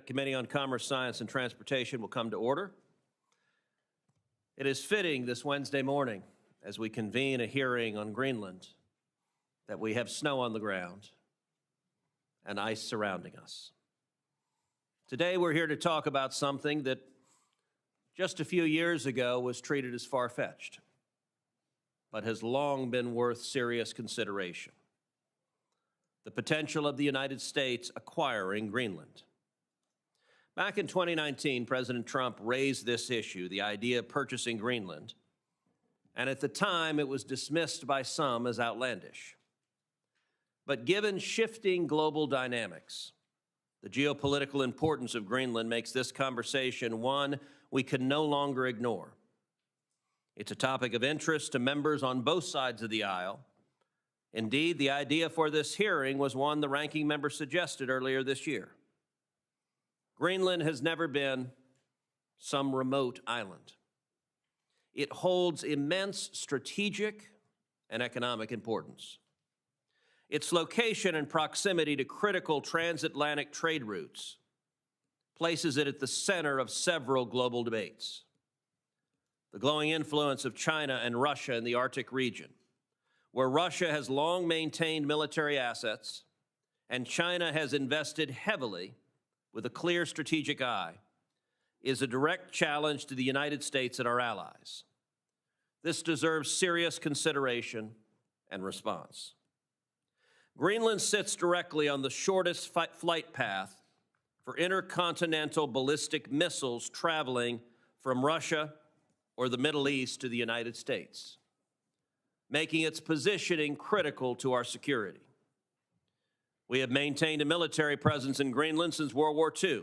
Committee on Commerce, Science, and Transportation will come to order. It is fitting this Wednesday morning, as we convene a hearing on Greenland, that we have snow on the ground and ice surrounding us. Today, we're here to talk about something that just a few years ago was treated as far-fetched, but has long been worth serious consideration: the potential of the United States acquiring Greenland. Back in 2019, President Trump raised this issue, the idea of purchasing Greenland, and at the time it was dismissed by some as outlandish. But given shifting global dynamics, the geopolitical importance of Greenland makes this conversation one we can no longer ignore. It's a topic of interest to members on both sides of the aisle. Indeed, the idea for this hearing was one the ranking member suggested earlier this year. Greenland has never been some remote island. It holds immense strategic and economic importance. Its location and proximity to critical transatlantic trade routes places it at the center of several global debates. The growing influence of China and Russia in the Arctic region, where Russia has long maintained military assets and China has invested heavily with a clear strategic eye, is a direct challenge to the United States and our allies. This deserves serious consideration and response. Greenland sits directly on the shortest flight path for intercontinental ballistic missiles traveling from Russia or the Middle East to the United States, making its positioning critical to our security. We have maintained a military presence in Greenland since World War II,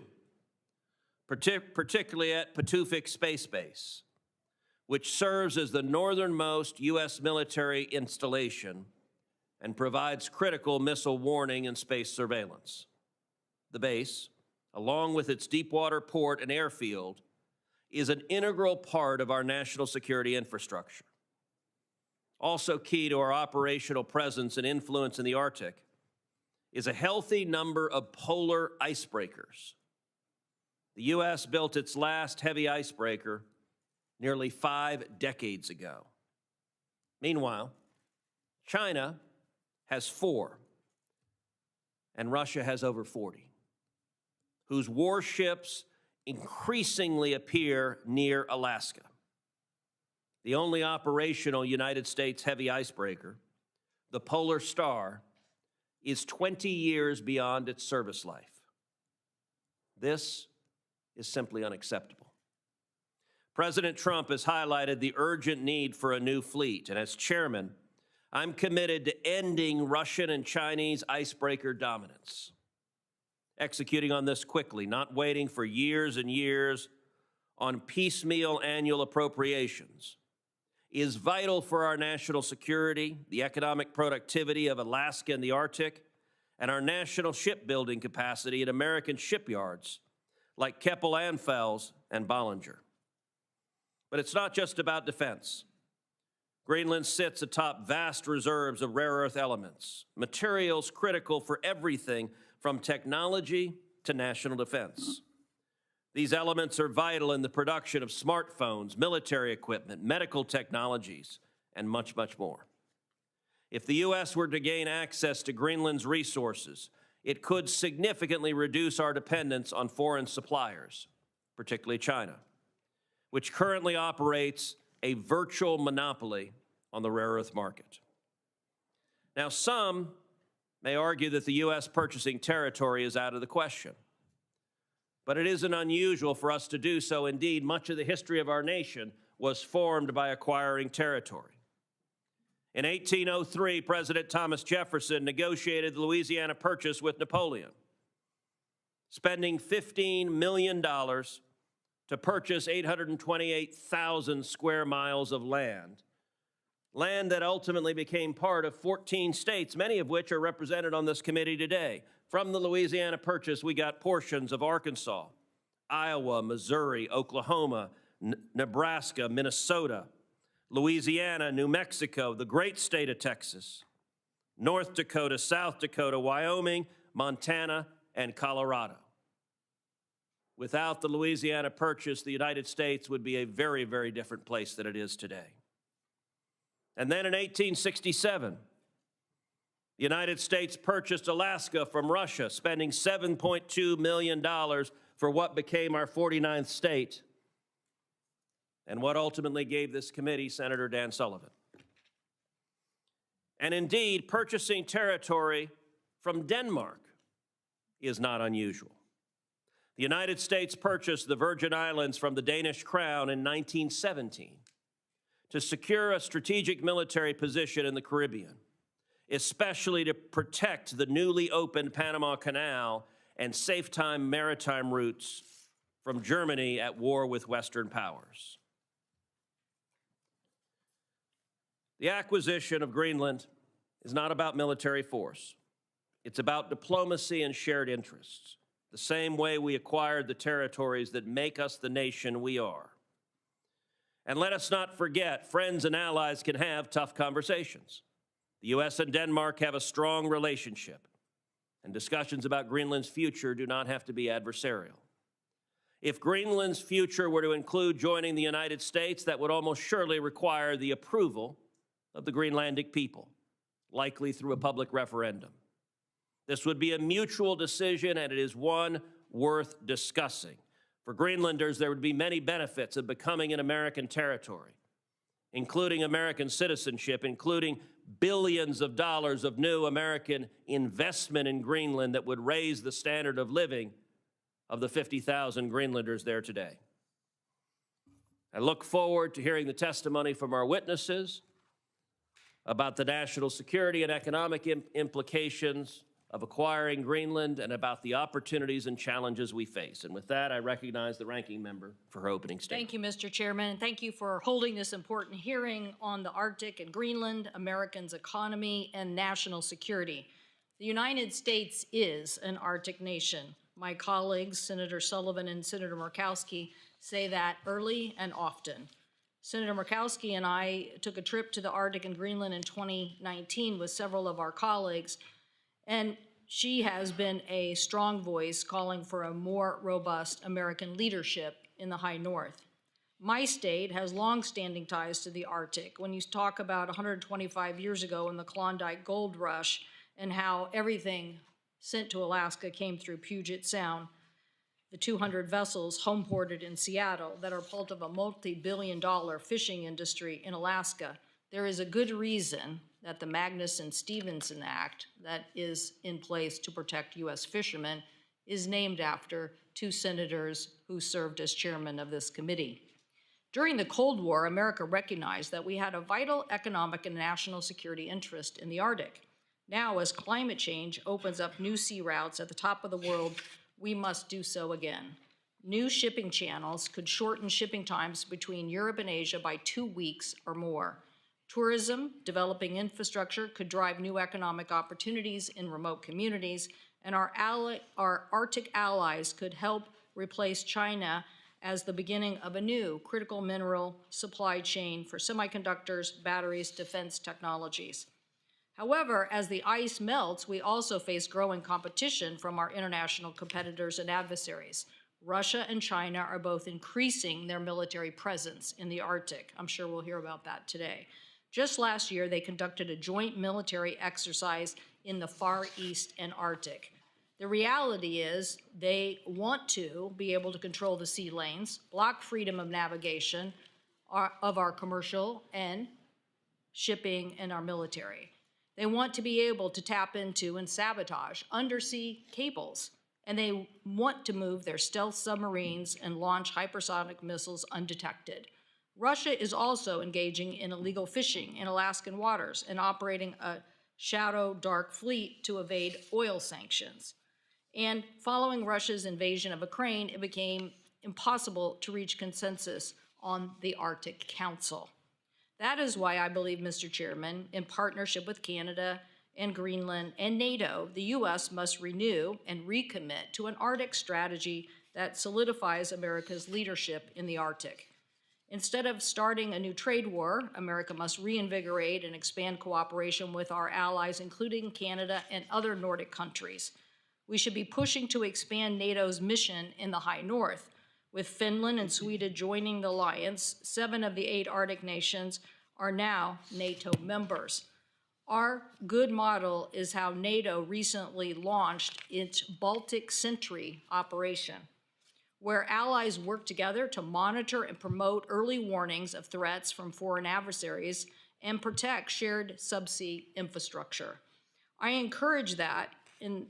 particularly at Patuxent Space Base, which serves as the northernmost U.S. military installation and provides critical missile warning and space surveillance. The base, along with its deepwater port and airfield, is an integral part of our national security infrastructure. Also key to our operational presence and influence in the Arctic is a healthy number of polar icebreakers. The U.S. built its last heavy icebreaker nearly 5 decades ago. Meanwhile, China has 4, and Russia has over 40, whose warships increasingly appear near Alaska. The only operational United States heavy icebreaker, the Polar Star, is 20 years beyond its service life. This is simply unacceptable. President Trump has highlighted the urgent need for a new fleet, and as chairman, I'm committed to ending Russian and Chinese icebreaker dominance, executing on this quickly, not waiting for years and years on piecemeal annual appropriations, is vital for our national security, the economic productivity of Alaska and the Arctic, and our national shipbuilding capacity at American shipyards like Keppel Anfels and Bollinger. But it's not just about defense. Greenland sits atop vast reserves of rare earth elements, materials critical for everything from technology to national defense. These elements are vital in the production of smartphones, military equipment, medical technologies, and much, much more. If the U.S. were to gain access to Greenland's resources, it could significantly reduce our dependence on foreign suppliers, particularly China, which currently operates a virtual monopoly on the rare earth market. Now, some may argue that the U.S. purchasing territory is out of the question. But it isn't unusual for us to do so. Indeed, much of the history of our nation was formed by acquiring territory. In 1803, President Thomas Jefferson negotiated the Louisiana Purchase with Napoleon, spending $15 million to purchase 828,000 square miles of land that ultimately became part of 14 states, many of which are represented on this committee today. From the Louisiana Purchase, we got portions of Arkansas, Iowa, Missouri, Oklahoma, Nebraska, Minnesota, Louisiana, New Mexico, the great state of Texas, North Dakota, South Dakota, Wyoming, Montana, and Colorado. Without the Louisiana Purchase, the United States would be a very, very different place than it is today. And then in 1867, the United States purchased Alaska from Russia, spending $7.2 million for what became our 49th state, and what ultimately gave this committee Senator Dan Sullivan. And indeed, purchasing territory from Denmark is not unusual. The United States purchased the Virgin Islands from the Danish Crown in 1917 to secure a strategic military position in the Caribbean, especially to protect the newly opened Panama Canal and safe-time maritime routes from Germany at war with Western powers. The acquisition of Greenland is not about military force. It's about diplomacy and shared interests, the same way we acquired the territories that make us the nation we are. And let us not forget, friends and allies can have tough conversations. The U.S. and Denmark have a strong relationship, and discussions about Greenland's future do not have to be adversarial. If Greenland's future were to include joining the United States, that would almost surely require the approval of the Greenlandic people, likely through a public referendum. This would be a mutual decision, and it is one worth discussing. For Greenlanders, there would be many benefits of becoming an American territory, including American citizenship, including billions of dollars of new American investment in Greenland that would raise the standard of living of the 50,000 Greenlanders there today. I look forward to hearing the testimony from our witnesses about the national security and economic implications of acquiring Greenland and about the opportunities and challenges we face. And with that, I recognize the ranking member for her opening statement. Thank you, Mr. Chairman, and thank you for holding this important hearing on the Arctic and Greenland, Americans' economy, and national security. The United States is an Arctic nation. My colleagues, Senator Sullivan and Senator Murkowski, say that early and often. Senator Murkowski and I took a trip to the Arctic and Greenland in 2019 with several of our colleagues, and she has been a strong voice calling for a more robust American leadership in the high north. My state has long-standing ties to the Arctic. When you talk about 125 years ago in the Klondike Gold Rush and how everything sent to Alaska came through Puget Sound, the 200 vessels homeported in Seattle that are part of a multi-billion-dollar fishing industry in Alaska, there is a good reason that the Magnuson-Stevenson Act that is in place to protect U.S. fishermen is named after two senators who served as chairman of this committee. During the Cold War, America recognized that we had a vital economic and national security interest in the Arctic. Now, as climate change opens up new sea routes at the top of the world, we must do so again. New shipping channels could shorten shipping times between Europe and Asia by 2 weeks or more. Tourism, developing infrastructure could drive new economic opportunities in remote communities, and our Arctic allies could help replace China as the beginning of a new critical mineral supply chain for semiconductors, batteries, defense technologies. However, as the ice melts, we also face growing competition from our international competitors and adversaries. Russia and China are both increasing their military presence in the Arctic. I'm sure we'll hear about that today. Just last year, they conducted a joint military exercise in the Far East and Arctic. The reality is they want to be able to control the sea lanes, block freedom of navigation of our commercial and shipping and our military. They want to be able to tap into and sabotage undersea cables, and they want to move their stealth submarines and launch hypersonic missiles undetected. Russia is also engaging in illegal fishing in Alaskan waters and operating a shadow dark fleet to evade oil sanctions. And following Russia's invasion of Ukraine, it became impossible to reach consensus on the Arctic Council. That is why I believe, Mr. Chairman, in partnership with Canada and Greenland and NATO, the U.S. must renew and recommit to an Arctic strategy that solidifies America's leadership in the Arctic. Instead of starting a new trade war, America must reinvigorate and expand cooperation with our allies, including Canada and other Nordic countries. We should be pushing to expand NATO's mission in the high north. With Finland and Sweden joining the alliance, 7 of the 8 Arctic nations are now NATO members. Our good model is how NATO recently launched its Baltic Sentry operation, where allies work together to monitor and promote early warnings of threats from foreign adversaries and protect shared subsea infrastructure. I've encouraged that in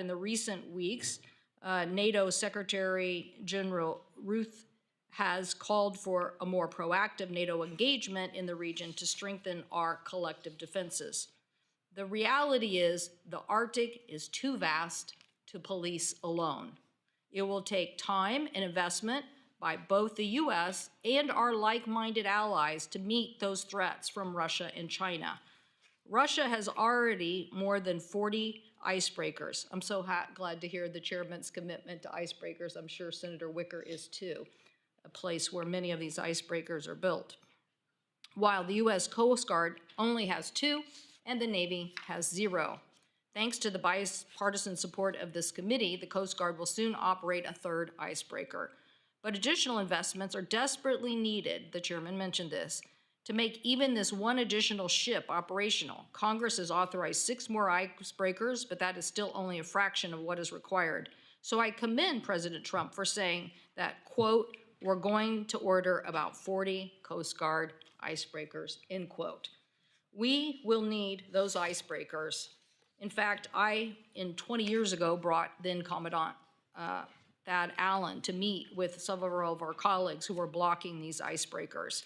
the recent weeks. NATO Secretary General Ruth has called for a more proactive NATO engagement in the region to strengthen our collective defenses. The reality is the Arctic is too vast to police alone. It will take time and investment by both the U.S. and our like-minded allies to meet those threats from Russia and China. Russia has already more than 40 icebreakers. I'm so glad to hear the chairman's commitment to icebreakers. I'm sure Senator Wicker is too, a place where many of these icebreakers are built. While the U.S. Coast Guard only has 2 and the Navy has 0. Thanks to the bipartisan support of this committee, the Coast Guard will soon operate a 3rd icebreaker. But additional investments are desperately needed, the chairman mentioned this, to make even this one additional ship operational. Congress has authorized 6 more icebreakers, but that is still only a fraction of what is required. So I commend President Trump for saying that, quote, we're going to order about 40 Coast Guard icebreakers, end quote. We will need those icebreakers. In fact, I, 20 years ago, brought then Commandant Thad Allen to meet with several of our colleagues who were blocking these icebreakers.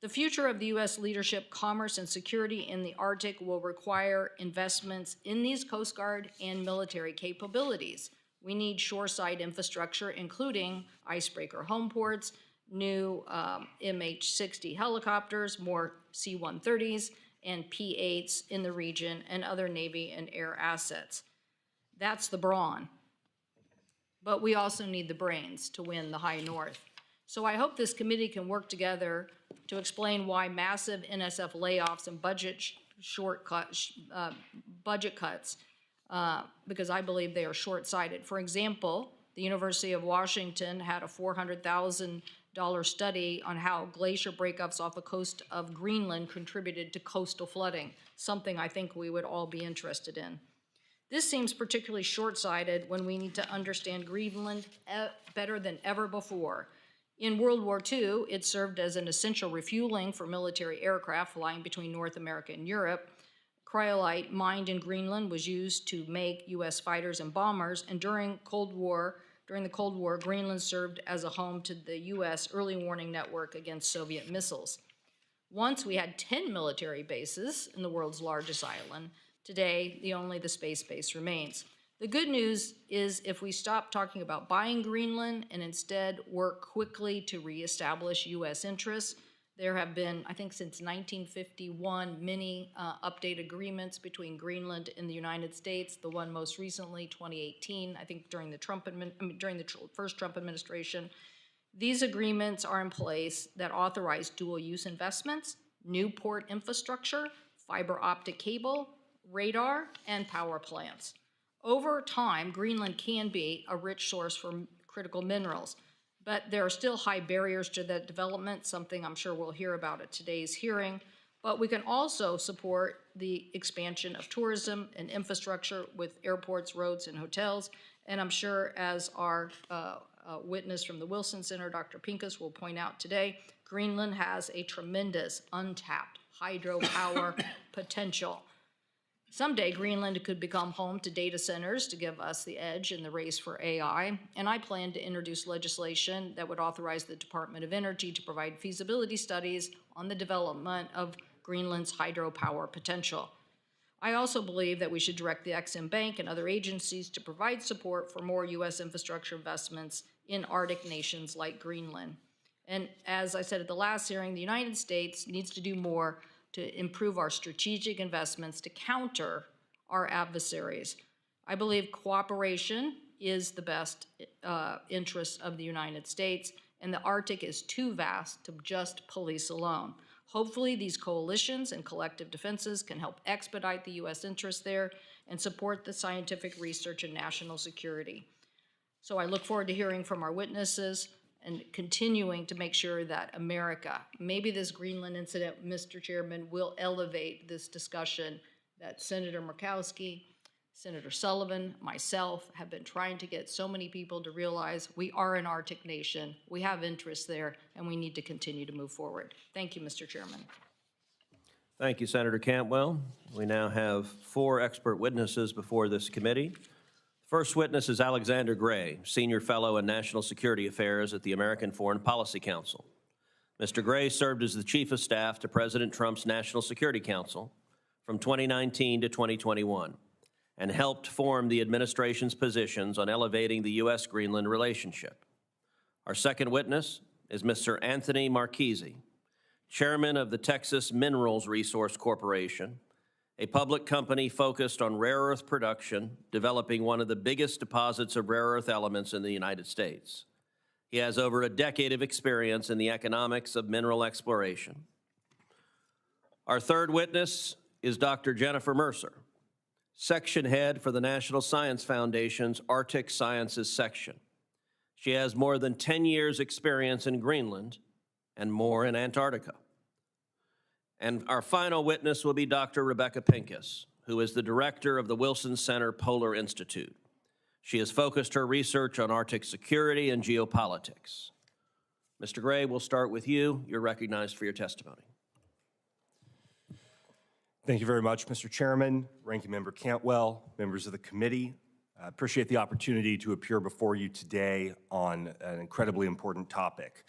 The future of the U.S. leadership, commerce, and security in the Arctic will require investments in these Coast Guard and military capabilities. We need shoreside infrastructure, including icebreaker home ports, new MH-60 helicopters, more C-130s, and P-8s in the region, and other Navy and air assets. That's the brawn. But we also need the brains to win the high north. So I hope this committee can work together to explain why massive NSF layoffs and budget cuts, because I believe they are short-sighted. For example, the University of Washington had a $400,000 study on how glacier breakups off the coast of Greenland contributed to coastal flooding, something I think we would all be interested in. This seems particularly short-sighted when we need to understand Greenland better than ever before. In World War II, it served as an essential refueling for military aircraft flying between North America and Europe. Cryolite mined in Greenland was used to make U.S. fighters and bombers, and during the Cold War, Greenland served as a home to the U.S. early warning network against Soviet missiles. Once we had 10 military bases in the world's largest island. Today, only the space base remains. The good news is if we stop talking about buying Greenland and instead work quickly to reestablish U.S. interests, there have been, I think since 1951, many update agreements between Greenland and the United States. The one most recently, 2018, I think during the first Trump administration. These agreements are in place that authorize dual-use investments, new port infrastructure, fiber optic cable, radar, and power plants. Over time, Greenland can be a rich source for critical minerals, but there are still high barriers to that development, something I'm sure we'll hear about at today's hearing. But we can also support the expansion of tourism and infrastructure with airports, roads, and hotels. And I'm sure, as our witness from the Wilson Center, Dr. Pincus, will point out today, Greenland has a tremendous untapped hydropower potential. Someday, Greenland could become home to data centers to give us the edge in the race for AI, and I plan to introduce legislation that would authorize the Department of Energy to provide feasibility studies on the development of Greenland's hydropower potential. I also believe that we should direct the Ex-Im Bank and other agencies to provide support for more U.S. infrastructure investments in Arctic nations like Greenland. And as I said at the last hearing, the United States needs to do more to improve our strategic investments to counter our adversaries. I believe cooperation is the best interest of the United States, and the Arctic is too vast to just police alone. Hopefully, these coalitions and collective defenses can help expedite the U.S. interests there, and support the scientific research and national security. So I look forward to hearing from our witnesses and continuing to make sure that America, maybe this Greenland incident, Mr. Chairman, will elevate this discussion that Senator Murkowski, Senator Sullivan, myself have been trying to get so many people to realize we are an Arctic nation, we have interests there, and we need to continue to move forward. Thank you, Mr. Chairman. Thank you, Senator Cantwell. We now have 4 expert witnesses before this committee. First witness is Alexander Gray, Senior Fellow in National Security Affairs at the American Foreign Policy Council. Mr. Gray served as the Chief of Staff to President Trump's National Security Council from 2019 to 2021 and helped form the administration's positions on elevating the U.S.-Greenland relationship. Our second witness is Mr. Anthony Marchese, Chairman of the Texas Minerals Resource Corporation, a public company focused on rare earth production, developing one of the biggest deposits of rare earth elements in the United States. He has over a decade of experience in the economics of mineral exploration. Our third witness is Dr. Jennifer Mercer, Section Head for the National Science Foundation's Arctic Sciences Section. She has more than 10 years' experience in Greenland and more in Antarctica. And our final witness will be Dr. Rebecca Pincus, who is the director of the Wilson Center Polar Institute. She has focused her research on Arctic security and geopolitics. Mr. Gray, we'll start with you. You're recognized for your testimony. Thank you very much, Mr. Chairman, Ranking Member Cantwell, members of the committee. I appreciate the opportunity to appear before you today on an incredibly important topic.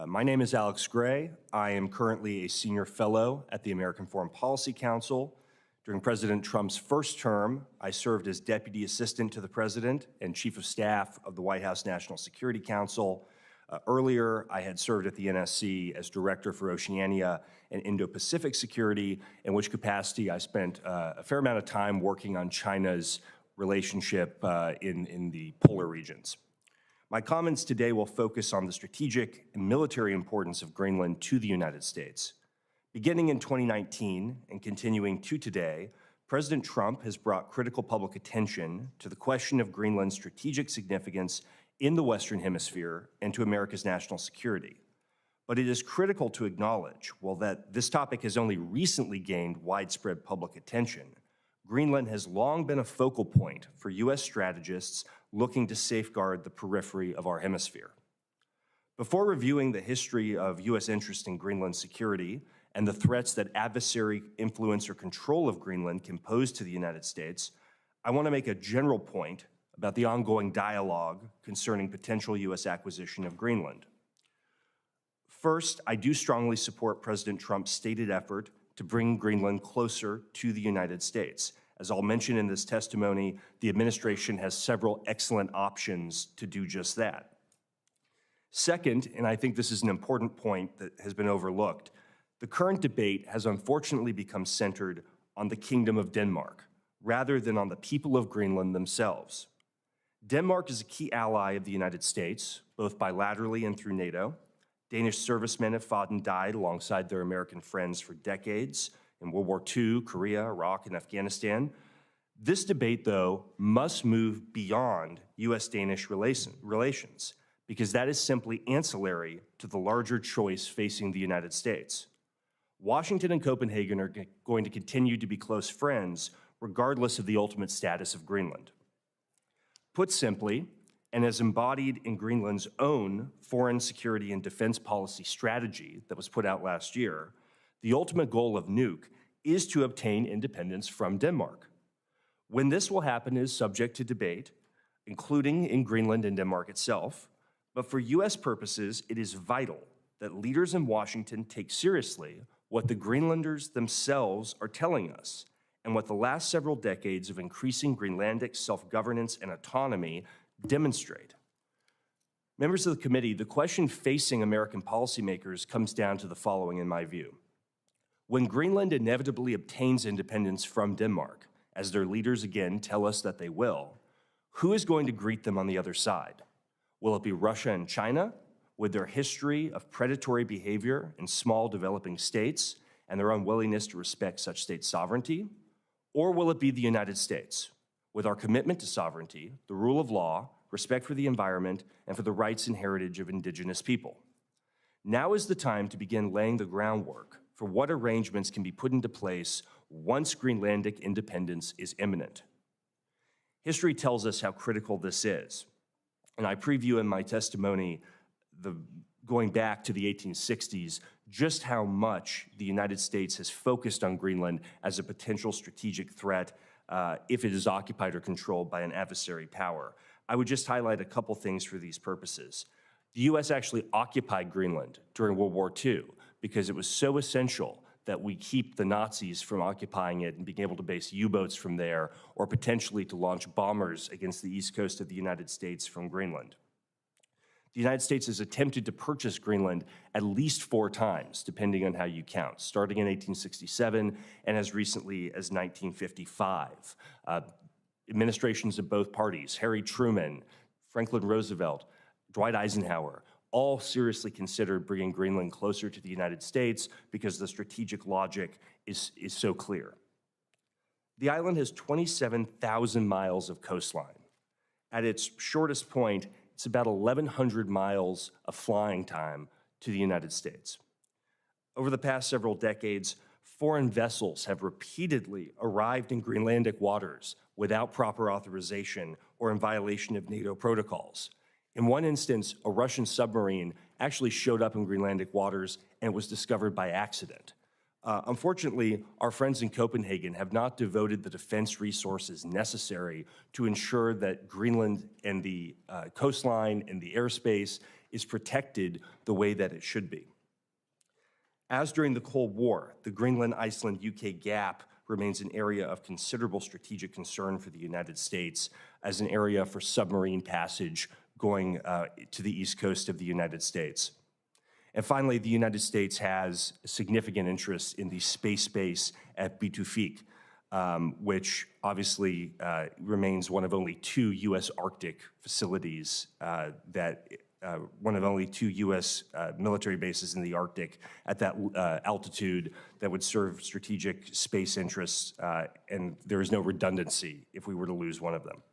My name is Alex Gray. I am currently a senior fellow at the American Foreign Policy Council. During President Trump's first term, I served as Deputy Assistant to the President and Chief of Staff of the White House National Security Council. Earlier, I had served at the NSC as Director for Oceania and Indo-Pacific Security, in which capacity I spent a fair amount of time working on China's relationship in the polar regions. My comments today will focus on the strategic and military importance of Greenland to the United States. Beginning in 2019 and continuing to today, President Trump has brought critical public attention to the question of Greenland's strategic significance in the Western Hemisphere and to America's national security. But it is critical to acknowledge, while that this topic has only recently gained widespread public attention, Greenland has long been a focal point for U.S. strategists looking to safeguard the periphery of our hemisphere. Before reviewing the history of U.S. interest in Greenland security and the threats that adversary influence or control of Greenland can pose to the United States, I want to make a general point about the ongoing dialogue concerning potential U.S. acquisition of Greenland. First, I do strongly support President Trump's stated effort to bring Greenland closer to the United States. As I'll mention in this testimony, the administration has several excellent options to do just that. Second, and I think this is an important point that has been overlooked, the current debate has unfortunately become centered on the Kingdom of Denmark, rather than on the people of Greenland themselves. Denmark is a key ally of the United States, both bilaterally and through NATO. Danish servicemen have fought and died alongside their American friends for decades in World War II, Korea, Iraq, and Afghanistan. This debate, though, must move beyond U.S.-Danish relations, because that is simply ancillary to the larger choice facing the United States. Washington and Copenhagen are going to continue to be close friends, regardless of the ultimate status of Greenland. Put simply, and as embodied in Greenland's own foreign security and defense policy strategy that was put out last year, the ultimate goal of NUC is to obtain independence from Denmark. When this will happen is subject to debate, including in Greenland and Denmark itself, but for U.S. purposes, it is vital that leaders in Washington take seriously what the Greenlanders themselves are telling us and what the last several decades of increasing Greenlandic self-governance and autonomy demonstrate. Members of the committee, the question facing American policymakers comes down to the following in my view. When Greenland inevitably obtains independence from Denmark, as their leaders again tell us that they will, who is going to greet them on the other side? Will it be Russia and China, with their history of predatory behavior in small developing states and their unwillingness to respect such state sovereignty? Or will it be the United States, with our commitment to sovereignty, the rule of law, respect for the environment, and for the rights and heritage of indigenous people? Now is the time to begin laying the groundwork for what arrangements can be put into place once Greenlandic independence is imminent. History tells us how critical this is, and I preview in my testimony going back to the 1860s, just how much the United States has focused on Greenland as a potential strategic threat if it is occupied or controlled by an adversary power. I would just highlight a couple things for these purposes. The U.S. actually occupied Greenland during World War II because it was so essential that we keep the Nazis from occupying it and being able to base U-boats from there or potentially to launch bombers against the east coast of the United States from Greenland. The United States has attempted to purchase Greenland at least 4 times, depending on how you count, starting in 1867 and as recently as 1955. Administrations of both parties, Harry Truman, Franklin Roosevelt, Dwight Eisenhower, all seriously considered bringing Greenland closer to the United States because the strategic logic is so clear. The island has 27,000 miles of coastline. At its shortest point, it's about 1,100 miles of flying time to the United States. Over the past several decades, foreign vessels have repeatedly arrived in Greenlandic waters without proper authorization or in violation of NATO protocols. In one instance, a Russian submarine actually showed up in Greenlandic waters and was discovered by accident. Unfortunately, our friends in Copenhagen have not devoted the defense resources necessary to ensure that Greenland and the coastline and the airspace is protected the way that it should be. As during the Cold War, the Greenland-Iceland-UK gap remains an area of considerable strategic concern for the United States as an area for submarine passage going to the east coast of the United States. And finally, the United States has a significant interest in the space base at Bitufik, which obviously remains one of only 2 U.S. Arctic facilities one of only 2 U.S. Military bases in the Arctic at that altitude that would serve strategic space interests, and there is no redundancy if we were to lose one of them.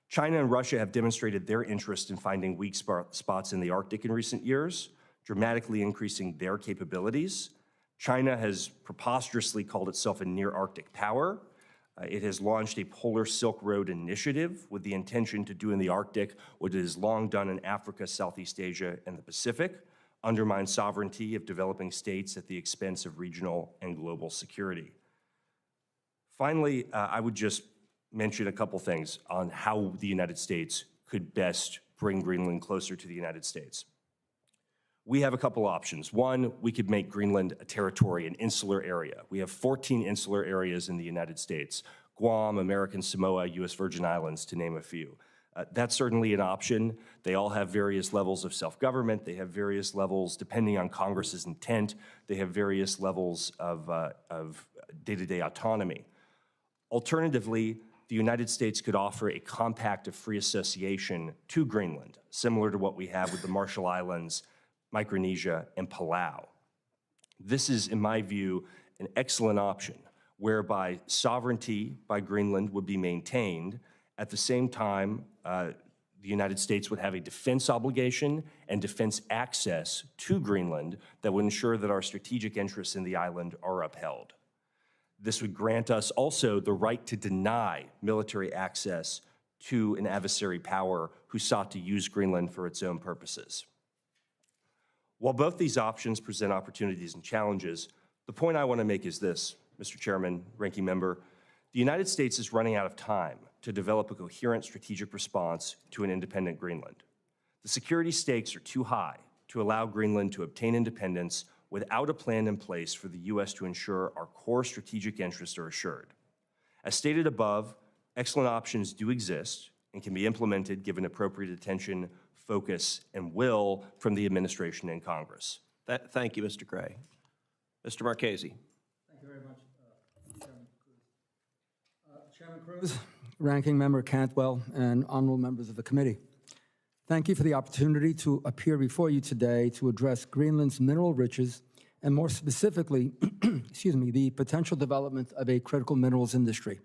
China and Russia have demonstrated their interest in finding weak spots in the Arctic in recent years, dramatically increasing their capabilities. China has preposterously called itself a near-Arctic power. It has launched a Polar Silk Road initiative with the intention to do in the Arctic what it has long done in Africa, Southeast Asia, and the Pacific, undermine sovereignty of developing states at the expense of regional and global security. Finally, I would just mention a couple things on how the United States could best bring Greenland closer to the United States. We have a couple options. One, we could make Greenland a territory, an insular area. We have 14 insular areas in the United States: Guam, American Samoa, U.S. Virgin Islands, to name a few. That's certainly an option. They all have various levels of self-government. They have various levels, depending on Congress's intent, they have various levels of day-to-day autonomy. Alternatively, the United States could offer a compact of free association to Greenland, similar to what we have with the Marshall Islands, Micronesia, and Palau. This is, in my view, an excellent option, whereby sovereignty by Greenland would be maintained. At the same time, the United States would have a defense obligation and defense access to Greenland that would ensure that our strategic interests in the island are upheld. This would grant us also the right to deny military access to an adversary power who sought to use Greenland for its own purposes. While both these options present opportunities and challenges, the point I want to make is this, Mr. Chairman, Ranking Member: the United States is running out of time to develop a coherent strategic response to an independent Greenland. The security stakes are too high to allow Greenland to obtain independence without a plan in place for the U.S. to ensure our core strategic interests are assured. As stated above, excellent options do exist and can be implemented given appropriate attention, focus, and will from the administration and Congress. Thank you, Mr. Gray. Mr. Marchese. Thank you very much, Chairman Cruz. Chairman Cruz, Ranking Member Cantwell, and honorable members of the committee. Thank you for the opportunity to appear before you today to address Greenland's mineral riches and more specifically, excuse me, the potential development of a critical minerals industry.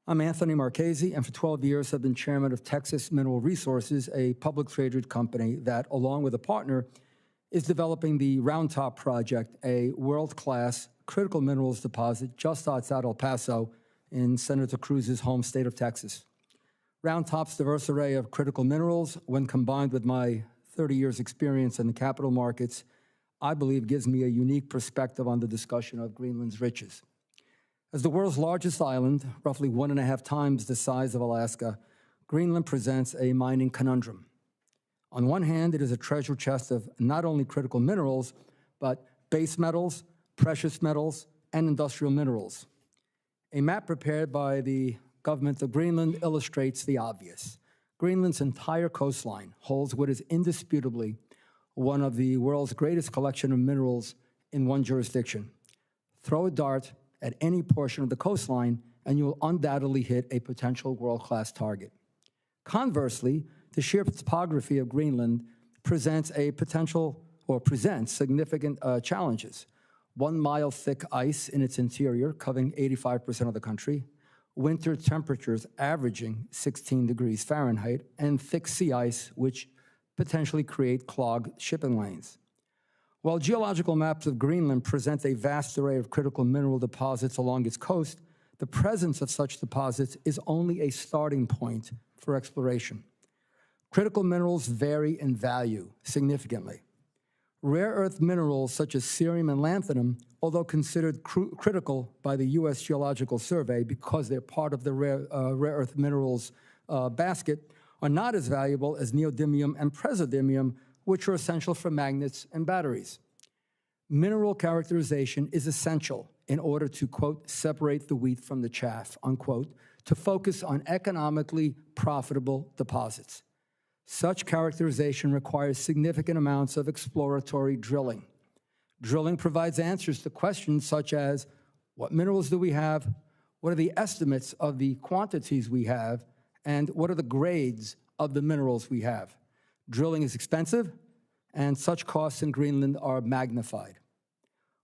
I'm Anthony Marchese, and for 12 years have been chairman of Texas Mineral Resources, a public traded company that, along with a partner, is developing the Round Top project, a world-class critical minerals deposit just outside El Paso in Senator Cruz's home state of Texas. Round Top's diverse array of critical minerals, when combined with my 30 years experience in the capital markets, I believe gives me a unique perspective on the discussion of Greenland's riches. As the world's largest island, roughly 1.5 times the size of Alaska, Greenland presents a mining conundrum. On one hand, it is a treasure chest of not only critical minerals, but base metals, precious metals, and industrial minerals. A map prepared by the government of Greenland illustrates the obvious. Greenland's entire coastline holds what is indisputably one of the world's greatest collection of minerals in one jurisdiction. Throw a dart at any portion of the coastline, and you will undoubtedly hit a potential world-class target. Conversely, the sheer topography of Greenland presents significant challenges. 1 mile thick ice in its interior, covering 85% of the country, winter temperatures averaging 16 degrees Fahrenheit, and thick sea ice, which potentially create clogged shipping lanes. While geological maps of Greenland present a vast array of critical mineral deposits along its coast, the presence of such deposits is only a starting point for exploration. Critical minerals vary in value significantly. Rare earth minerals such as cerium and lanthanum, although considered critical by the U.S. Geological Survey because they're part of the rare earth minerals basket, are not as valuable as neodymium and praseodymium, which are essential for magnets and batteries. Mineral characterization is essential in order to, quote, separate the wheat from the chaff, unquote, to focus on economically profitable deposits. Such characterization requires significant amounts of exploratory drilling. Drilling provides answers to questions such as, what minerals do we have? What are the estimates of the quantities we have? And what are the grades of the minerals we have? Drilling is expensive, and such costs in Greenland are magnified.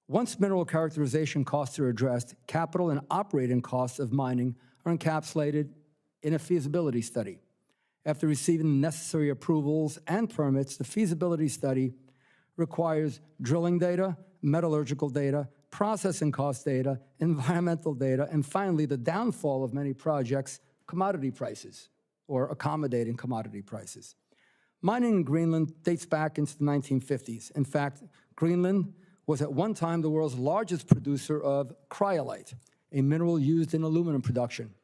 Once mineral characterization costs are addressed, capital and operating costs of mining are encapsulated in a feasibility study. After receiving the necessary approvals and permits, the feasibility study requires drilling data, metallurgical data, processing cost data, environmental data, and finally, the downfall of many projects, commodity prices, or accommodating commodity prices. Mining in Greenland dates back into the 1950s. In fact, Greenland was at one time the world's largest producer of cryolite, a mineral used in aluminum production.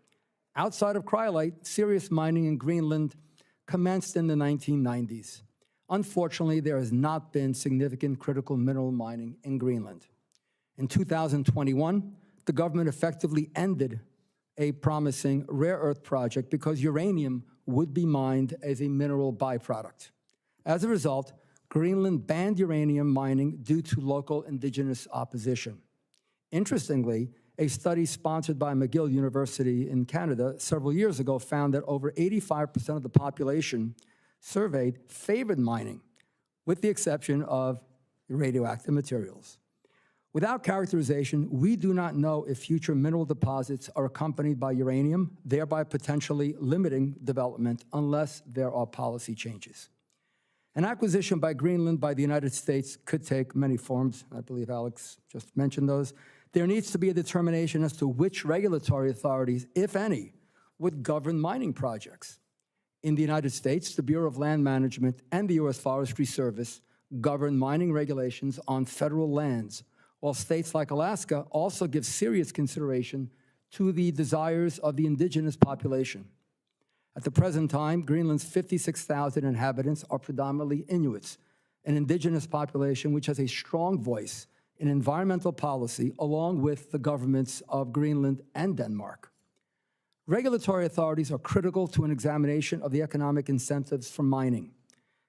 Outside of cryolite, serious mining in Greenland commenced in the 1990s. Unfortunately, there has not been significant critical mineral mining in Greenland. In 2021, the government effectively ended a promising rare earth project because uranium would be mined as a mineral byproduct. As a result, Greenland banned uranium mining due to local indigenous opposition. Interestingly, a study sponsored by McGill University in Canada several years ago found that over 85% of the population surveyed favored mining, with the exception of radioactive materials. Without characterization, we do not know if future mineral deposits are accompanied by uranium, thereby potentially limiting development unless there are policy changes. An acquisition by Greenland by the United States could take many forms. I believe Alex just mentioned those. There needs to be a determination as to which regulatory authorities, if any, would govern mining projects. In the United States, the Bureau of Land Management and the U.S. Forestry Service govern mining regulations on federal lands, while states like Alaska also give serious consideration to the desires of the indigenous population. At the present time, Greenland's 56,000 inhabitants are predominantly Inuits, an indigenous population which has a strong voice in environmental policy along with the governments of Greenland and Denmark. Regulatory authorities are critical to an examination of the economic incentives for mining.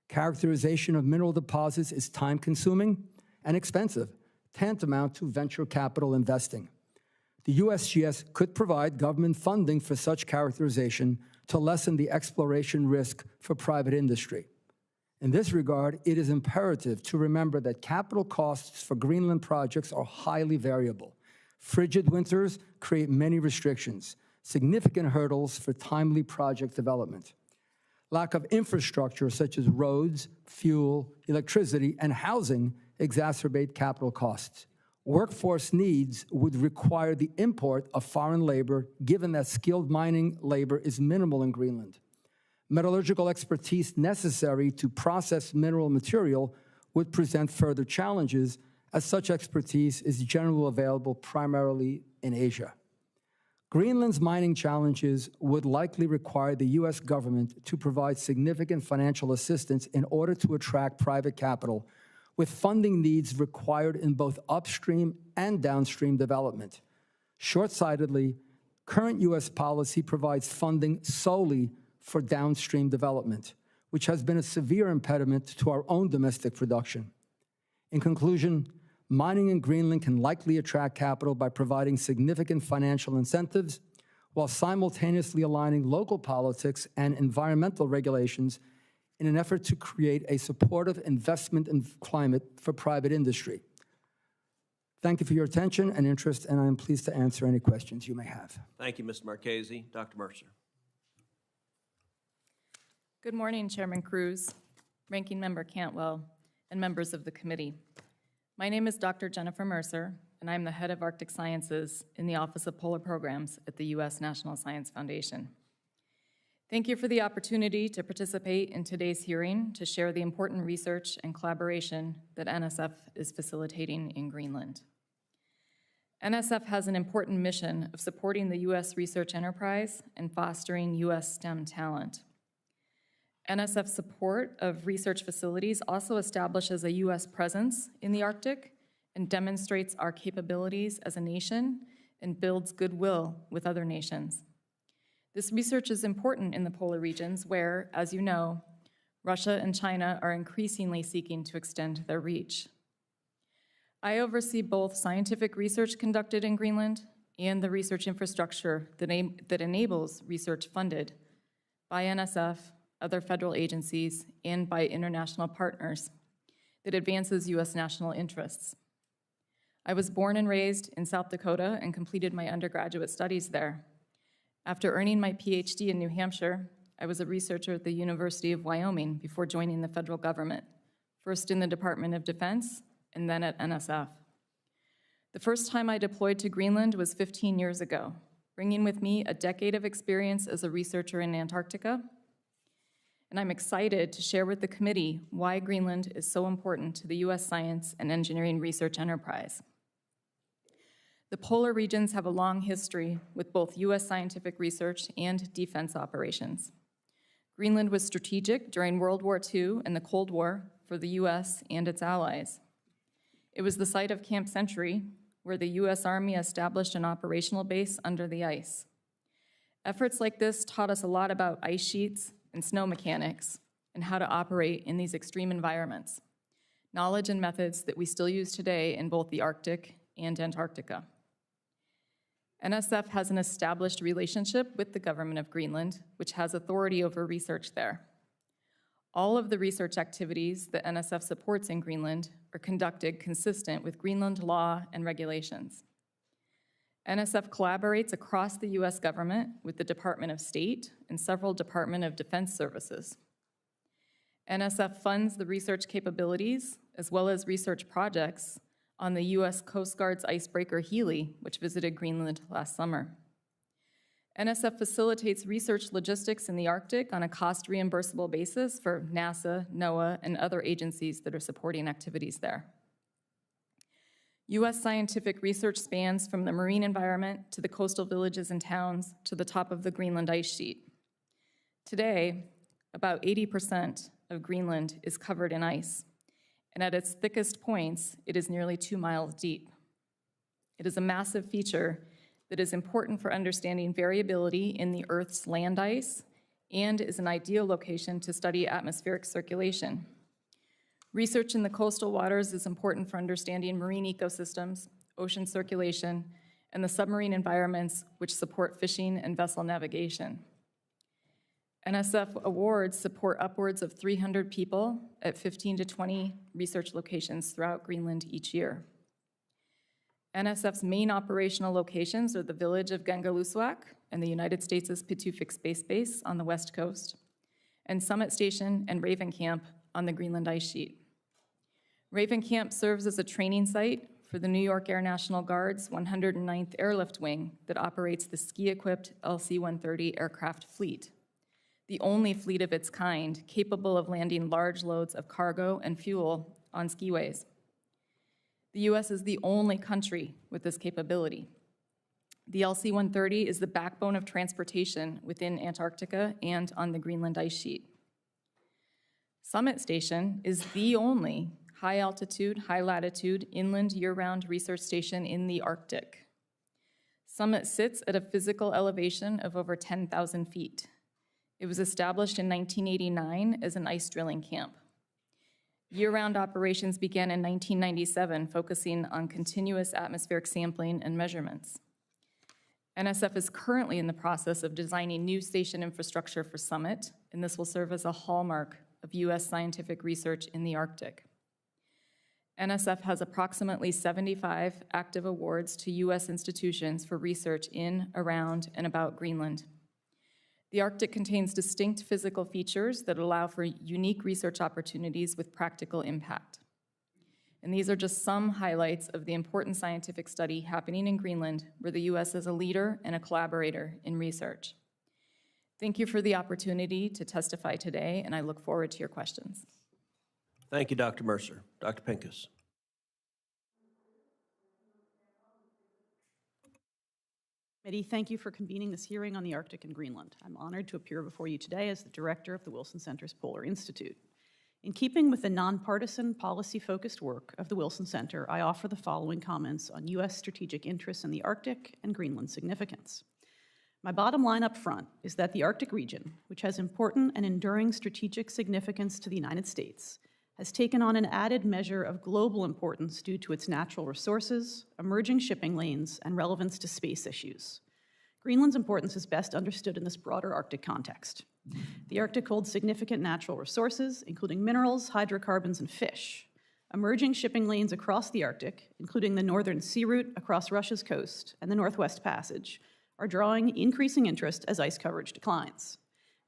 Characterization of mineral deposits is time-consuming and expensive, tantamount to venture capital investing. The USGS could provide government funding for such characterization to lessen the exploration risk for private industry. In this regard, it is imperative to remember that capital costs for Greenland projects are highly variable. Frigid winters create many restrictions, significant hurdles for timely project development. Lack of infrastructure such as roads, fuel, electricity, and housing exacerbate capital costs. Workforce needs would require the import of foreign labor, given that skilled mining labor is minimal in Greenland. Metallurgical expertise necessary to process mineral material would present further challenges, as such expertise is generally available primarily in Asia. Greenland's mining challenges would likely require the U.S. government to provide significant financial assistance in order to attract private capital, with funding needs required in both upstream and downstream development. Short-sightedly, current U.S. policy provides funding solely for downstream development, which has been a severe impediment to our own domestic production. In conclusion, mining in Greenland can likely attract capital by providing significant financial incentives while simultaneously aligning local politics and environmental regulations in an effort to create a supportive investment climate for private industry. Thank you for your attention and interest, and I am pleased to answer any questions you may have. Thank you, Mr. Marchese. Dr. Mercer. Good morning, Chairman Cruz, Ranking Member Cantwell, and members of the committee. My name is Dr. Jennifer Mercer, and I'm the head of Arctic Sciences in the Office of Polar Programs at the U.S. National Science Foundation. Thank you for the opportunity to participate in today's hearing to share the important research and collaboration that NSF is facilitating in Greenland. NSF has an important mission of supporting the U.S. research enterprise and fostering U.S. STEM talent. NSF's support of research facilities also establishes a U.S. presence in the Arctic and demonstrates our capabilities as a nation and builds goodwill with other nations. This research is important in the polar regions where, as you know, Russia and China are increasingly seeking to extend their reach. I oversee both scientific research conducted in Greenland and the research infrastructure that enables research funded by NSF, other federal agencies, and by international partners that advances U.S. national interests. I was born and raised in South Dakota and completed my undergraduate studies there. After earning my PhD in New Hampshire, I was a researcher at the University of Wyoming before joining the federal government, first in the Department of Defense and then at NSF. The first time I deployed to Greenland was 15 years ago, bringing with me a decade of experience as a researcher in Antarctica. And I'm excited to share with the committee why Greenland is so important to the U.S. science and engineering research enterprise. The polar regions have a long history with both U.S. scientific research and defense operations. Greenland was strategic during World War II and the Cold War for the U.S. and its allies. It was the site of Camp Century, where the U.S. Army established an operational base under the ice. Efforts like this taught us a lot about ice sheets and snow mechanics and how to operate in these extreme environments, knowledge and methods that we still use today in both the Arctic and Antarctica. NSF has an established relationship with the government of Greenland, which has authority over research there. All of the research activities that NSF supports in Greenland are conducted consistent with Greenland law and regulations. NSF collaborates across the U.S. government with the Department of State and several Department of Defense services. NSF funds the research capabilities as well as research projects on the U.S. Coast Guard's icebreaker Healy, which visited Greenland last summer. NSF facilitates research logistics in the Arctic on a cost-reimbursable basis for NASA, NOAA, and other agencies that are supporting activities there. U.S. scientific research spans from the marine environment to the coastal villages and towns to the top of the Greenland ice sheet. Today, about 80% of Greenland is covered in ice, and at its thickest points, it is nearly 2 miles deep. It is a massive feature that is important for understanding variability in the Earth's land ice and is an ideal location to study atmospheric circulation. Research in the coastal waters is important for understanding marine ecosystems, ocean circulation, and the submarine environments which support fishing and vessel navigation. NSF awards support upwards of 300 people at 15 to 20 research locations throughout Greenland each year. NSF's main operational locations are the village of Gangalussuaq and the United States' Pituffik Space Base on the west coast, and Summit Station and Raven Camp on the Greenland ice sheet. Raven Camp serves as a training site for the New York Air National Guard's 109th Airlift Wing that operates the ski-equipped LC-130 aircraft fleet, the only fleet of its kind capable of landing large loads of cargo and fuel on skiways. The U.S. is the only country with this capability. The LC-130 is the backbone of transportation within Antarctica and on the Greenland ice sheet. Summit Station is the only high-altitude, high-latitude, inland year-round research station in the Arctic. Summit sits at a physical elevation of over 10,000 feet. It was established in 1989 as an ice drilling camp. Year-round operations began in 1997, focusing on continuous atmospheric sampling and measurements. NSF is currently in the process of designing new station infrastructure for Summit, and this will serve as a hallmark of U.S. scientific research in the Arctic. NSF has approximately 75 active awards to U.S. institutions for research in, around, and about Greenland. The Arctic contains distinct physical features that allow for unique research opportunities with practical impact. And these are just some highlights of the important scientific study happening in Greenland, where the U.S. is a leader and a collaborator in research. Thank you for the opportunity to testify today, and I look forward to your questions. Thank you, Dr. Mercer. Dr. Pincus. Committee, thank you for convening this hearing on the Arctic and Greenland. I'm honored to appear before you today as the director of the Wilson Center's Polar Institute. In keeping with the nonpartisan, policy-focused work of the Wilson Center, I offer the following comments on U.S. strategic interests in the Arctic and Greenland significance. My bottom line up front is that the Arctic region, which has important and enduring strategic significance to the United States, has taken on an added measure of global importance due to its natural resources, emerging shipping lanes, and relevance to space issues. Greenland's importance is best understood in this broader Arctic context. The Arctic holds significant natural resources, including minerals, hydrocarbons, and fish. Emerging shipping lanes across the Arctic, including the northern sea route across Russia's coast and the Northwest Passage, are drawing increasing interest as ice coverage declines.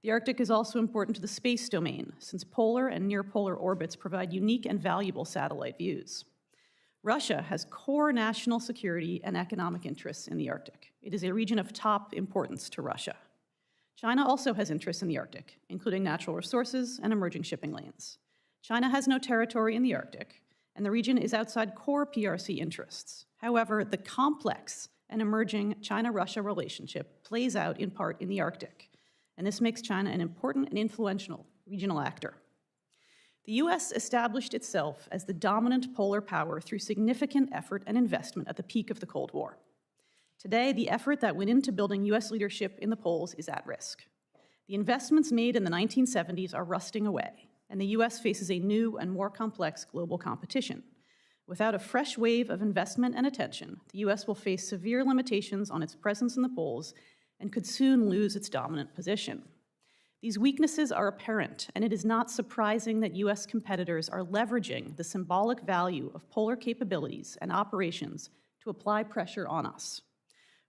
The Arctic is also important to the space domain, since polar and near-polar orbits provide unique and valuable satellite views. Russia has core national security and economic interests in the Arctic. It is a region of top importance to Russia. China also has interests in the Arctic, including natural resources and emerging shipping lanes. China has no territory in the Arctic, and the region is outside core PRC interests. However, the complex and emerging China-Russia relationship plays out in part in the Arctic, and this makes China an important and influential regional actor. The U.S. established itself as the dominant polar power through significant effort and investment at the peak of the Cold War. Today, the effort that went into building U.S. leadership in the poles is at risk. The investments made in the 1970s are rusting away, and the U.S. faces a new and more complex global competition. Without a fresh wave of investment and attention, the U.S. will face severe limitations on its presence in the poles and could soon lose its dominant position. These weaknesses are apparent, and it is not surprising that U.S. competitors are leveraging the symbolic value of polar capabilities and operations to apply pressure on us.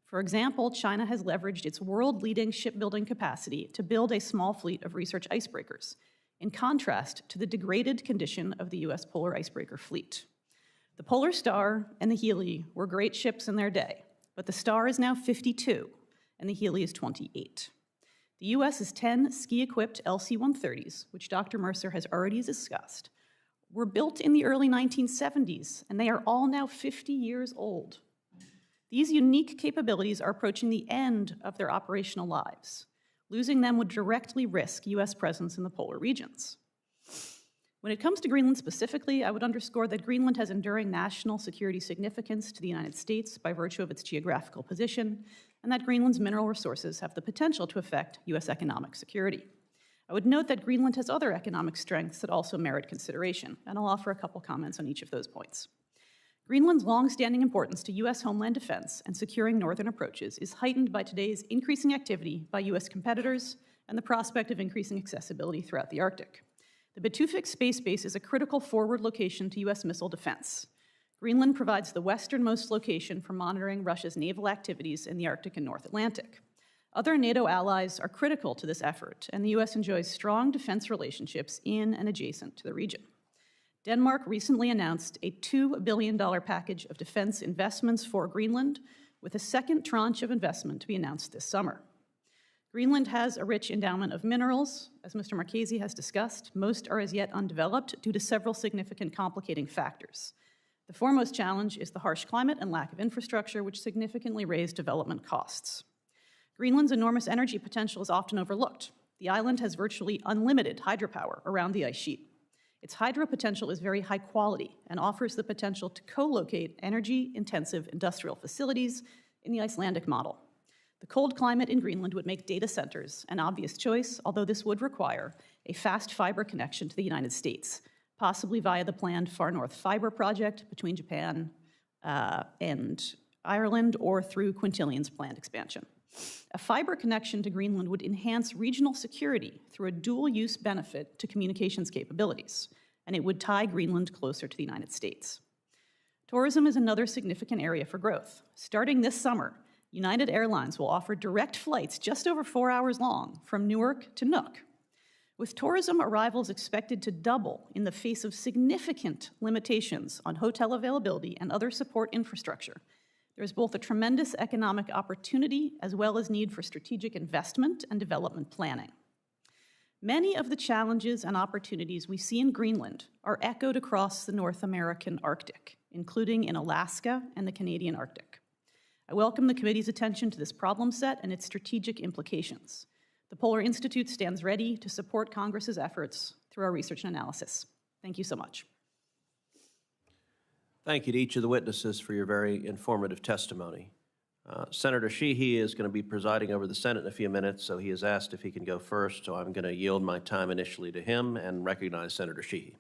For example, China has leveraged its world-leading shipbuilding capacity to build a small fleet of research icebreakers, in contrast to the degraded condition of the U.S. polar icebreaker fleet. The Polar Star and the Healy were great ships in their day, but the Star is now 52, and the Healy is 28. The U.S.'s 10 ski-equipped LC-130s, which Dr. Mercer has already discussed, were built in the early 1970s, and they are all now 50 years old. These unique capabilities are approaching the end of their operational lives. Losing them would directly risk U.S. presence in the polar regions. When it comes to Greenland specifically, I would underscore that Greenland has enduring national security significance to the United States by virtue of its geographical position, and that Greenland's mineral resources have the potential to affect U.S. economic security. I would note that Greenland has other economic strengths that also merit consideration, and I'll offer a couple comments on each of those points. Greenland's long-standing importance to U.S. homeland defense and securing northern approaches is heightened by today's increasing activity by U.S. competitors and the prospect of increasing accessibility throughout the Arctic. The Batufix Space Base is a critical forward location to U.S. missile defense. Greenland provides the westernmost location for monitoring Russia's naval activities in the Arctic and North Atlantic. Other NATO allies are critical to this effort, and the U.S. enjoys strong defense relationships in and adjacent to the region. Denmark recently announced a $2 billion package of defense investments for Greenland, with a second tranche of investment to be announced this summer. Greenland has a rich endowment of minerals. As Mr. Marchese has discussed, most are as yet undeveloped due to several significant complicating factors. The foremost challenge is the harsh climate and lack of infrastructure, which significantly raise development costs. Greenland's enormous energy potential is often overlooked. The island has virtually unlimited hydropower around the ice sheet. Its hydro potential is very high quality and offers the potential to co-locate energy-intensive industrial facilities in the Icelandic model. The cold climate in Greenland would make data centers an obvious choice, although this would require a fast fiber connection to the United States, possibly via the planned Far North Fiber project between Japan and Ireland, or through Quintilian's planned expansion. A fiber connection to Greenland would enhance regional security through a dual-use benefit to communications capabilities, and it would tie Greenland closer to the United States. Tourism is another significant area for growth. Starting this summer, United Airlines will offer direct flights just over 4 hours long from Newark to Nuuk. With tourism arrivals expected to double in the face of significant limitations on hotel availability and other support infrastructure, there is both a tremendous economic opportunity as well as need for strategic investment and development planning. Many of the challenges and opportunities we see in Greenland are echoed across the North American Arctic, including in Alaska and the Canadian Arctic. I welcome the committee's attention to this problem set and its strategic implications. The Polar Institute stands ready to support Congress's efforts through our research and analysis. Thank you so much. Thank you to each of the witnesses for your very informative testimony. Senator Sheehy is going to be presiding over the Senate in a few minutes, so he has asked if he can go first, so I'm going to yield my time initially to him and recognize Senator Sheehy.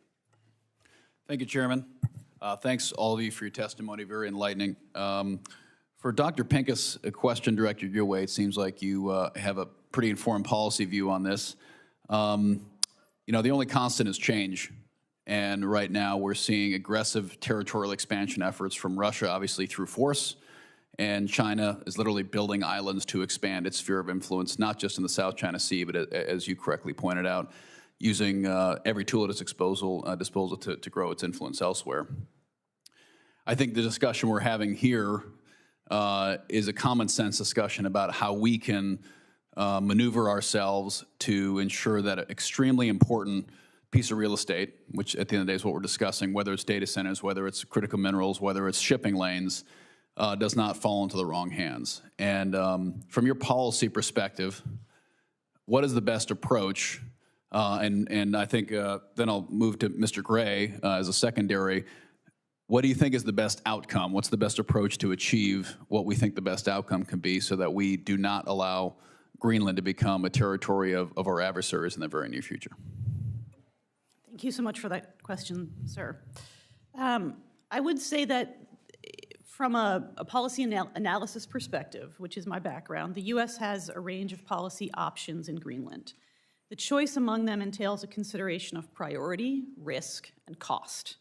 Thank you, Chairman. Thanks all of you for your testimony, very enlightening. For Dr. Pincus, a question directed your way. It seems like you have a pretty informed policy view on this. You know, the only constant is change. And right now we're seeing aggressive territorial expansion efforts from Russia, obviously through force. And China is literally building islands to expand its sphere of influence, not just in the South China Sea, but as you correctly pointed out, using every tool at its disposal to grow its influence elsewhere. I think the discussion we're having here is a common sense discussion about how we can maneuver ourselves to ensure that an extremely important piece of real estate, which at the end of the day is what we're discussing, whether it's data centers, whether it's critical minerals, whether it's shipping lanes, does not fall into the wrong hands. And from your policy perspective, what is the best approach? And I think then I'll move to Mr. Gray as a secondary. What do you think is the best outcome? What's the best approach to achieve what we think the best outcome can be so that we do not allow Greenland to become a territory of our adversaries in the very near future? Thank you so much for that question, sir. I would say that from a policy analysis perspective, which is my background, the U.S. has a range of policy options in Greenland. The choice among them entails a consideration of priority, risk, and cost.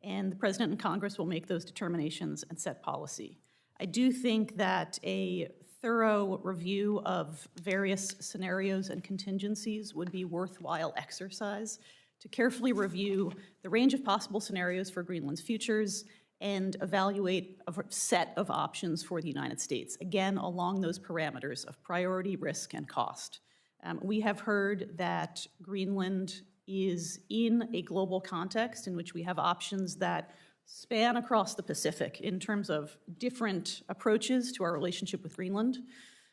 And the President and Congress will make those determinations and set policy. I do think that a thorough review of various scenarios and contingencies would be worthwhile exercise to carefully review the range of possible scenarios for Greenland's futures and evaluate a set of options for the United States, again, along those parameters of priority, risk, and cost. We have heard that Greenland is in a global context in which we have options that span across the Pacific in terms of different approaches to our relationship with Greenland.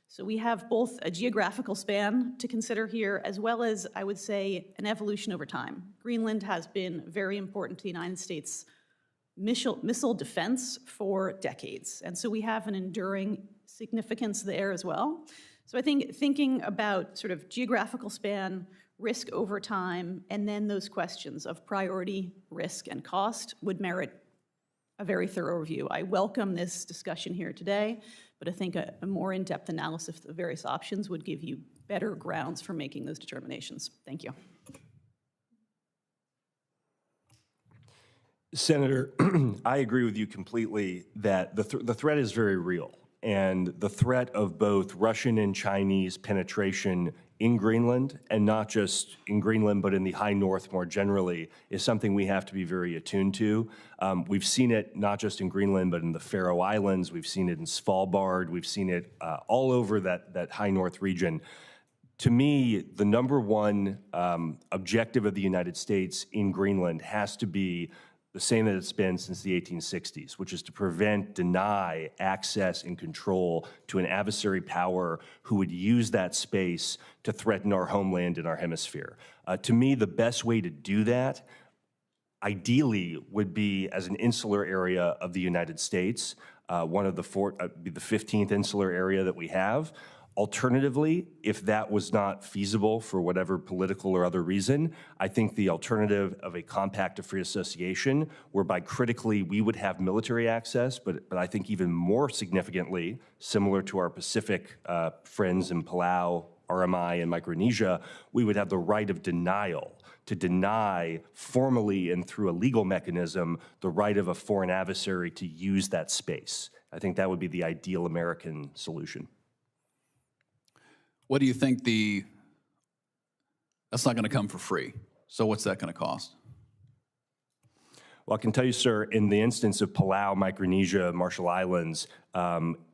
So we have both a geographical span to consider here, as well as, I would say, an evolution over time. Greenland has been very important to the United States missile defense for decades, and so we have an enduring significance there as well. So I think thinking about sort of geographical span, risk over time, and then those questions of priority, risk, and cost would merit a very thorough review. I welcome this discussion here today but I think a more in-depth analysis of the various options would give you better grounds for making those determinations. Thank you. Senator, I agree with you completely that the threat is very real. And the threat of both Russian and Chinese penetration in Greenland, and not just in Greenland, but in the high north more generally, is something we have to be very attuned to. We've seen it not just in Greenland, but in the Faroe Islands. We've seen it in Svalbard. We've seen it all over that high north region. To me, the number one objective of the United States in Greenland has to be the same that it's been since the 1860s, which is to prevent, deny access and control to an adversary power who would use that space to threaten our homeland and our hemisphere. To me, the best way to do that, ideally, would be as an insular area of the United States, one of the 15th insular area that we have. Alternatively, if that was not feasible for whatever political or other reason, I think the alternative of a compact of free association, whereby critically we would have military access, but I think even more significantly, similar to our Pacific friends in Palau, RMI, and Micronesia, we would have the right of denial to deny formally and through a legal mechanism the right of a foreign adversary to use that space. I think that would be the ideal American solution. What do you think that's not going to come for free. So what's that going to cost? Well, I can tell you, sir, in the instance of Palau, Micronesia, Marshall Islands,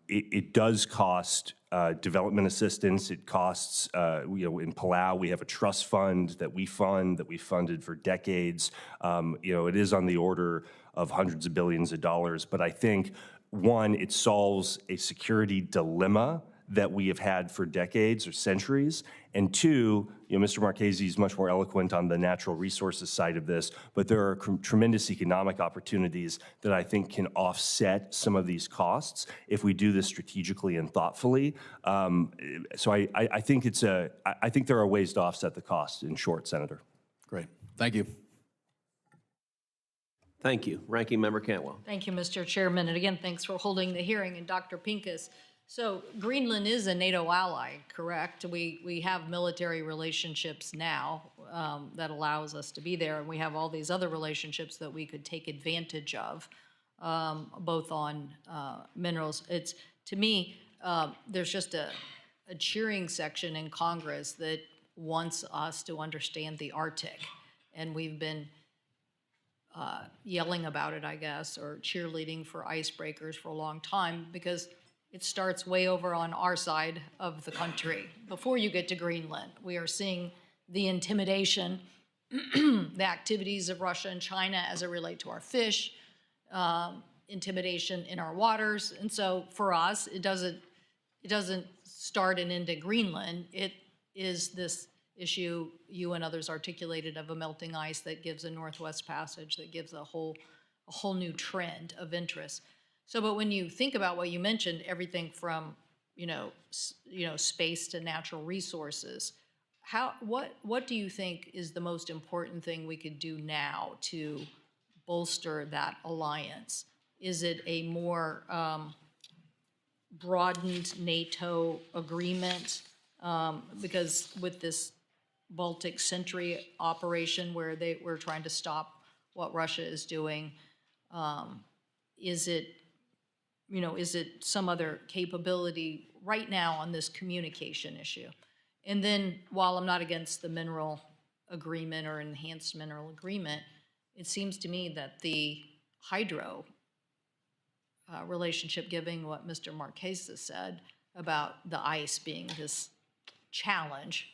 it does cost development assistance. It costs, in Palau, we have a trust fund that we funded for decades. It is on the order of hundreds of billions of dollars. But I think, one, it solves a security dilemma that we have had for decades or centuries. And two, Mr. Marchese is much more eloquent on the natural resources side of this, but there are tremendous economic opportunities that I think can offset some of these costs if we do this strategically and thoughtfully. So I think I think there are ways to offset the cost, in short, Senator. Great. Thank you. Thank you. Ranking Member Cantwell. Thank you, Mr. Chairman. And again, thanks for holding the hearing. And Dr. Pincus, so Greenland is a NATO ally, correct? We have military relationships now that allows us to be there, and we have all these other relationships that we could take advantage of, both on minerals. It's, to me, there's just a cheering section in Congress that wants us to understand the Arctic, and we've been yelling about it, I guess, or cheerleading for icebreakers for a long time, because it starts way over on our side of the country. Before you get to Greenland, we are seeing the intimidation, the activities of Russia and China as it relate to our fish, intimidation in our waters. And so for us, it doesn't start and end at Greenland. It is this issue you and others articulated of a melting ice that gives a Northwest Passage, that gives a whole new trend of interest. So, but when you think about what you mentioned, everything from, space to natural resources, what do you think is the most important thing we could do now to bolster that alliance? Is it a more broadened NATO agreement? Because with this Baltic Sentry operation where we're trying to stop what Russia is doing, is it some other capability right now on this communication issue? And then, while I'm not against the mineral agreement or enhanced mineral agreement, it seems to me that the hydro relationship, given what Mr. Marchese said about the ice being this challenge,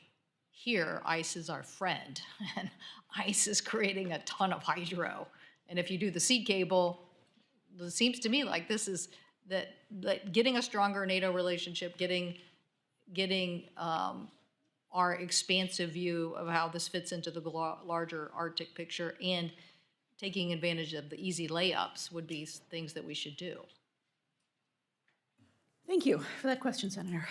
here ice is our friend, and ice is creating a ton of hydro. And if you do the sea cable, it seems to me like this is that getting a stronger NATO relationship, getting our expansive view of how this fits into the larger Arctic picture, and taking advantage of the easy layups would be things that we should do. Thank you for that question, Senator.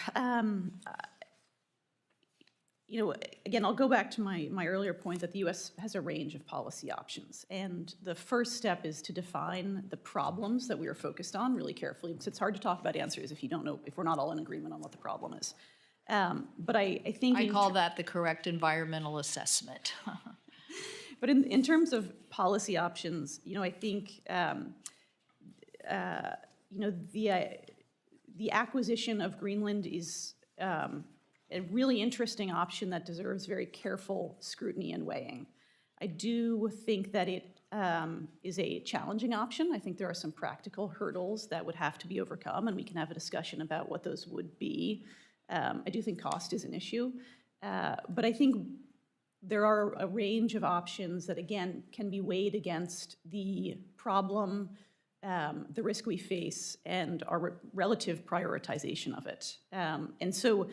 again, I'll go back to my earlier point that the U.S. has a range of policy options. And the first step is to define the problems that we are focused on really carefully, because it's hard to talk about answers if you don't know, if we're not all in agreement on what the problem is. But I think— I call that the correct environmental assessment. But in terms of policy options, I think, the acquisition of Greenland is a really interesting option that deserves very careful scrutiny and weighing. I do think that it is a challenging option. I think there are some practical hurdles that would have to be overcome, and we can have a discussion about what those would be. I do think cost is an issue, but I think there are a range of options that, again, can be weighed against the problem, the risk we face, and our relative prioritization of it. And so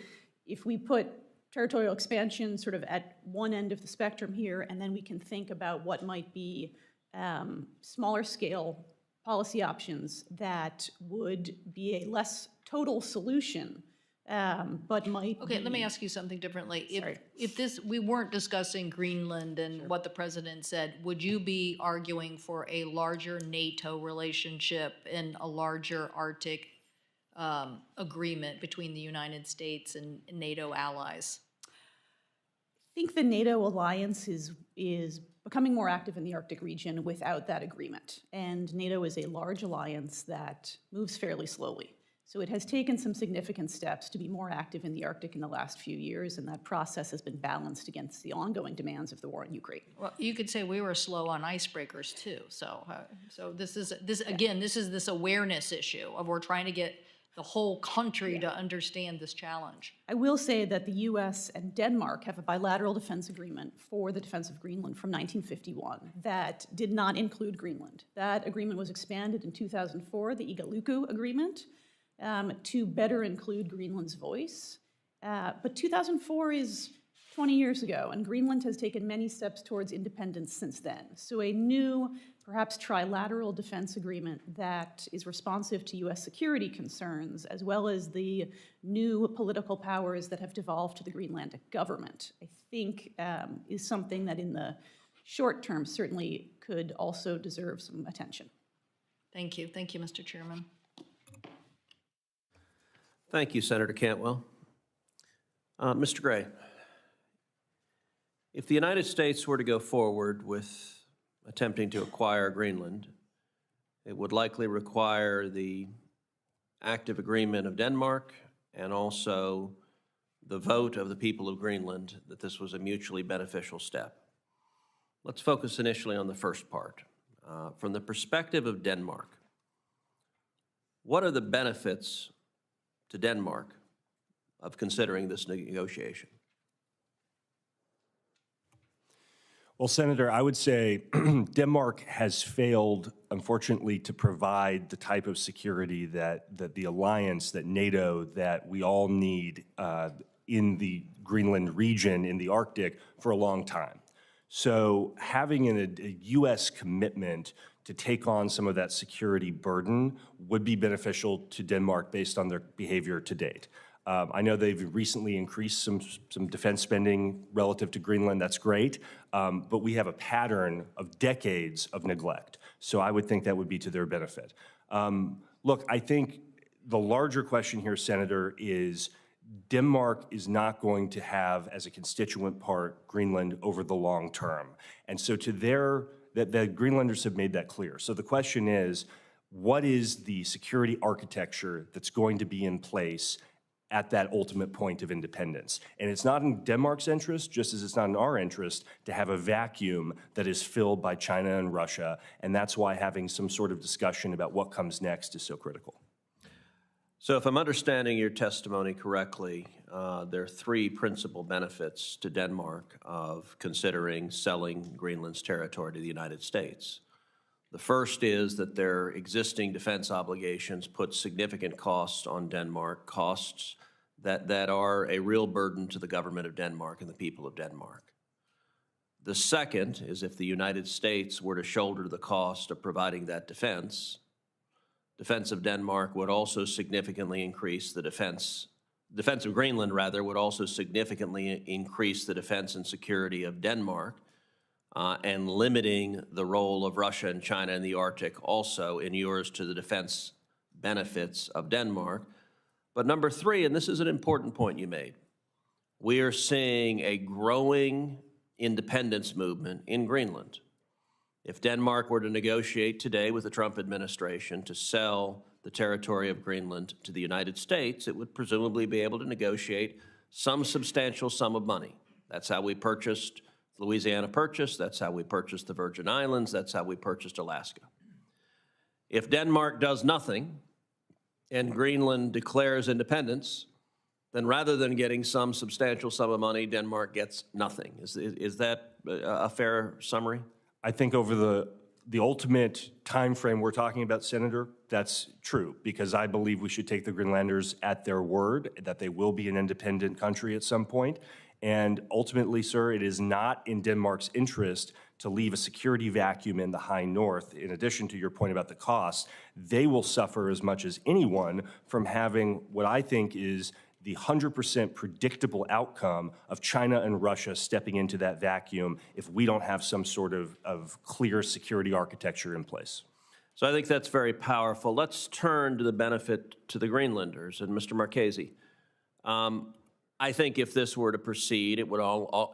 if we put territorial expansion sort of at one end of the spectrum here, and then we can think about what might be smaller scale policy options that would be a less total solution, but might Okay, be— let me ask you something differently. Sorry. If this, we weren't discussing Greenland and what the president said, would you be arguing for a larger NATO relationship and a larger Arctic agreement between the United States and NATO allies? I think the NATO alliance is becoming more active in the Arctic region without that agreement. And NATO is a large alliance that moves fairly slowly. So it has taken some significant steps to be more active in the Arctic in the last few years, and that process has been balanced against the ongoing demands of the war in Ukraine. Well, you could say we were slow on icebreakers too. So this is this awareness issue of we're trying to get the whole country to understand this challenge. I will say that the US and Denmark have a bilateral defense agreement for the defense of Greenland from 1951 that did not include Greenland. That agreement was expanded in 2004, the Igalikuit Agreement, to better include Greenland's voice. But 2004 is 20 years ago, and Greenland has taken many steps towards independence since then. So a new, perhaps trilateral defense agreement that is responsive to US security concerns, as well as the new political powers that have devolved to the Greenlandic government, I think is something that in the short term certainly could also deserve some attention. Thank you. Thank you, Mr. Chairman. Thank you, Senator Cantwell. Mr. Gray, if the United States were to go forward with attempting to acquire Greenland, it would likely require the active agreement of Denmark and also the vote of the people of Greenland that this was a mutually beneficial step. Let's focus initially on the first part. From the perspective of Denmark, what are the benefits to Denmark of considering this negotiation? Well, Senator, I would say Denmark has failed, unfortunately, to provide the type of security that the alliance, that NATO, that we all need in the Greenland region, in the Arctic, for a long time. So having a U.S. commitment to take on some of that security burden would be beneficial to Denmark based on their behavior to date. I know they've recently increased some defense spending relative to Greenland. That's great, but we have a pattern of decades of neglect. So I would think that would be to their benefit. Look, I think the larger question here, Senator, is Denmark is not going to have as a constituent part Greenland over the long term. And so to the Greenlanders have made that clear. So the question is, what is the security architecture that's going to be in place at that ultimate point of independence? And it's not in Denmark's interest, just as it's not in our interest, to have a vacuum that is filled by China and Russia. And that's why having some sort of discussion about what comes next is so critical. So if I'm understanding your testimony correctly, there are three principal benefits to Denmark of considering selling Greenland's territory to the United States. The first is that their existing defense obligations put significant costs on Denmark, costs that are a real burden to the government of Denmark and the people of Denmark. The second is if the United States were to shoulder the cost of providing that defense of Denmark would also significantly increase the defense defense of Greenland, rather, would also significantly increase the defense and security of Denmark, and limiting the role of Russia and China in the Arctic also inures to the defense benefits of Denmark. But number three, and this is an important point you made, we are seeing a growing independence movement in Greenland. If Denmark were to negotiate today with the Trump administration to sell the territory of Greenland to the United States, it would presumably be able to negotiate some substantial sum of money. That's how we purchased Louisiana Purchase, that's how we purchased the Virgin Islands, that's how we purchased Alaska. If Denmark does nothing and Greenland declares independence, then rather than getting some substantial sum of money, Denmark gets nothing. Is that a fair summary? I think over the ultimate time frame we're talking about, Senator, that's true, because I believe we should take the Greenlanders at their word that they will be an independent country at some point. And ultimately, sir, it is not in Denmark's interest to leave a security vacuum in the high north. In addition to your point about the cost, they will suffer as much as anyone from having what I think is the 100% predictable outcome of China and Russia stepping into that vacuum if we don't have some sort of clear security architecture in place. So I think that's very powerful. Let's turn to the benefit to the Greenlanders. And Mr. Marchese, I think if this were to proceed, it would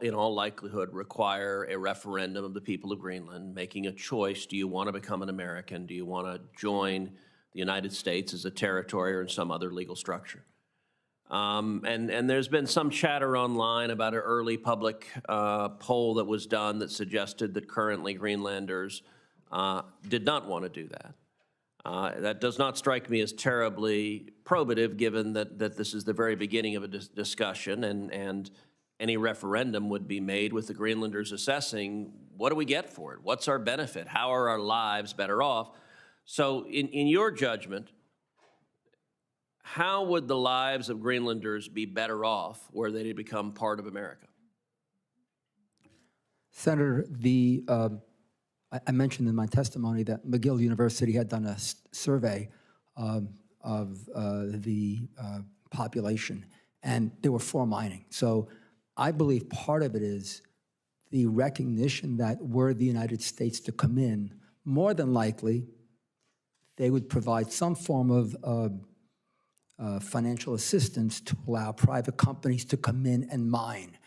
in all likelihood require a referendum of the people of Greenland making a choice. Do you want to become an American? Do you want to join the United States as a territory or in some other legal structure? And there's been some chatter online about an early public poll that was done that suggested that currently Greenlanders did not want to do that. That does not strike me as terribly probative, given that this is the very beginning of a discussion, and any referendum would be made with the Greenlanders assessing, what do we get for it? What's our benefit? How are our lives better off? So in your judgment, how would the lives of Greenlanders be better off were they to become part of America? Senator, I mentioned in my testimony that McGill University had done a survey of the population, and they were for mining. So I believe part of it is the recognition that were the United States to come in, more than likely, they would provide some form of financial assistance to allow private companies to come in and mine.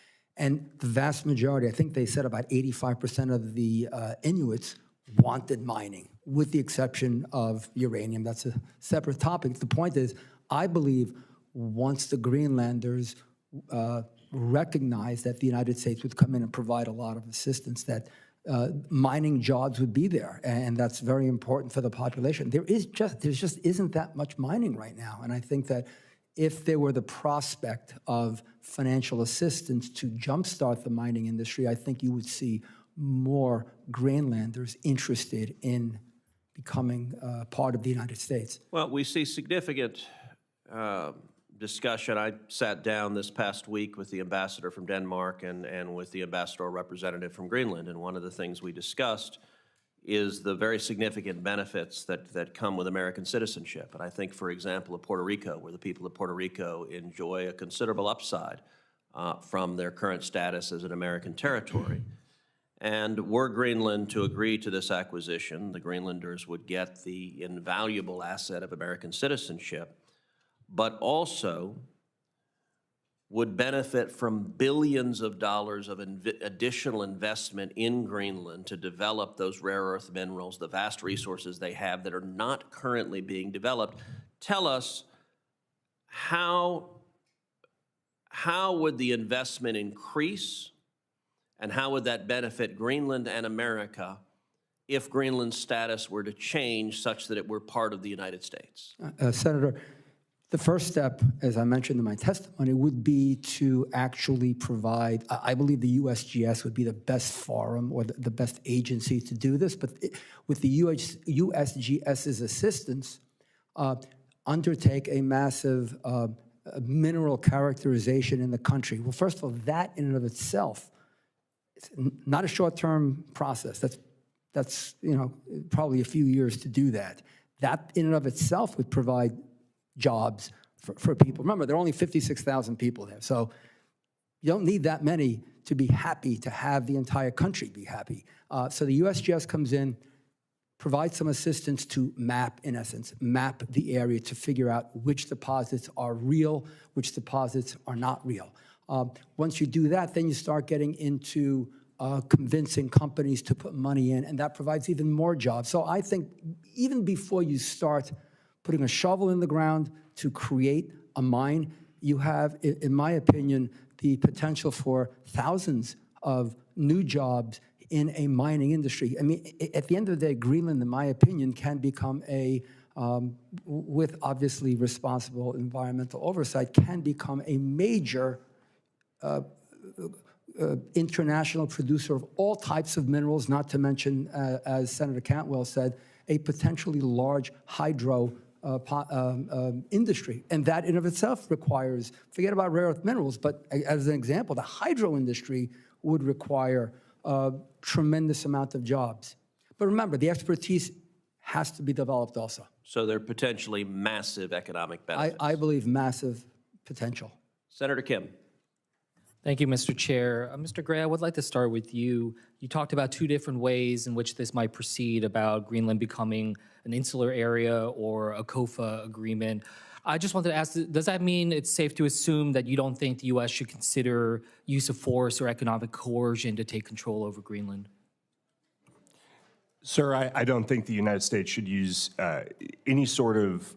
And the vast majority, I think they said about 85% of the Inuits wanted mining, with the exception of uranium. That's a separate topic. The point is, I believe once the Greenlanders recognized that the United States would come in and provide a lot of assistance, that mining jobs would be there, and that's very important for the population. There just isn't that much mining right now, and I think that if there were the prospect of financial assistance to jumpstart the mining industry, I think you would see more Greenlanders interested in becoming part of the United States. Well, we see significant discussion. I sat down this past week with the ambassador from Denmark and with the ambassador representative from Greenland, and one of the things we discussed is the very significant benefits that come with American citizenship. And I think, for example, of Puerto Rico, where the people of Puerto Rico enjoy a considerable upside from their current status as an American territory. And were Greenland to agree to this acquisition, the Greenlanders would get the invaluable asset of American citizenship, but also would benefit from billions of dollars of additional investment in Greenland to develop those rare earth minerals, the vast resources they have that are not currently being developed. Tell us, how would the investment increase, and how would that benefit Greenland and America if Greenland's status were to change such that it were part of the United States? Senator, the first step, as I mentioned in my testimony, would be to actually provide, I believe the USGS would be the best forum or the best agency to do this, but with the USGS's assistance, undertake a massive mineral characterization in the country. Well, first of all, that in and of itself, it's not a short-term process. That's probably a few years to do that. That in and of itself would provide jobs for people. Remember, there are only 56,000 people there, so you don't need that many to be happy, to have the entire country be happy. So the USGS comes in, provides some assistance to map, in essence, map the area to figure out which deposits are real, which deposits are not real. Once you do that, then you start getting into convincing companies to put money in, and that provides even more jobs. So I think even before you start putting a shovel in the ground to create a mine, you have, in my opinion, the potential for thousands of new jobs in a mining industry. I mean, at the end of the day, Greenland, in my opinion, can become a, with obviously responsible environmental oversight, can become a major international producer of all types of minerals, not to mention, as Senator Cantwell said, a potentially large hydro industry. And that in of itself requires, forget about rare earth minerals, but as an example, the hydro industry would require a tremendous amount of jobs. But remember, the expertise has to be developed also. So there are potentially massive economic benefits. I believe massive potential. Senator Kim. Thank you, Mr. Chair. Mr. Gray, I would like to start with you. You talked about two different ways in which this might proceed, about Greenland becoming an insular area or a COFA agreement. I just wanted to ask, does that mean it's safe to assume that you don't think the U.S. should consider use of force or economic coercion to take control over Greenland? Sir, I don't think the United States should use any sort of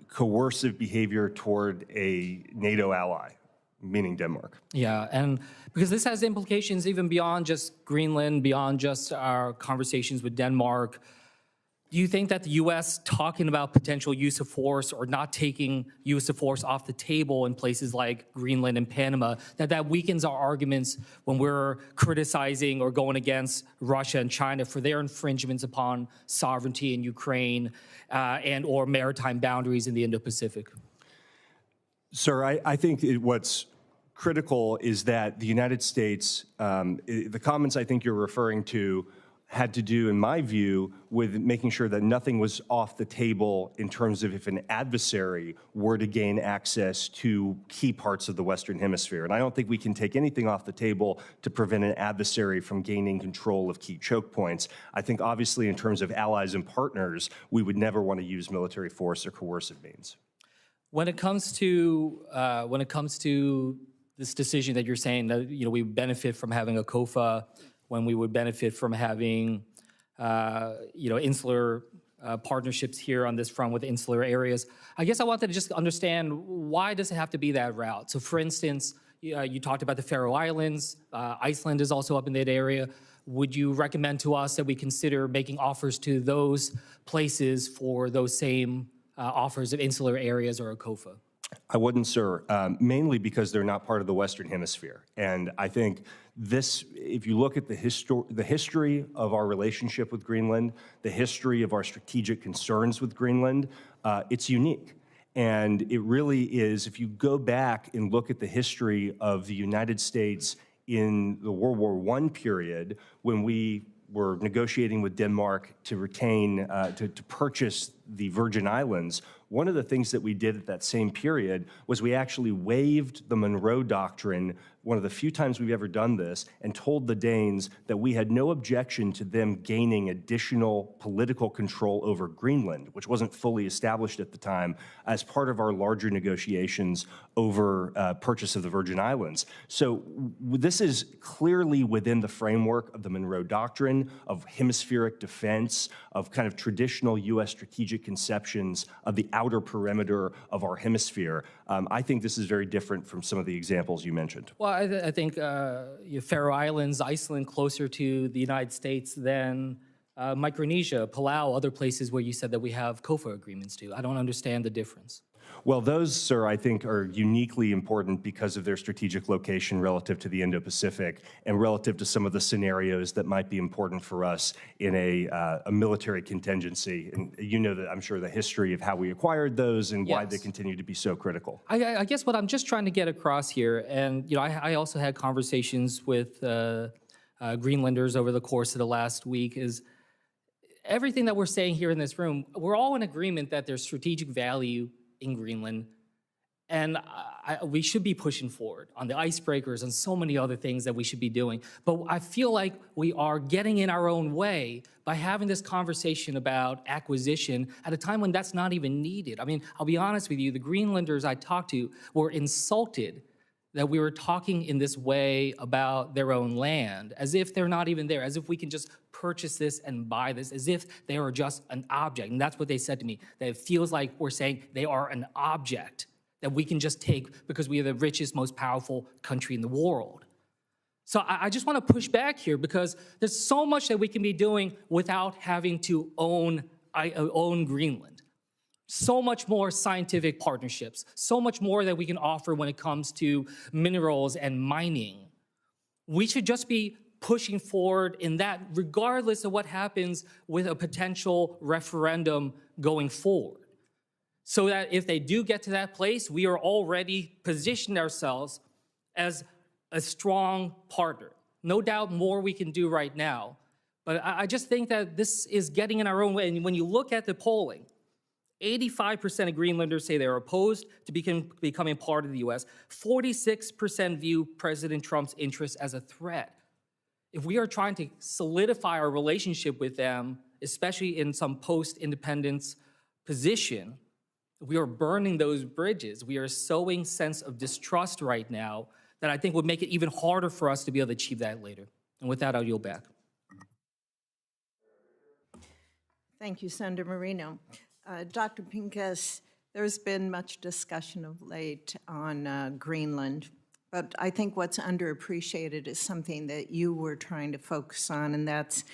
coercive behavior toward a NATO ally, meaning Denmark. Yeah, and because this has implications even beyond just Greenland, beyond just our conversations with Denmark. Do you think that the U.S. talking about potential use of force or not taking use of force off the table in places like Greenland and Panama, that weakens our arguments when we're criticizing or going against Russia and China for their infringements upon sovereignty in Ukraine and or maritime boundaries in the Indo-Pacific? Sir, I think what's critical is that the United States, the comments I think you're referring to had to do, in my view, with making sure that nothing was off the table in terms of if an adversary were to gain access to key parts of the Western Hemisphere. And I don't think we can take anything off the table to prevent an adversary from gaining control of key choke points. I think obviously in terms of allies and partners, we would never want to use military force or coercive means. When it comes to this decision that you're saying that we benefit from having a COFA, when we would benefit from having insular partnerships here on this front with insular areas, I guess I wanted to just understand, why does it have to be that route? So for instance, you talked about the Faroe Islands. Iceland is also up in that area. Would you recommend to us that we consider making offers to those places for those same offers of insular areas or a COFA? I wouldn't, sir, mainly because they're not part of the Western Hemisphere. And I think this, if you look at the history of our relationship with Greenland, the history of our strategic concerns with Greenland, it's unique. And it really is, if you go back and look at the history of the United States in the World War I period, when we were negotiating with Denmark to retain, to purchase the Virgin Islands, one of the things that we did at that same period was we actually waived the Monroe Doctrine, one of the few times we've ever done this, and told the Danes that we had no objection to them gaining additional political control over Greenland, which wasn't fully established at the time, as part of our larger negotiations over purchase of the Virgin Islands. So this is clearly within the framework of the Monroe Doctrine, of hemispheric defense, of kind of traditional U.S. strategic conceptions of the outer perimeter of our hemisphere. I think this is very different from some of the examples you mentioned. Well, I think Faroe Islands, Iceland, closer to the United States than Micronesia, Palau, other places where you said that we have COFA agreements to. I don't understand the difference. Well, those, sir, I think are uniquely important because of their strategic location relative to the Indo-Pacific and relative to some of the scenarios that might be important for us in a military contingency. And you know that, I'm sure, the history of how we acquired those and why they continue to be so critical. I guess what I'm just trying to get across here, and I also had conversations with Greenlanders over the course of the last week, is everything that we're saying here in this room, we're all in agreement that there's strategic value in Greenland, and we should be pushing forward on the icebreakers and so many other things that we should be doing. But I feel like we are getting in our own way by having this conversation about acquisition at a time when that's not even needed. I mean, I'll be honest with you, the Greenlanders I talked to were insulted that we were talking in this way about their own land, as if they're not even there, as if we can just purchase this and buy this, as if they are just an object. And that's what they said to me, that it feels like we're saying they are an object that we can just take because we are the richest, most powerful country in the world. So I just want to push back here because there's so much that we can be doing without having to own Greenland. So much more scientific partnerships, so much more that we can offer when it comes to minerals and mining. We should just be pushing forward in that regardless of what happens with a potential referendum going forward. So that if they do get to that place, we are already positioned ourselves as a strong partner. No doubt more we can do right now, but I just think that this is getting in our own way. And when you look at the polling, 85% of Greenlanders say they're opposed to becoming part of the US. 46% view President Trump's interests as a threat. If we are trying to solidify our relationship with them, especially in some post-independence position, we are burning those bridges. We are sowing sense of distrust right now that I think would make it even harder for us to be able to achieve that later. And with that, I'll yield back. Thank you, Senator Marino. Dr. Pincus, there's been much discussion of late on Greenland, but I think what's underappreciated is something that you were trying to focus on, and that's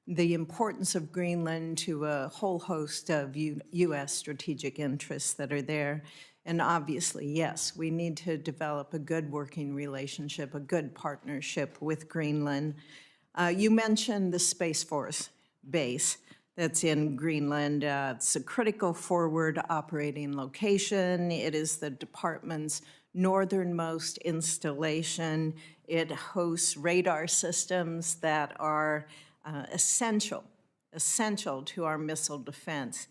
the importance of Greenland to a whole host of U.S. strategic interests that are there. And obviously, yes, we need to develop a good working relationship, a good partnership with Greenland. You mentioned the Space Force base that's in Greenland. It's a critical forward operating location. It is the department's northernmost installation. It hosts radar systems that are essential to our missile defense.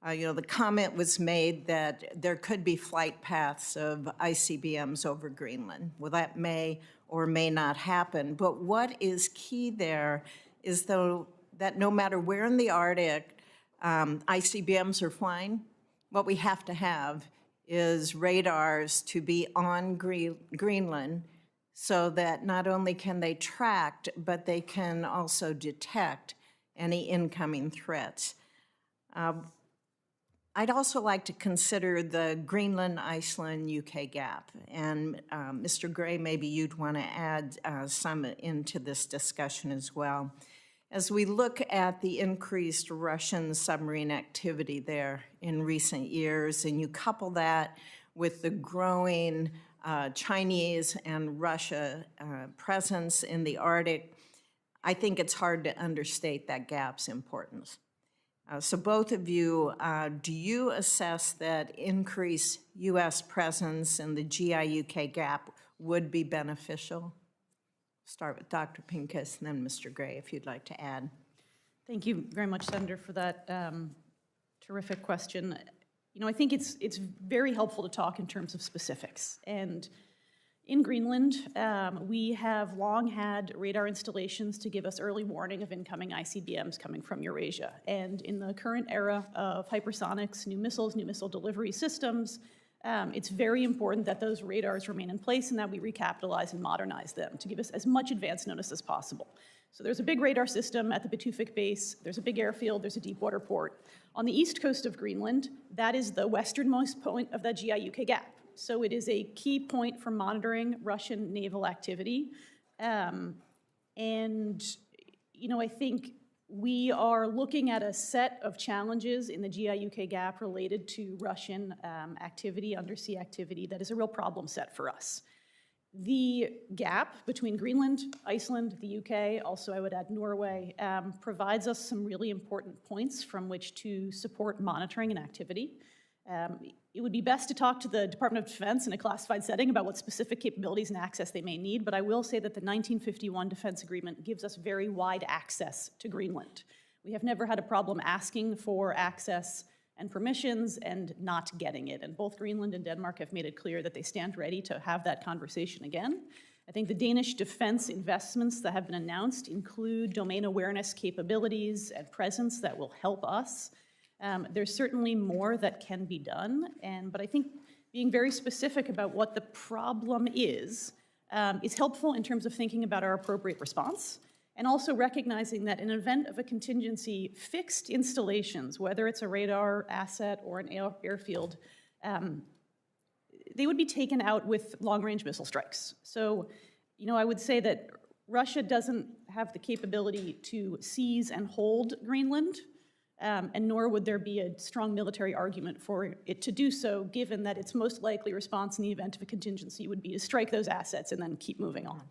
The comment was made that there could be flight paths of ICBMs over Greenland. Well, that may or may not happen, but what is key there is that no matter where in the Arctic ICBMs are flying, what we have to have is radars to be on Greenland so that not only can they track, but they can also detect any incoming threats. I'd also like to consider the Greenland-Iceland-UK gap. And Mr. Gray, maybe you'd want to add some into this discussion as well. As we look at the increased Russian submarine activity there in recent years, and you couple that with the growing Chinese and Russia presence in the Arctic, I think it's hard to understate that gap's importance. So both of you, do you assess that increased U.S. presence in the GI-UK gap would be beneficial? Start with Dr. Pincus and then Mr. Gray, if you'd like to add. Thank you very much, Senator, for that terrific question. I think it's very helpful to talk in terms of specifics. And in Greenland, we have long had radar installations to give us early warning of incoming ICBMs coming from Eurasia. And in the current era of hypersonics, new missiles, new missile delivery systems, it's very important that those radars remain in place and that we recapitalize and modernize them to give us as much advance notice as possible. So there's a big radar system at the Batufik base, there's a big airfield, there's a deep water port. On the east coast of Greenland, that is the westernmost point of the GI-UK gap. So it is a key point for monitoring Russian naval activity. I think we are looking at a set of challenges in the GI-UK gap related to Russian activity, undersea activity, that is a real problem set for us. The gap between Greenland, Iceland, the UK, also I would add Norway, provides us some really important points from which to support monitoring and activity. It would be best to talk to the Department of Defense in a classified setting about what specific capabilities and access they may need, but I will say that the 1951 Defense Agreement gives us very wide access to Greenland. We have never had a problem asking for access and permissions and not getting it. And both Greenland and Denmark have made it clear that they stand ready to have that conversation again. I think the Danish defense investments that have been announced include domain awareness capabilities and presence that will help us. There's certainly more that can be done, but I think being very specific about what the problem is helpful in terms of thinking about our appropriate response, and also recognizing that in event of a contingency, fixed installations, whether it's a radar asset or an airfield, they would be taken out with long-range missile strikes. So, I would say that Russia doesn't have the capability to seize and hold Greenland, and nor would there be a strong military argument for it to do so, given that its most likely response in the event of a contingency would be to strike those assets and then keep moving on.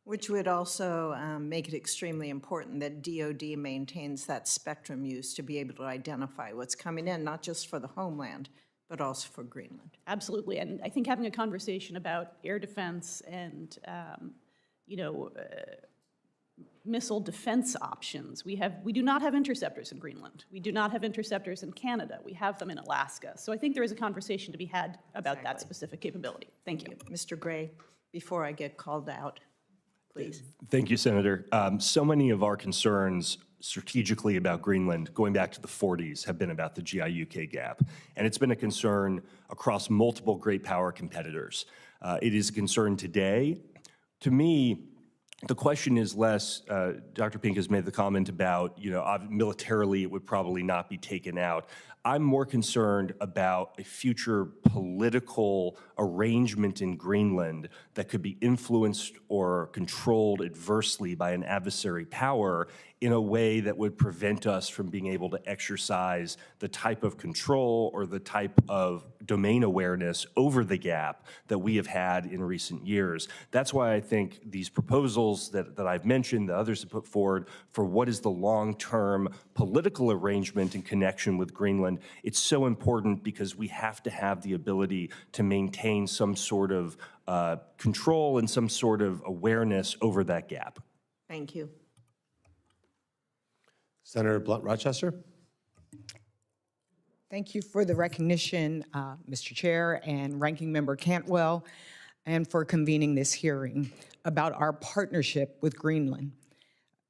Which would also make it extremely important that DoD maintains that spectrum use to be able to identify what's coming in, not just for the homeland, but also for Greenland. Absolutely, and I think having a conversation about air defense and, missile defense options. We do not have interceptors in Greenland. We do not have interceptors in Canada. We have them in Alaska. So I think there is a conversation to be had about that specific capability. Thank you. Mr. Gray, before I get called out, please. Thank you, Senator. So many of our concerns strategically about Greenland, going back to the 40s, have been about the GI-UK gap. And it's been a concern across multiple great power competitors. It is a concern today. To me, the question is less, Dr. Pink has made the comment about, militarily it would probably not be taken out. I'm more concerned about a future political arrangement in Greenland that could be influenced or controlled adversely by an adversary power in a way that would prevent us from being able to exercise the type of control or the type of domain awareness over the gap that we have had in recent years. That's why I think these proposals that I've mentioned, that others have put forward for what is the long-term political arrangement in connection with Greenland, it's so important because we have to have the ability to maintain some sort of control and some sort of awareness over that gap. Thank you. Senator Blunt-Rochester. Thank you for the recognition, Mr. Chair and Ranking Member Cantwell, and for convening this hearing about our partnership with Greenland.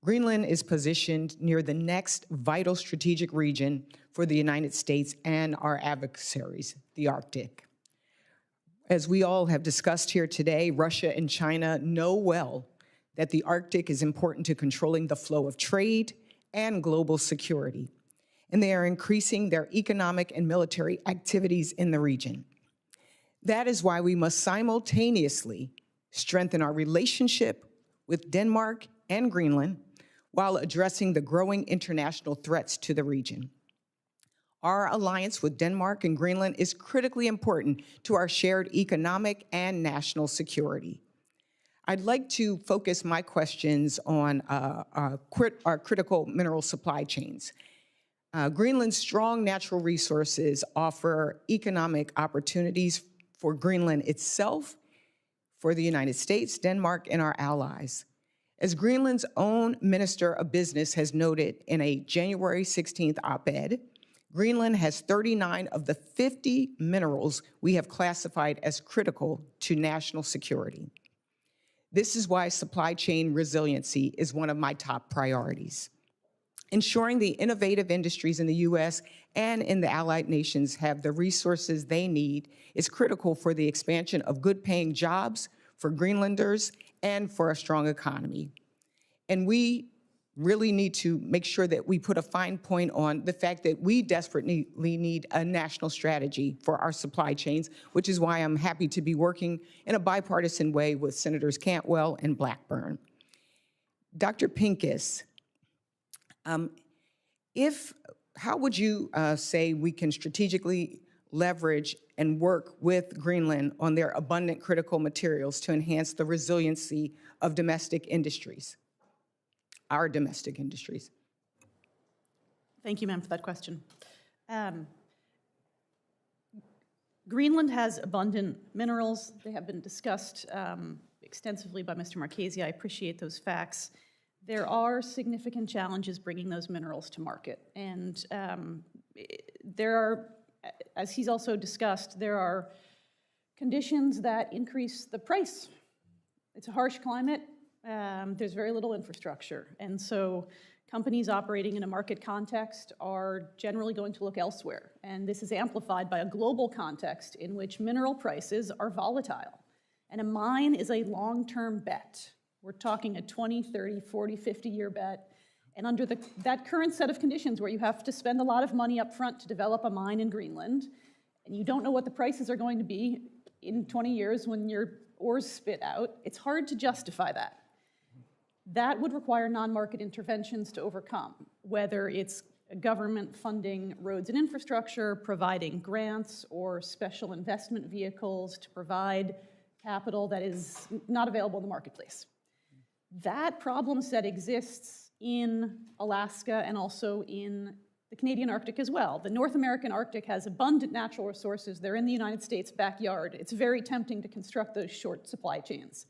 Greenland is positioned near the next vital strategic region for the United States and our adversaries, the Arctic. As we all have discussed here today, Russia and China know well that the Arctic is important to controlling the flow of trade and global security, and they are increasing their economic and military activities in the region. That is why we must simultaneously strengthen our relationship with Denmark and Greenland while addressing the growing international threats to the region. Our alliance with Denmark and Greenland is critically important to our shared economic and national security. I'd like to focus my questions on our critical mineral supply chains. Greenland's strong natural resources offer economic opportunities for Greenland itself, for the United States, Denmark, and our allies. As Greenland's own Minister of Business has noted in a January 16th op-ed, Greenland has 39 of the 50 minerals we have classified as critical to national security. This is why supply chain resiliency is one of my top priorities. Ensuring the innovative industries in the U.S. and in the allied nations have the resources they need is critical for the expansion of good-paying jobs for Greenlanders and for a strong economy. And we really need to make sure that we put a fine point on the fact that we desperately need a national strategy for our supply chains, which is why I'm happy to be working in a bipartisan way with Senators Cantwell and Blackburn. Dr. Pincus, how would you say we can strategically leverage and work with Greenland on their abundant critical materials to enhance the resiliency of domestic industries, our domestic industries? Thank you, ma'am, for that question. Greenland has abundant minerals. They have been discussed extensively by Mr. Marchese. I appreciate those facts. There are significant challenges bringing those minerals to market. And there are, as he's also discussed, there are conditions that increase the price. It's a harsh climate. There's very little infrastructure. And so companies operating in a market context are generally going to look elsewhere. And this is amplified by a global context in which mineral prices are volatile. And a mine is a long-term bet. We're talking a 20, 30, 40, 50-year bet. And under that current set of conditions where you have to spend a lot of money up front to develop a mine in Greenland, and you don't know what the prices are going to be in 20 years when your ores spit out, it's hard to justify that. That would require non-market interventions to overcome, whether it's government funding roads and infrastructure, providing grants or special investment vehicles to provide capital that is not available in the marketplace. That problem set exists in Alaska and also in the Canadian Arctic as well. The North American Arctic has abundant natural resources. They're in the United States' backyard. It's very tempting to construct those short supply chains.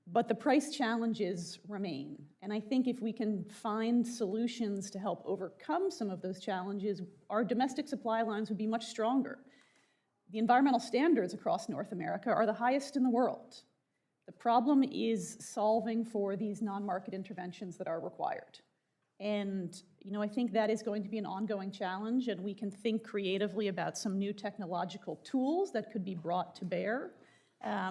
But the price challenges remain. And I think if we can find solutions to help overcome some of those challenges, our domestic supply lines would be much stronger. The environmental standards across North America are the highest in the world. The problem is solving for these non-market interventions that are required. And I think that is going to be an ongoing challenge, and we can think creatively about some new technological tools that could be brought to bear,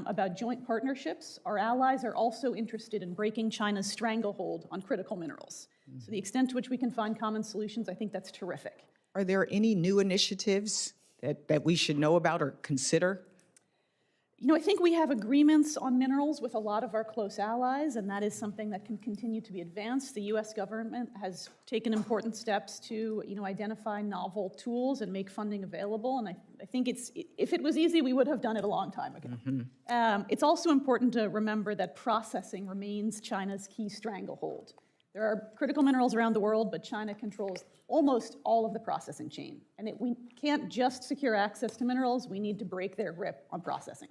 about joint partnerships. Our allies are also interested in breaking China's stranglehold on critical minerals. So the extent to which we can find common solutions, I think that's terrific. Are there any new initiatives that we should know about or consider? I think we have agreements on minerals with a lot of our close allies, and that is something that can continue to be advanced. The U.S. government has taken important steps to, identify novel tools and make funding available, and I think if it was easy, we would have done it a long time ago. It's also important to remember that processing remains China's key stranglehold. There are critical minerals around the world, but China controls almost all of the processing chain, and we can't just secure access to minerals, we need to break their grip on processing.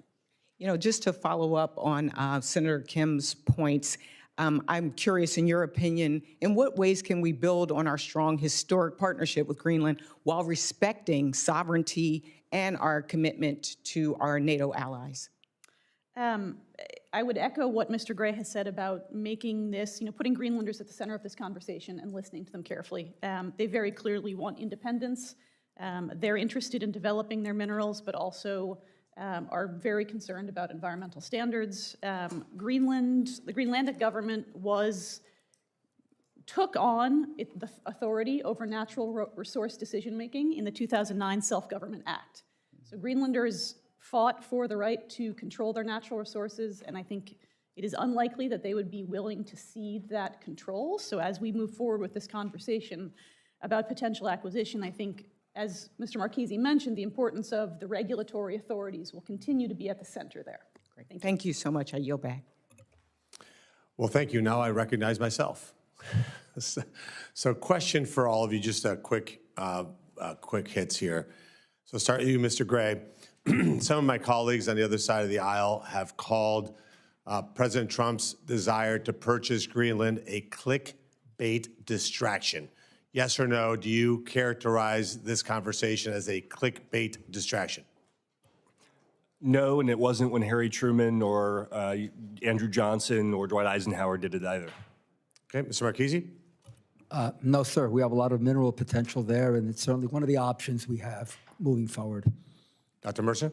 Just to follow up on Senator Kim's points, I'm curious, in your opinion, in what ways can we build on our strong historic partnership with Greenland while respecting sovereignty and our commitment to our NATO allies? I would echo what Mr. Gray has said about making this, putting Greenlanders at the center of this conversation and listening to them carefully. They very clearly want independence. They're interested in developing their minerals, but also are very concerned about environmental standards. The Greenlandic government took on the authority over natural resource decision-making in the 2009 Self-Government Act. So Greenlanders fought for the right to control their natural resources, and I think it is unlikely that they would be willing to cede that control. So as we move forward with this conversation about potential acquisition, I think, as Mr. Marchese mentioned, the importance of the regulatory authorities will continue to be at the center there. Great. Thank you so much. I yield back. Well, thank you. Now I recognize myself. So question for all of you, just a quick hits here. So start with you, Mr. Gray. Some of my colleagues on the other side of the aisle have called President Trump's desire to purchase Greenland a clickbait distraction. Yes or no, do you characterize this conversation as a clickbait distraction? No, and it wasn't when Harry Truman or Andrew Johnson or Dwight Eisenhower did it either. Okay, Mr. Marchese? No, sir. We have a lot of mineral potential there, and it's certainly one of the options we have moving forward. Dr. Mercer?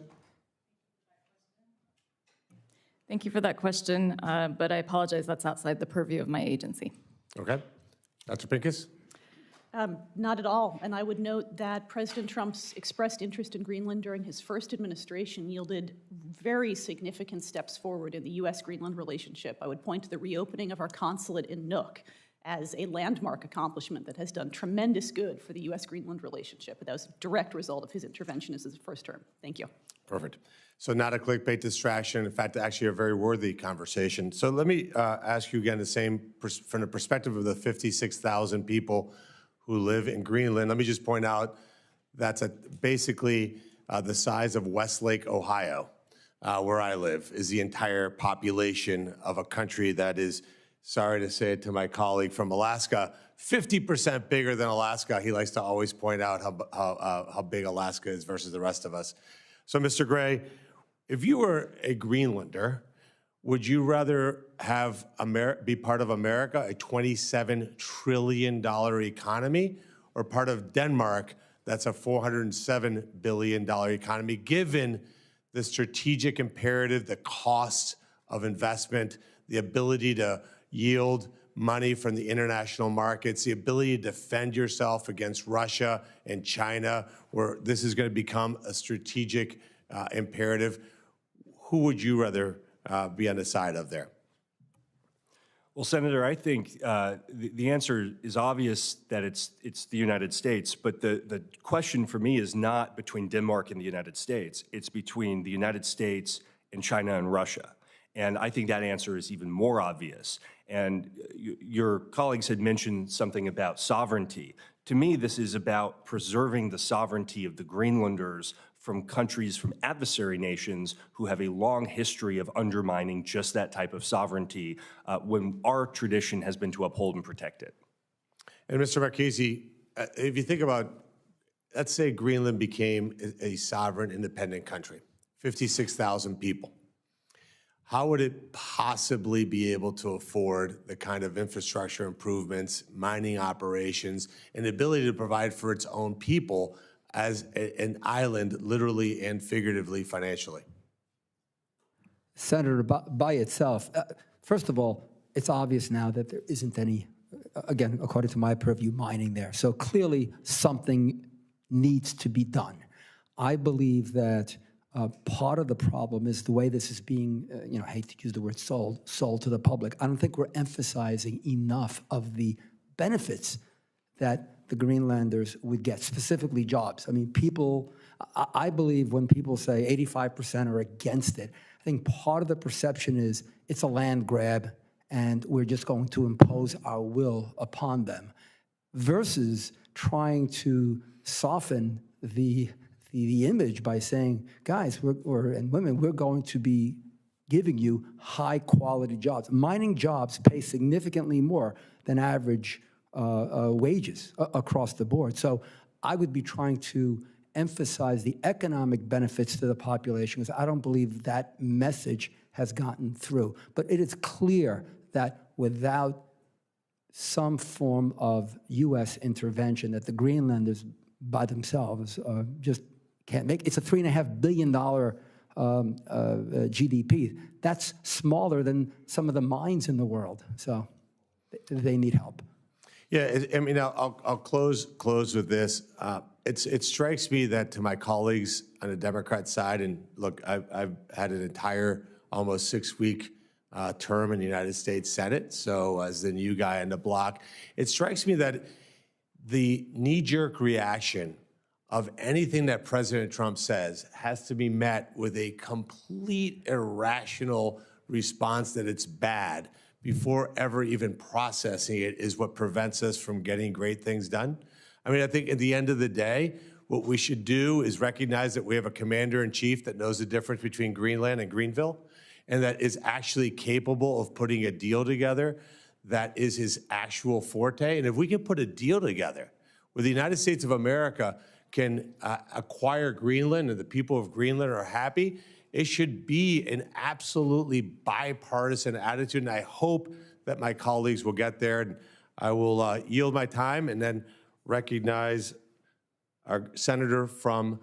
Thank you for that question, but I apologize, that's outside the purview of my agency. Okay. Dr. Pincus? Not at all. And I would note that President Trump's expressed interest in Greenland during his first administration yielded very significant steps forward in the U.S.-Greenland relationship. I would point to the reopening of our consulate in Nuuk as a landmark accomplishment that has done tremendous good for the U.S.-Greenland relationship. But that was a direct result of his intervention as his first term. Thank you. Perfect. So not a clickbait distraction. In fact, actually a very worthy conversation. So let me ask you again the same from the perspective of the 56,000 people who live in Greenland. Let me just point out that's basically the size of Westlake, Ohio, where I live, is the entire population of a country that is sorry to say it to my colleague from Alaska, 50% bigger than Alaska. He likes to always point out how big Alaska is versus the rest of us. So, Mr. Gray, if you were a Greenlander, would you rather have be part of America, a $27 trillion economy, or part of Denmark, that's a $407 billion economy, given the strategic imperative, the cost of investment, the ability to yield money from the international markets, the ability to defend yourself against Russia and China, where this is going to become a strategic imperative? Who would you rather be on the side of there? Well, Senator, I think the answer is obvious that it's the United States, but the question for me is not between Denmark and the United States. It's between the United States and China and Russia. And I think that answer is even more obvious. And your colleagues had mentioned something about sovereignty. To me, this is about preserving the sovereignty of the Greenlanders from countries, from adversary nations who have a long history of undermining just that type of sovereignty when our tradition has been to uphold and protect it. And Mr. Marchese, if you think about, let's say Greenland became a sovereign, independent country, 56,000 people. How would it possibly be able to afford the kind of infrastructure improvements, mining operations, and the ability to provide for its own people as an island, literally and figuratively, financially? Senator, by itself, first of all, it's obvious now that there isn't any, again, according to my purview, mining there. So clearly something needs to be done. I believe that part of the problem is the way this is being, I hate to use the word sold to the public. I don't think we're emphasizing enough of the benefits that the Greenlanders would get, specifically jobs. I mean, I believe when people say 85% are against it, I think part of the perception is it's a land grab and we're just going to impose our will upon them, versus trying to soften the image by saying, guys, and women, we're going to be giving you high-quality jobs. Mining jobs pay significantly more than average wages across the board. So I would be trying to emphasize the economic benefits to the population, because I don't believe that message has gotten through. But it is clear that without some form of U.S. intervention, that the Greenlanders by themselves just can't make. It's a $3.5 billion GDP. That's smaller than some of the mines in the world. So they need help. Yeah, I mean, I'll close with this. It strikes me that to my colleagues on the Democrat side, and look, I've had an entire almost 6-week term in the United States Senate, so as the new guy on the block, it strikes me that the knee-jerk reaction of anything that President Trump says has to be met with a complete irrational response that it's bad before ever even processing it is what prevents us from getting great things done. I mean, I think at the end of the day, what we should do is recognize that we have a commander-in-chief that knows the difference between Greenland and Greenville, and that is actually capable of putting a deal together that is his actual forte. And if we can put a deal together where the United States of America can acquire Greenland and the people of Greenland are happy, it should be an absolutely bipartisan attitude. And I hope that my colleagues will get there. And I will yield my time and then recognize our senator from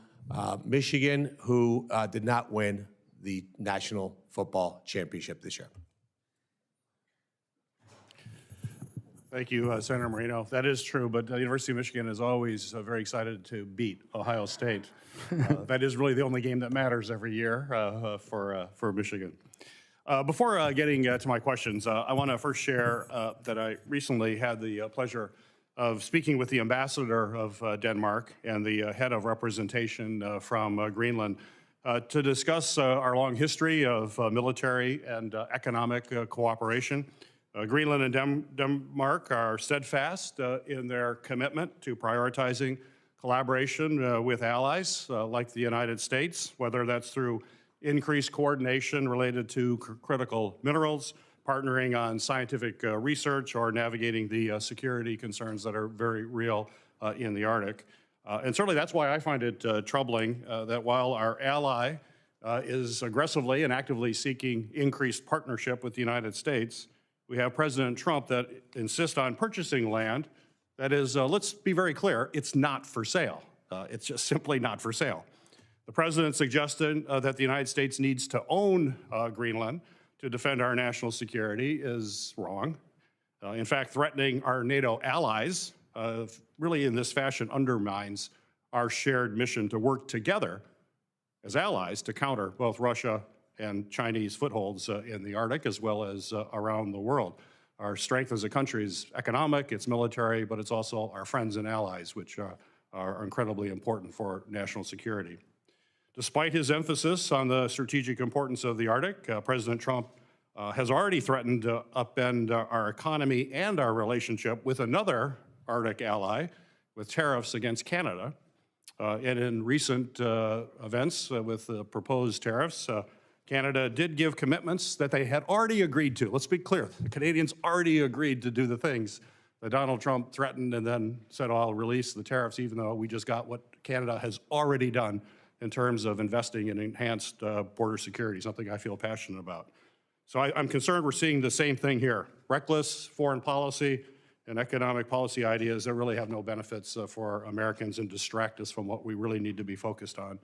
Michigan, who did not win the National Football Championship this year. Thank you, Senator Moreno. That is true, but the University of Michigan is always very excited to beat Ohio State. That is really the only game that matters every year for Michigan. Before getting to my questions, I want to first share that I recently had the pleasure of speaking with the ambassador of Denmark and the head of representation from Greenland to discuss our long history of military and economic cooperation. Greenland and Denmark are steadfast in their commitment to prioritizing collaboration with allies like the United States, whether that's through increased coordination related to critical minerals, partnering on scientific research or navigating the security concerns that are very real in the Arctic. And certainly that's why I find it troubling that while our ally is aggressively and actively seeking increased partnership with the United States, we have President Trump that insists on purchasing land that is, let's be very clear, it's not for sale. It's just simply not for sale. The president suggested that the United States needs to own Greenland to defend our national security is wrong. In fact, threatening our NATO allies really in this fashion undermines our shared mission to work together as allies to counter both Russia and Chinese footholds in the Arctic as well as around the world. Our strength as a country is economic, it's military, but it's also our friends and allies, which are incredibly important for national security. Despite his emphasis on the strategic importance of the Arctic, President Trump has already threatened to upend our economy and our relationship with another Arctic ally with tariffs against Canada. And in recent events with the proposed tariffs, Canada did give commitments that they had already agreed to. Let's be clear, the Canadians already agreed to do the things that Donald Trump threatened and then said, oh, I'll release the tariffs, even though we just got what Canada has already done in terms of investing in enhanced border security, something I feel passionate about. So I'm concerned we're seeing the same thing here. Reckless foreign policy and economic policy ideas that really have no benefits for Americans and distract us from what we really need to be focused on.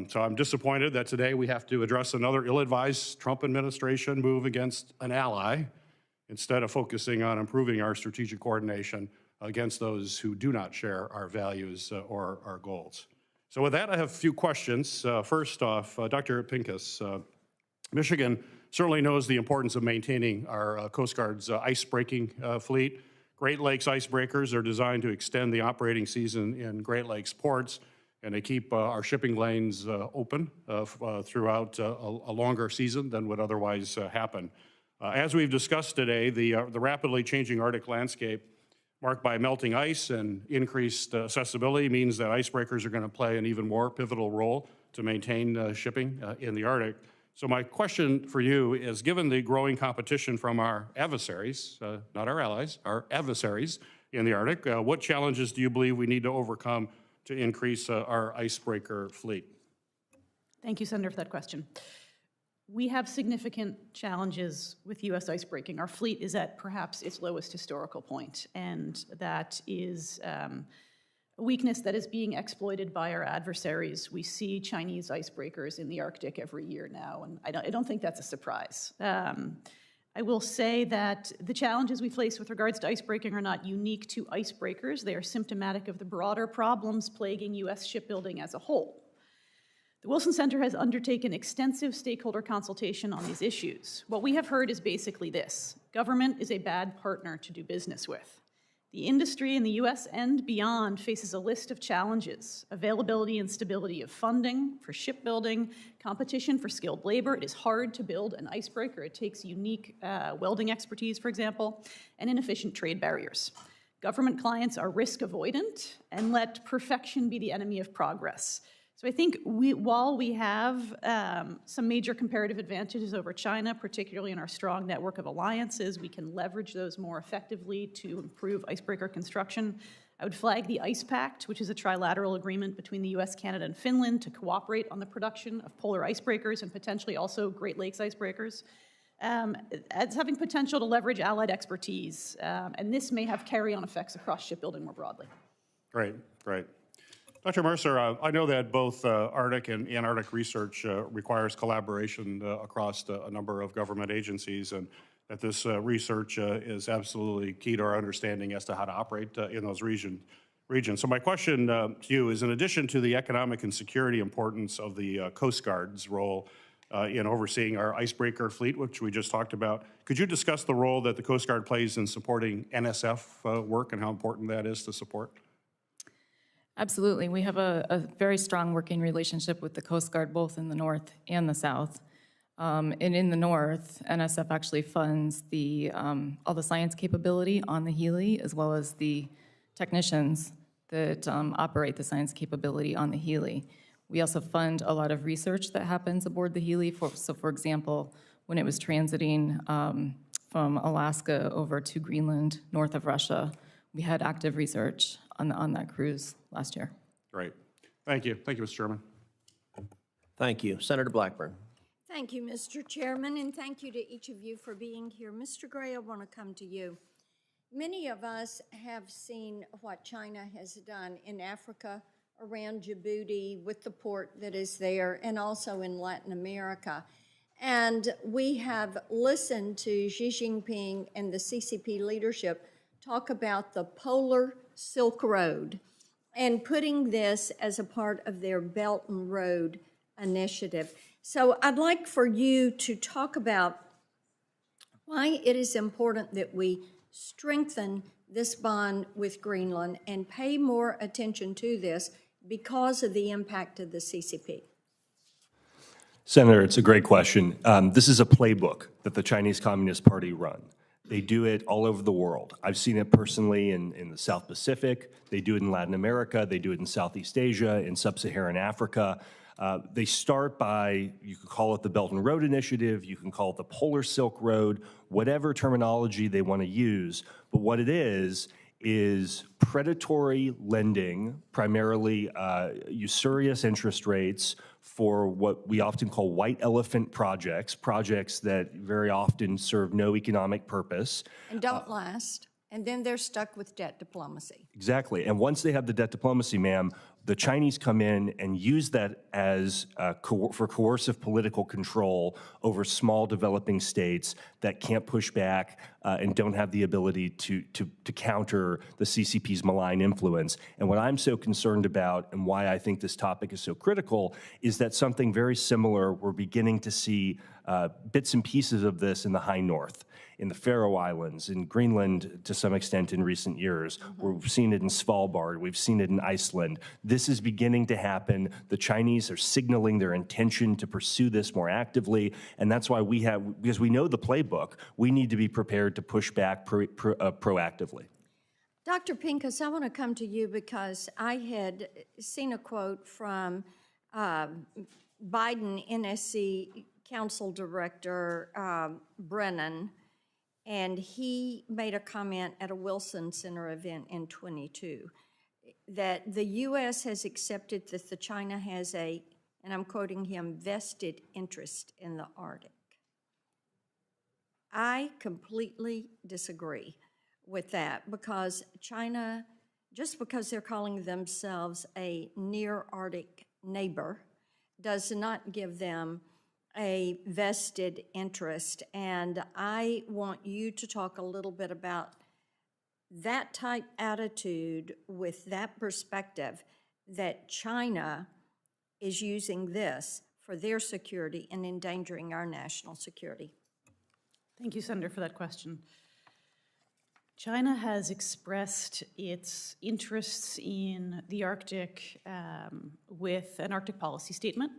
So I'm disappointed that today we have to address another ill-advised Trump administration move against an ally instead of focusing on improving our strategic coordination against those who do not share our values or our goals. So with that, I have a few questions. First off, Dr. Pincus, Michigan certainly knows the importance of maintaining our Coast Guard's ice-breaking fleet. Great Lakes icebreakers are designed to extend the operating season in Great Lakes ports, and they keep our shipping lanes open throughout a longer season than would otherwise happen. As we've discussed today, the rapidly changing Arctic landscape marked by melting ice and increased accessibility means that icebreakers are going to play an even more pivotal role to maintain shipping in the Arctic. So my question for you is, given the growing competition from our adversaries, not our allies, our adversaries in the Arctic, what challenges do you believe we need to overcome to increase our icebreaker fleet? Thank you, Senator, for that question. We have significant challenges with U.S. icebreaking. Our fleet is at perhaps its lowest historical point, and that is a weakness that is being exploited by our adversaries. We see Chinese icebreakers in the Arctic every year now, and I don't think that's a surprise. I will say that the challenges we face with regards to icebreaking are not unique to icebreakers. They are symptomatic of the broader problems plaguing U.S. shipbuilding as a whole. The Wilson Center has undertaken extensive stakeholder consultation on these issues. What we have heard is basically this: government is a bad partner to do business with. The industry in the U.S. and beyond faces a list of challenges: availability and stability of funding for shipbuilding, competition for skilled labor. It is hard to build an icebreaker. It takes unique welding expertise, for example, and inefficient trade barriers. Government clients are risk avoidant and let perfection be the enemy of progress. So I think while we have some major comparative advantages over China, particularly in our strong network of alliances, we can leverage those more effectively to improve icebreaker construction. I would flag the Ice Pact, which is a trilateral agreement between the US, Canada, and Finland to cooperate on the production of polar icebreakers and potentially also Great Lakes icebreakers, as having potential to leverage allied expertise. And this may have carry-on effects across shipbuilding more broadly. Great, great. Dr. Mercer, I know that both Arctic and Antarctic research requires collaboration across a number of government agencies, and that this research is absolutely key to our understanding as to how to operate in those regions. So my question to you is, in addition to the economic and security importance of the Coast Guard's role in overseeing our icebreaker fleet, which we just talked about, could you discuss the role that the Coast Guard plays in supporting NSF work and how important that is to support? Absolutely. We have a very strong working relationship with the Coast Guard, both in the North and the South. And in the North, NSF actually funds all the science capability on the Healy, as well as the technicians that operate the science capability on the Healy. We also fund a lot of research that happens aboard the Healy. So for example, when it was transiting from Alaska over to Greenland, north of Russia. We had active research on that cruise last year. Great. Thank you. Thank you, Mr. Chairman. Thank you. Senator Blackburn. Thank you, Mr. Chairman, and thank you to each of you for being here. Mr. Gray, I want to come to you. Many of us have seen what China has done in Africa, around Djibouti, with the port that is there, and also in Latin America. And we have listened to Xi Jinping and the CCP leadership talk about the Polar Silk Road and putting this as a part of their Belt and Road initiative. So I'd like for you to talk about why it is important that we strengthen this bond with Greenland and pay more attention to this because of the impact of the CCP. Senator, it's a great question. This is a playbook that the Chinese Communist Party run. They do it all over the world. I've seen it personally in the South Pacific. They do it in Latin America. They do it in Southeast Asia, in Sub-Saharan Africa. They start by, you could call it the Belt and Road Initiative, you can call it the Polar Silk Road, whatever terminology they want to use. But what it is predatory lending, primarily usurious interest rates for what we often call white elephant projects, projects that very often serve no economic purpose. And don't last. And then they're stuck with debt diplomacy. Exactly. And once they have the debt diplomacy, ma'am, the Chinese come in and use that as for coercive political control over small developing states that can't push back and don't have the ability to counter the CCP's malign influence. And what I'm so concerned about and why I think this topic is so critical is that something very similar, we're beginning to see bits and pieces of this in the high north, in the Faroe Islands, in Greenland to some extent in recent years. We've seen it in Svalbard. We've seen it in Iceland. This is beginning to happen. The Chinese are signaling their intention to pursue this more actively, and that's why because we know the playbook, we need to be prepared to push back proactively. Dr. Pincus, I want to come to you because I had seen a quote from Biden NSC Council Director Brennan, and he made a comment at a Wilson Center event in 22 that the U.S. has accepted that the China has a, and I'm quoting him, vested interest in the Arctic. I completely disagree with that because China, just because they're calling themselves a near Arctic neighbor, does not give them a vested interest. And I want you to talk a little bit about that type attitude with that perspective that China is using this for their security and endangering our national security. Thank you, Senator, for that question. China has expressed its interests in the Arctic with an Arctic policy statement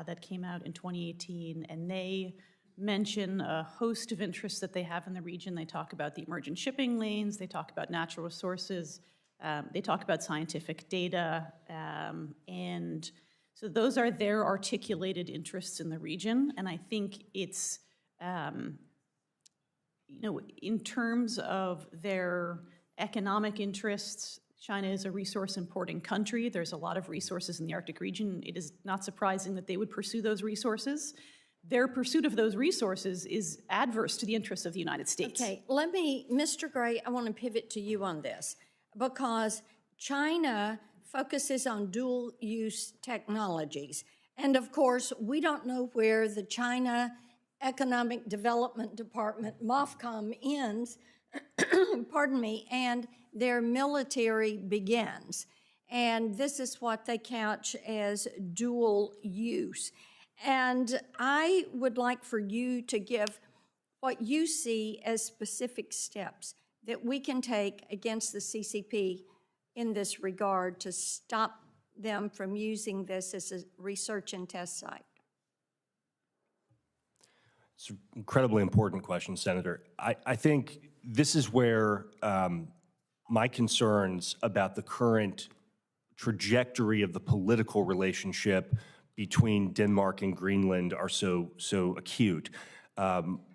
that came out in 2018, and they mention a host of interests that they have in the region. They talk about the emergent shipping lanes, they talk about natural resources, they talk about scientific data, and so those are their articulated interests in the region, and I think it's in terms of their economic interests, China is a resource importing country. There's a lot of resources in the Arctic region. It is not surprising that they would pursue those resources. Their pursuit of those resources is adverse to the interests of the United States. Okay, Mr. Gray, I want to pivot to you on this because China focuses on dual-use technologies. And of course, we don't know where the China Economic Development Department, MOFCOM, ends, pardon me, and their military begins. And this is what they couch as dual use. And I would like for you to give what you see as specific steps that we can take against the CCP in this regard to stop them from using this as a research and test site. It's an incredibly important question, Senator. I think this is where my concerns about the current trajectory of the political relationship between Denmark and Greenland are so acute.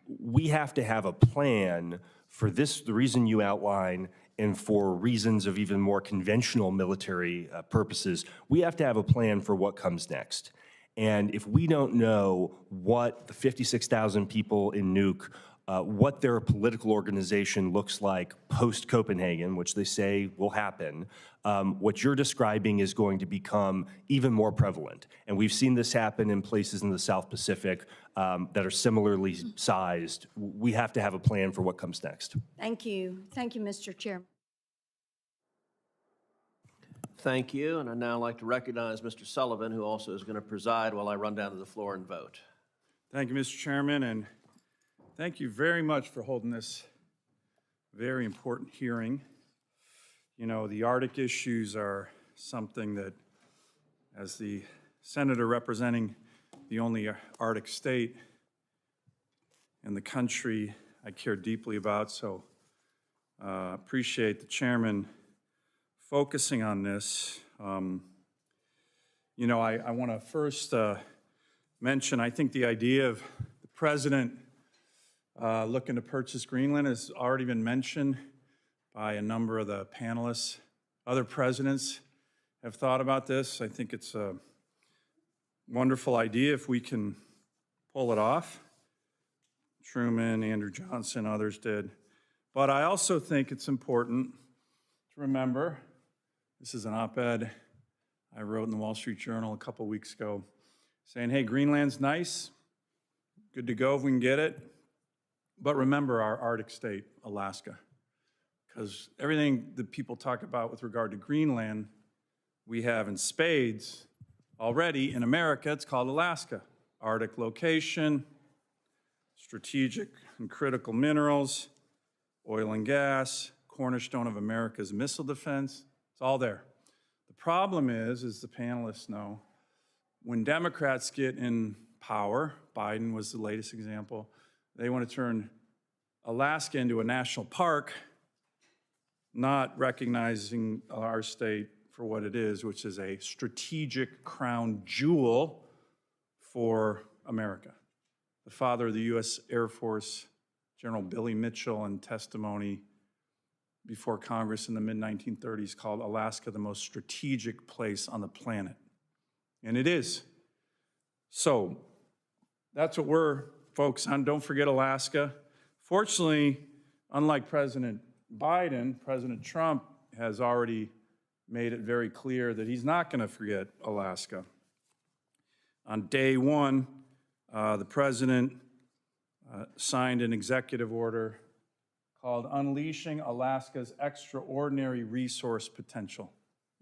We have to have a plan for this, the reason you outline, and for reasons of even more conventional military purposes. We have to have a plan for what comes next. And if we don't know what the 56,000 people in Nuuk, what their political organization looks like post-Copenhagen, which they say will happen, what you're describing is going to become even more prevalent. And we've seen this happen in places in the South Pacific that are similarly sized. We have to have a plan for what comes next. Thank you. Thank you, Mr. Chairman. Thank you, and I'd now like to recognize Mr. Sullivan, who also is going to preside while I run down to the floor and vote. Thank you, Mr. Chairman, and thank you very much for holding this very important hearing. You know, the Arctic issues are something that, as the senator representing the only Arctic state in the country, I care deeply about, so appreciate the chairman focusing on this. You know, I want to first mention, I think the idea of the president looking to purchase Greenland has already been mentioned by a number of the panelists. Other presidents have thought about this. I think it's a wonderful idea if we can pull it off. Truman, Andrew Johnson, others did. But I also think it's important to remember, this is an op-ed I wrote in the Wall Street Journal a couple weeks ago, saying, hey, Greenland's nice, good to go if we can get it, but remember our Arctic state, Alaska, because everything that people talk about with regard to Greenland, we have in spades already in America. It's called Alaska. Arctic location, strategic and critical minerals, oil and gas, cornerstone of America's missile defense. It's all there. The problem is, as the panelists know, when Democrats get in power, Biden was the latest example, they want to turn Alaska into a national park, not recognizing our state for what it is, which is a strategic crown jewel for America. The father of the U.S. Air Force, General Billy Mitchell, in testimony before Congress in the mid-1930s called Alaska the most strategic place on the planet. And it is. So that's what we're focused on. Don't forget Alaska. Fortunately, unlike President Biden, President Trump has already made it very clear that he's not going to forget Alaska. On day one, the president signed an executive order called Unleashing Alaska's Extraordinary Resource Potential.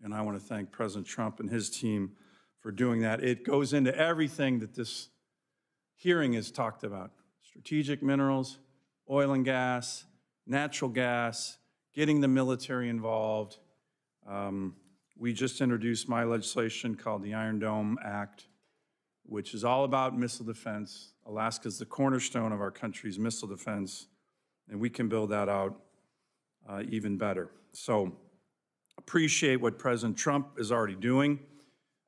And I want to thank President Trump and his team for doing that. It goes into everything that this hearing has talked about. Strategic minerals, oil and gas, natural gas, getting the military involved. We just introduced my legislation called the Iron Dome Act, which is all about missile defense. Alaska is the cornerstone of our country's missile defense, and we can build that out even better. So appreciate what President Trump is already doing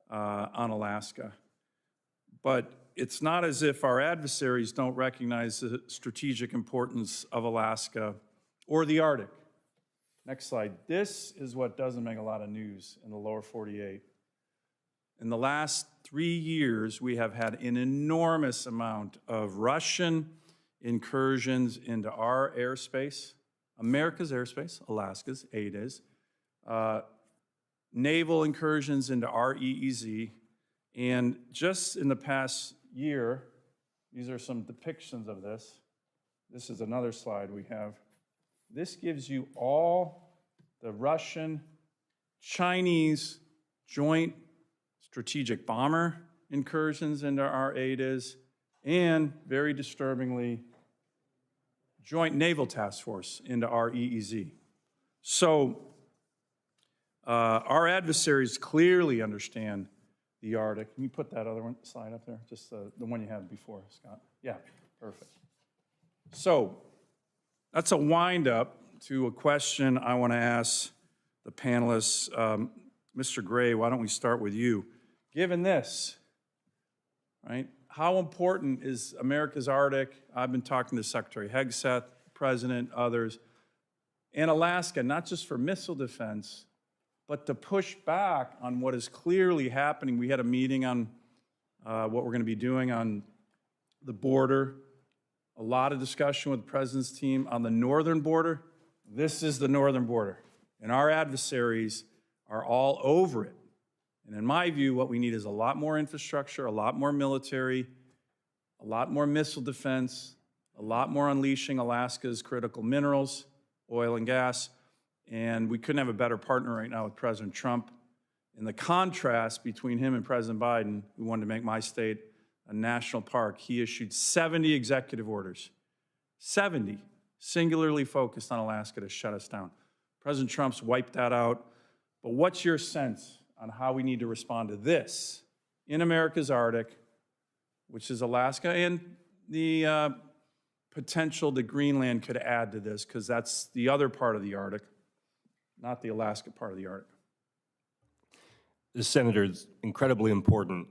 on Alaska. But it's not as if our adversaries don't recognize the strategic importance of Alaska or the Arctic. Next slide. This is what doesn't make a lot of news in the lower 48. In the last 3 years, we have had an enormous amount of Russian incursions into our airspace, America's airspace, Alaska's, it is, naval incursions into our EEZ, and just in the past year, these are some depictions of this. This is another slide we have. This gives you all the Russian, Chinese joint strategic bomber incursions into our ADIZ, and very disturbingly, joint naval task force into our EEZ. So our adversaries clearly understand the Arctic. Can you put that other slide up there? Just the one you had before, Scott. Yeah, perfect. So that's a wind-up to a question I want to ask the panelists. Mr. Gray, why don't we start with you? Given this, right, how important is America's Arctic? I've been talking to Secretary Hegseth, President, others, and Alaska, not just for missile defense, but to push back on what is clearly happening. We had a meeting on what we're going to be doing on the border. A lot of discussion with the President's team on the northern border. This is the northern border, and our adversaries are all over it. And in my view, what we need is a lot more infrastructure, a lot more military, a lot more missile defense, a lot more unleashing Alaska's critical minerals, oil and gas, and we couldn't have a better partner right now with President Trump. And the contrast between him and President Biden, who wanted to make my state a national park, he issued 70 executive orders, 70, singularly focused on Alaska to shut us down. President Trump's wiped that out. But what's your sense on how we need to respond to this in America's Arctic, which is Alaska, and the potential that Greenland could add to this, because that's the other part of the Arctic, not the Alaska part of the Arctic? Senator, it's incredibly important.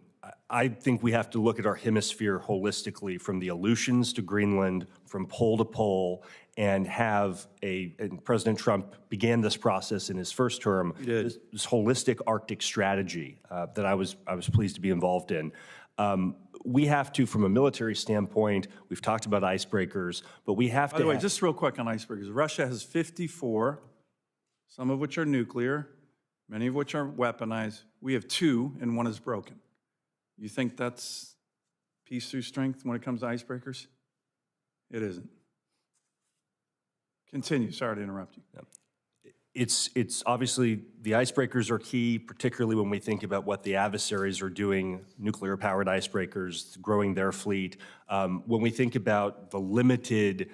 I think we have to look at our hemisphere holistically, from the Aleutians to Greenland, from pole to pole, and have and President Trump began this process in his first term, this holistic Arctic strategy that I was pleased to be involved in. We have to, from a military standpoint, we've talked about icebreakers, but we have to— By the way, just real quick on icebreakers, Russia has 54, some of which are nuclear, many of which are weaponized. We have 2, and 1 is broken. You think that's peace through strength when it comes to icebreakers? It isn't. Continue, sorry to interrupt you. It's obviously, the icebreakers are key, particularly when we think about what the adversaries are doing, nuclear-powered icebreakers, growing their fleet. When we think about the limited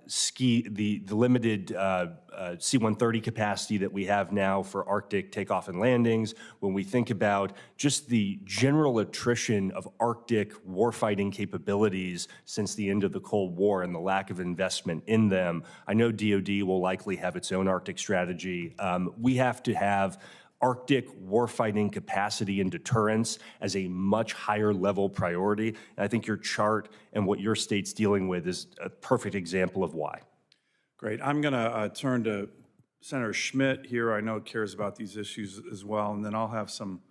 C-130 capacity that we have now for Arctic takeoff and landings, when we think about just the general attrition of Arctic warfighting capabilities since the end of the Cold War and the lack of investment in them, I know DoD will likely have its own Arctic strategy. We have to have Arctic warfighting capacity and deterrence as a much higher level priority. And I think your chart and what your state's dealing with is a perfect example of why. Great. I'm going to turn to Senator Schmidt here. I know cares about these issues as well, and then I'll have some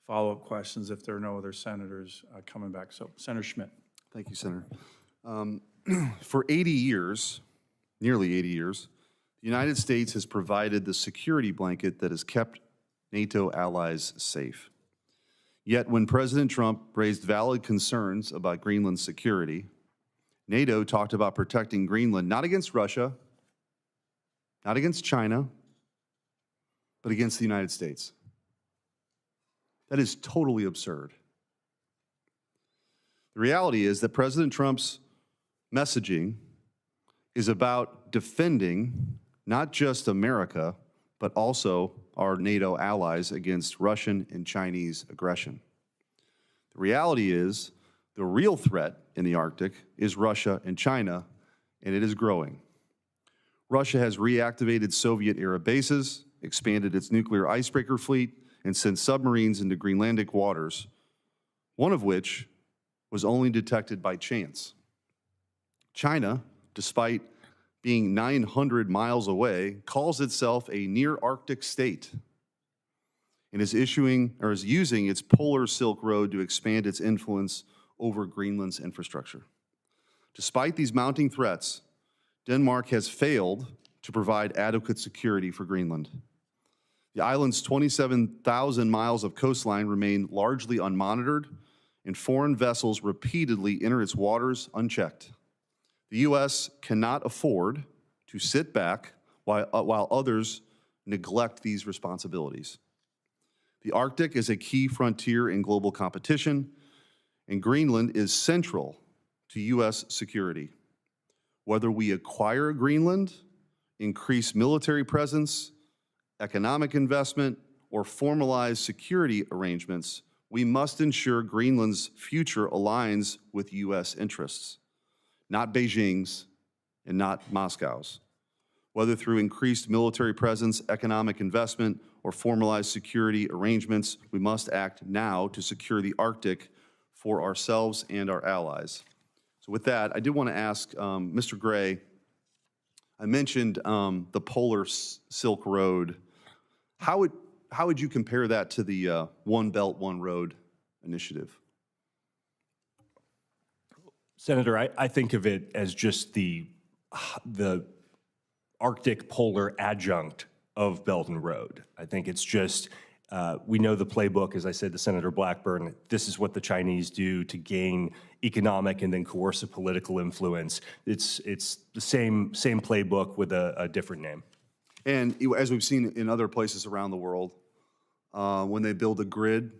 follow-up questions if there are no other senators coming back. So, Senator Schmidt. Thank you, Senator. For 80 years, nearly 80 years, the United States has provided the security blanket that has kept NATO allies safe. Yet when President Trump raised valid concerns about Greenland's security, NATO talked about protecting Greenland not against Russia, not against China, but against the United States. That is totally absurd. The reality is that President Trump's messaging is about defending not just America, but also our NATO allies against Russian and Chinese aggression. The reality is the real threat in the Arctic is Russia and China, and it is growing. Russia has reactivated Soviet-era bases, expanded its nuclear icebreaker fleet, and sent submarines into Greenlandic waters, one of which was only detected by chance. China, despite being 900 miles away, calls itself a near-Arctic state and is using its polar Silk Road to expand its influence over Greenland's infrastructure. Despite these mounting threats, Denmark has failed to provide adequate security for Greenland. The island's 27,000 miles of coastline remain largely unmonitored, and foreign vessels repeatedly enter its waters unchecked. The U.S. cannot afford to sit back while others neglect these responsibilities. The Arctic is a key frontier in global competition, and Greenland is central to U.S. security. Whether we acquire Greenland, increase military presence, economic investment, or formalize security arrangements, we must ensure Greenland's future aligns with U.S. interests, not Beijing's and not Moscow's. Whether through increased military presence, economic investment, or formalized security arrangements, we must act now to secure the Arctic for ourselves and our allies. So with that, I did want to ask Mr. Gray, I mentioned the Polar Silk Road. How would you compare that to the One Belt, One Road initiative? Senator, I think of it as just the Arctic polar adjunct of Belt and Road. I think it's just, we know the playbook, as I said to Senator Blackburn, this is what the Chinese do to gain economic and then coercive political influence. It's the same playbook with a different name. And as we've seen in other places around the world, when they build a grid,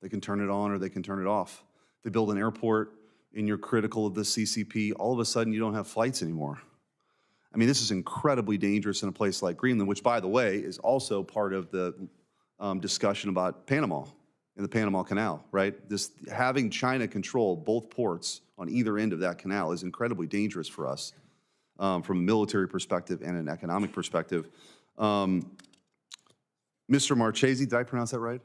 they can turn it on or they can turn it off. They build an airport and you're critical of the CCP, all of a sudden you don't have flights anymore. I mean, this is incredibly dangerous in a place like Greenland, which, by the way, is also part of the discussion about Panama and the Panama Canal, right? This having China control both ports on either end of that canal is incredibly dangerous for us from a military perspective and an economic perspective. Mr. Marchese, did I pronounce that right?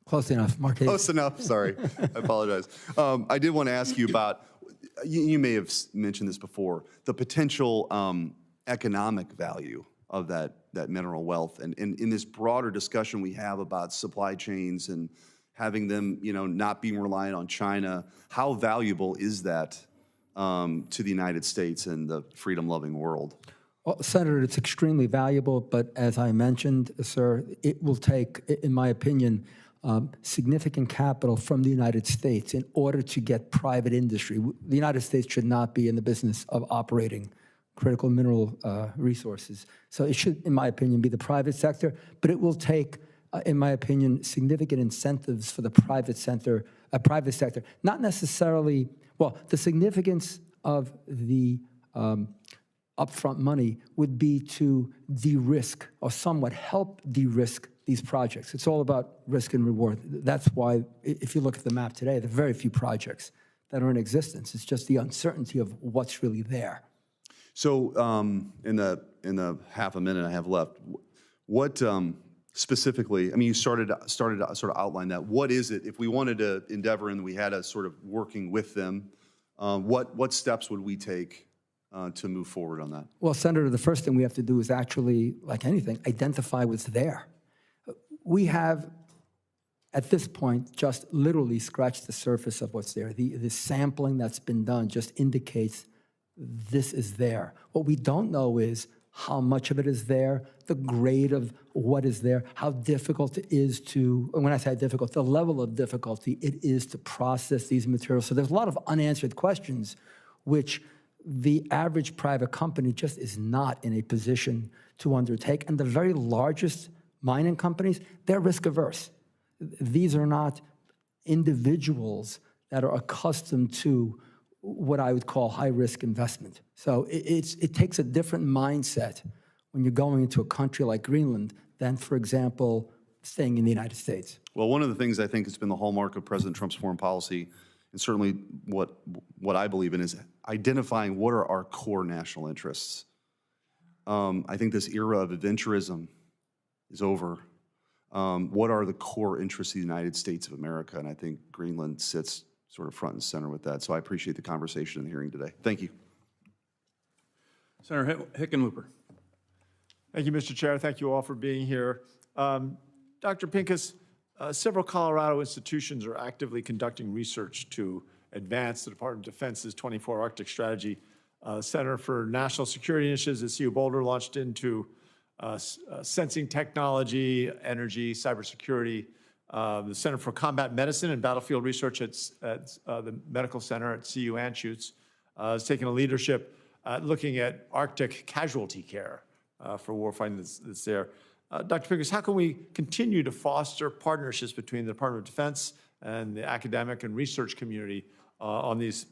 Close enough, Marquez. Close enough, sorry. I apologize. I did want to ask you about, you may have mentioned this before, the potential economic value of that mineral wealth. And in this broader discussion we have about supply chains and having them, not being reliant on China, how valuable is that to the United States and the freedom-loving world? Well, Senator, it's extremely valuable, but as I mentioned, sir, it will take, in my opinion, significant capital from the United States in order to get private industry. The United States should not be in the business of operating critical mineral resources. So it should, in my opinion, be the private sector, but it will take, in my opinion, significant incentives for the private sector, not necessarily, well, the significance of the upfront money would be to de-risk or somewhat help de-risk these projects. It's all about risk and reward. That's why, if you look at the map today, there are very few projects that are in existence. It's just the uncertainty of what's really there. So in the half a minute I have left, what specifically, I mean, you started to sort of outline that. What is it, if we wanted to endeavor and we had a sort of working with them, what steps would we take to move forward on that? Well, Senator, the first thing we have to do is actually, like anything, identify what's there. We have, at this point, just literally scratched the surface of what's there. The sampling that's been done just indicates this is there. What we don't know is how much of it is there, the grade of what is there, how difficult it is to, and when I say difficult, the level of difficulty it is to process these materials. So there's a lot of unanswered questions which the average private company just is not in a position to undertake. And the very largest mining companies, they're risk averse. These are not individuals that are accustomed to what I would call high-risk investment. So it takes a different mindset when you're going into a country like Greenland than, for example, staying in the United States. Well, one of the things I think has been the hallmark of President Trump's foreign policy, and certainly what I believe in, is identifying what are our core national interests. I think this era of adventurism is over. What are the core interests of the United States of America? And I think Greenland sits sort of front and center with that. So I appreciate the conversation and the hearing today. Thank you. Senator Hickenlooper. Thank you, Mr. Chair. Thank you all for being here. Dr. Pincus, several Colorado institutions are actively conducting research to advance the Department of Defense's 24 Arctic strategy. Center for National Security Initiatives at CU Boulder launched into sensing technology, energy, cybersecurity. The Center for Combat Medicine and Battlefield Research at the Medical Center at CU Anschutz has taken a leadership looking at Arctic casualty care for warfighting that's there. Dr. Pincus, how can we continue to foster partnerships between the Department of Defense and the academic and research community on these,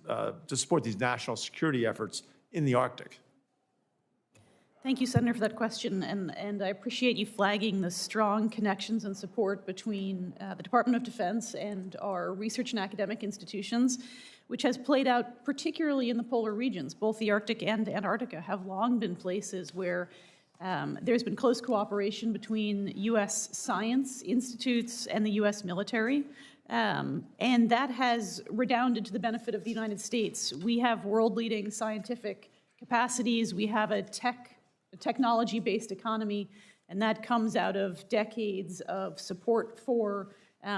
to support these national security efforts in the Arctic? Thank you, Senator, for that question, and I appreciate you flagging the strong connections and support between the Department of Defense and our research and academic institutions, which has played out particularly in the polar regions. Both the Arctic and Antarctica have long been places where there's been close cooperation between U.S. science institutes and the U.S. military. And that has redounded to the benefit of the United States. We have world-leading scientific capacities. We have a technology-based economy, and that comes out of decades of support for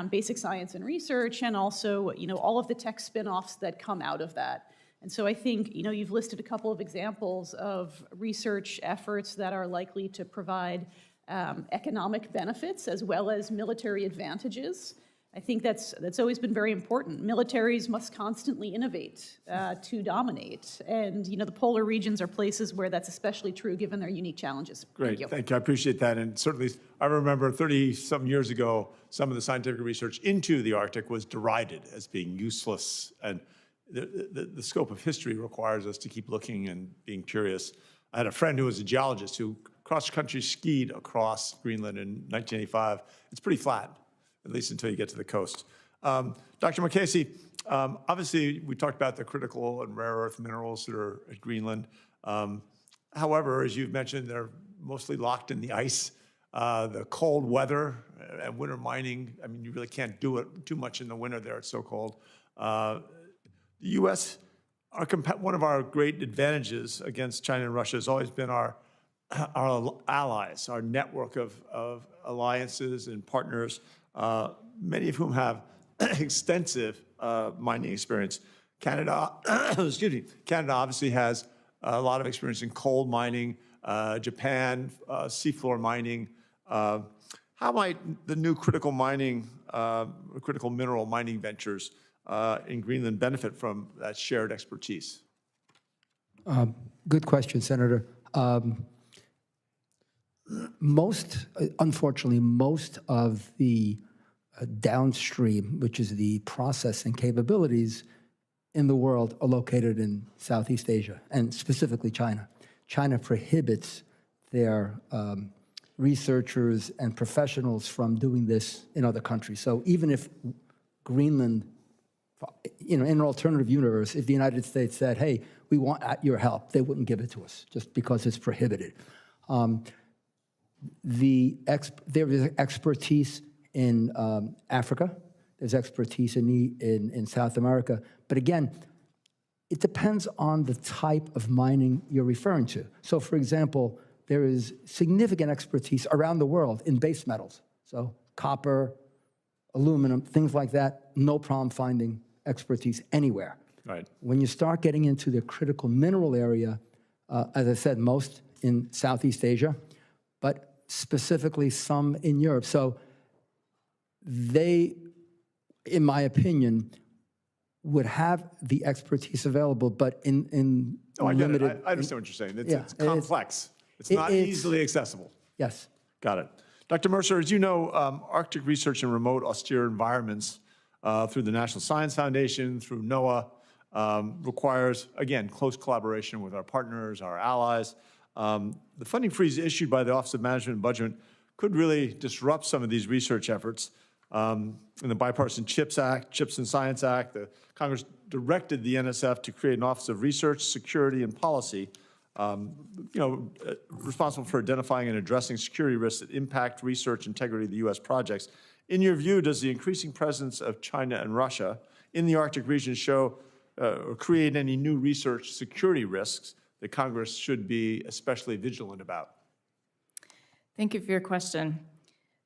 basic science and research, and also, all of the tech spin-offs that come out of that. And so I think, you've listed a couple of examples of research efforts that are likely to provide economic benefits as well as military advantages. I think that's always been very important. Militaries must constantly innovate to dominate. And, the polar regions are places where that's especially true given their unique challenges. Great, thank you. I appreciate that. And certainly, I remember 30-some years ago, some of the scientific research into the Arctic was derided as being useless. And the scope of history requires us to keep looking and being curious. I had a friend who was a geologist who cross-country skied across Greenland in 1985. It's pretty flat, at least until you get to the coast. Dr. Mukasey, obviously we talked about the critical and rare earth minerals that are at Greenland. However, as you've mentioned, they're mostly locked in the ice. The cold weather and winter mining, I mean, you really can't do it too much in the winter there, it's so cold. The U.S., one of our great advantages against China and Russia has always been our allies, our network of alliances and partners, many of whom have extensive mining experience. Canada, excuse me, Canada obviously has a lot of experience in coal mining, Japan, seafloor mining. How might the new critical mineral mining ventures in Greenland benefit from that shared expertise? Good question, Senator. Unfortunately, most of the downstream, which is the processing capabilities in the world, are located in Southeast Asia, and specifically China. China prohibits their researchers and professionals from doing this in other countries. So even if Greenland, in an alternative universe, if the United States said, hey, we want your help, they wouldn't give it to us just because it's prohibited. There is expertise in Africa. There's expertise in South America. But again, it depends on the type of mining you're referring to. So for example, there is significant expertise around the world in base metals. So copper, aluminum, things like that, no problem finding expertise anywhere. Right. When you start getting into the critical mineral area, as I said, most in Southeast Asia, but specifically some in Europe. So they, in my opinion, would have the expertise available, but in limited. I understand what you're saying. It's complex. It's not easily accessible. Yes. Got it. Dr. Mercer, as you know, Arctic research in remote, austere environments through the National Science Foundation, through NOAA, requires, again, close collaboration with our partners, our allies. The funding freeze issued by the Office of Management and Budget could really disrupt some of these research efforts. In the Bipartisan CHIPS and Science Act, the Congress directed the NSF to create an Office of Research, Security, and Policy, responsible for identifying and addressing security risks that impact research integrity of the U.S. projects. In your view, does the increasing presence of China and Russia in the Arctic region show or create any new research security risks that Congress should be especially vigilant about? Thank you for your question.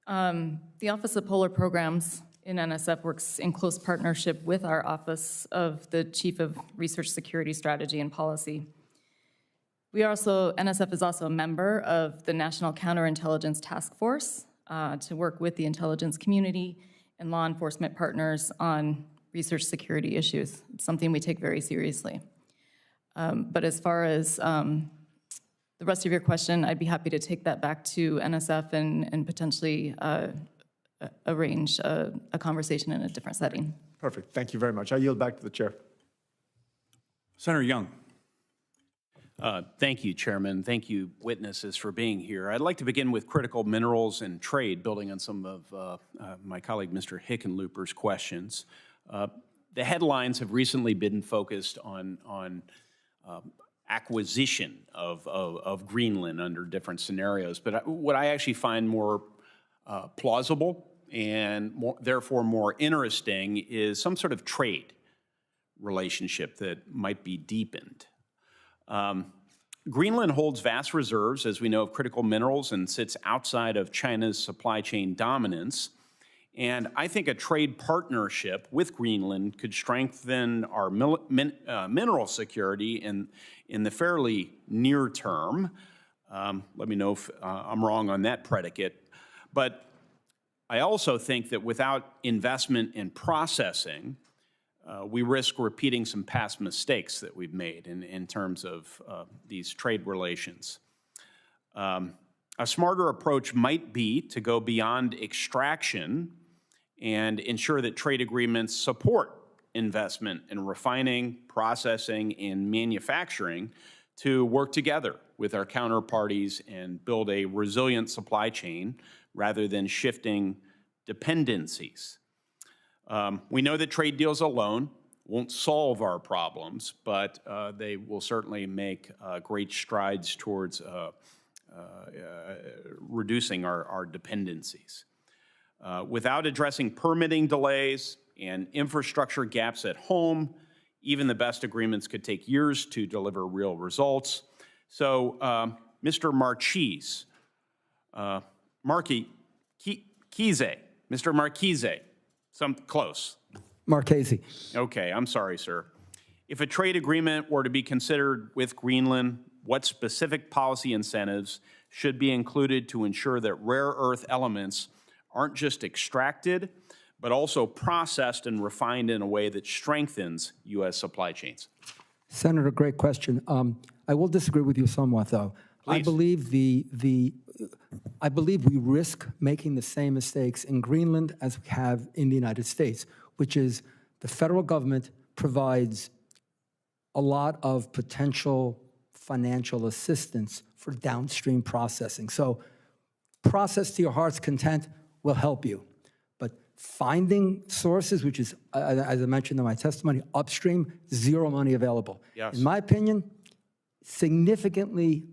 The Office of Polar Programs in NSF works in close partnership with our Office of the Chief of Research Security Strategy and Policy. NSF is also a member of the National Counterintelligence Task Force to work with the intelligence community and law enforcement partners on research security issues. It's something we take very seriously. But as far as the rest of your question, I'd be happy to take that back to NSF and potentially arrange a conversation in a different setting. Perfect. Thank you very much. I yield back to the chair. Senator Young. Thank you, Chairman. Thank you, witnesses, for being here. I'd like to begin with critical minerals and trade, building on some of my colleague Mr. Hickenlooper's questions. The headlines have recently been focused on acquisition of Greenland under different scenarios. But what I actually find more plausible and therefore more interesting is some sort of trade relationship that might be deepened. Greenland holds vast reserves, as we know, of critical minerals and sits outside of China's supply chain dominance. And I think a trade partnership with Greenland could strengthen our mineral security in the fairly near term. Let me know if I'm wrong on that predicate. But I also think that without investment in processing, we risk repeating some past mistakes that we've made in terms of these trade relations. A smarter approach might be to go beyond extraction and ensure that trade agreements support investment in refining, processing, and manufacturing to work together with our counterparties and build a resilient supply chain rather than shifting dependencies. We know that trade deals alone won't solve our problems, but they will certainly make great strides towards reducing our dependencies. Without addressing permitting delays and infrastructure gaps at home, even the best agreements could take years to deliver real results. So, Mr. Marchese, Mr. Marchese, close. Marchese. Okay, I'm sorry, sir. If a trade agreement were to be considered with Greenland, what specific policy incentives should be included to ensure that rare earth elements aren't just extracted, but also processed and refined in a way that strengthens U.S. supply chains? Senator, great question. I will disagree with you somewhat, though. Please. I believe we risk making the same mistakes in Greenland as we have in the United States, which is the federal government provides a lot of potential financial assistance for downstream processing. So process to your heart's content will help you. But finding sources, which is, as I mentioned in my testimony, upstream, zero money available. Yes. In my opinion, significantly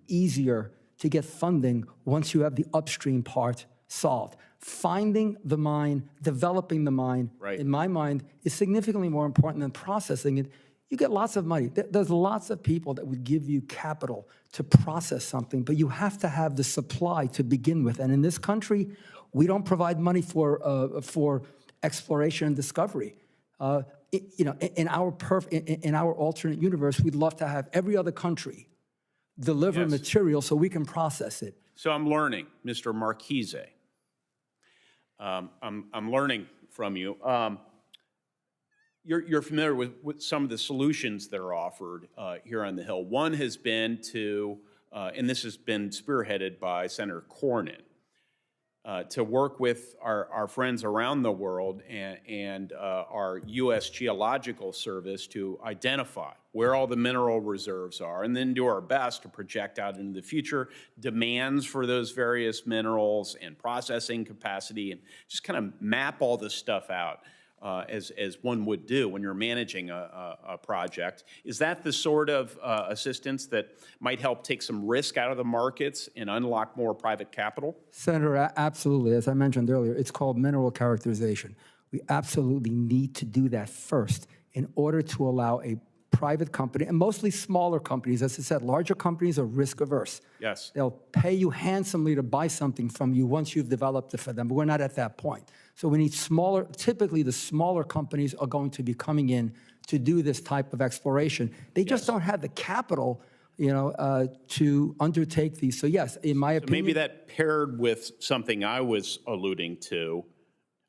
easier to get funding once you have the upstream part solved. Finding the mine, developing the mine, right, in my mind, is significantly more important than processing it. You get lots of money. There's lots of people that would give you capital to process something, but you have to have the supply to begin with. And in this country, we don't provide money for exploration and discovery. In our alternate universe, we'd love to have every other country deliver Yes. material so we can process it. So I'm learning, Mr. Marchese. I'm learning from you. You're familiar with some of the solutions that are offered here on the Hill. One has been to, and this has been spearheaded by Senator Cornyn, to work with our friends around the world and our U.S. Geological Service to identify where all the mineral reserves are, and then do our best to project out into the future demands for those various minerals and processing capacity, and just kind of map all this stuff out as one would do when you're managing a project. Is that the sort of assistance that might help take some risk out of the markets and unlock more private capital? Senator, absolutely. As I mentioned earlier, it's called mineral characterization. We absolutely need to do that first in order to allow a private company, and mostly smaller companies. As I said, larger companies are risk averse. Yes. They'll pay you handsomely to buy something from you once you've developed it for them, but we're not at that point. So we need smaller, typically the smaller companies are going to be coming in to do this type of exploration. They just don't have the capital, to undertake these. So yes, in my opinion. Maybe that paired with something I was alluding to,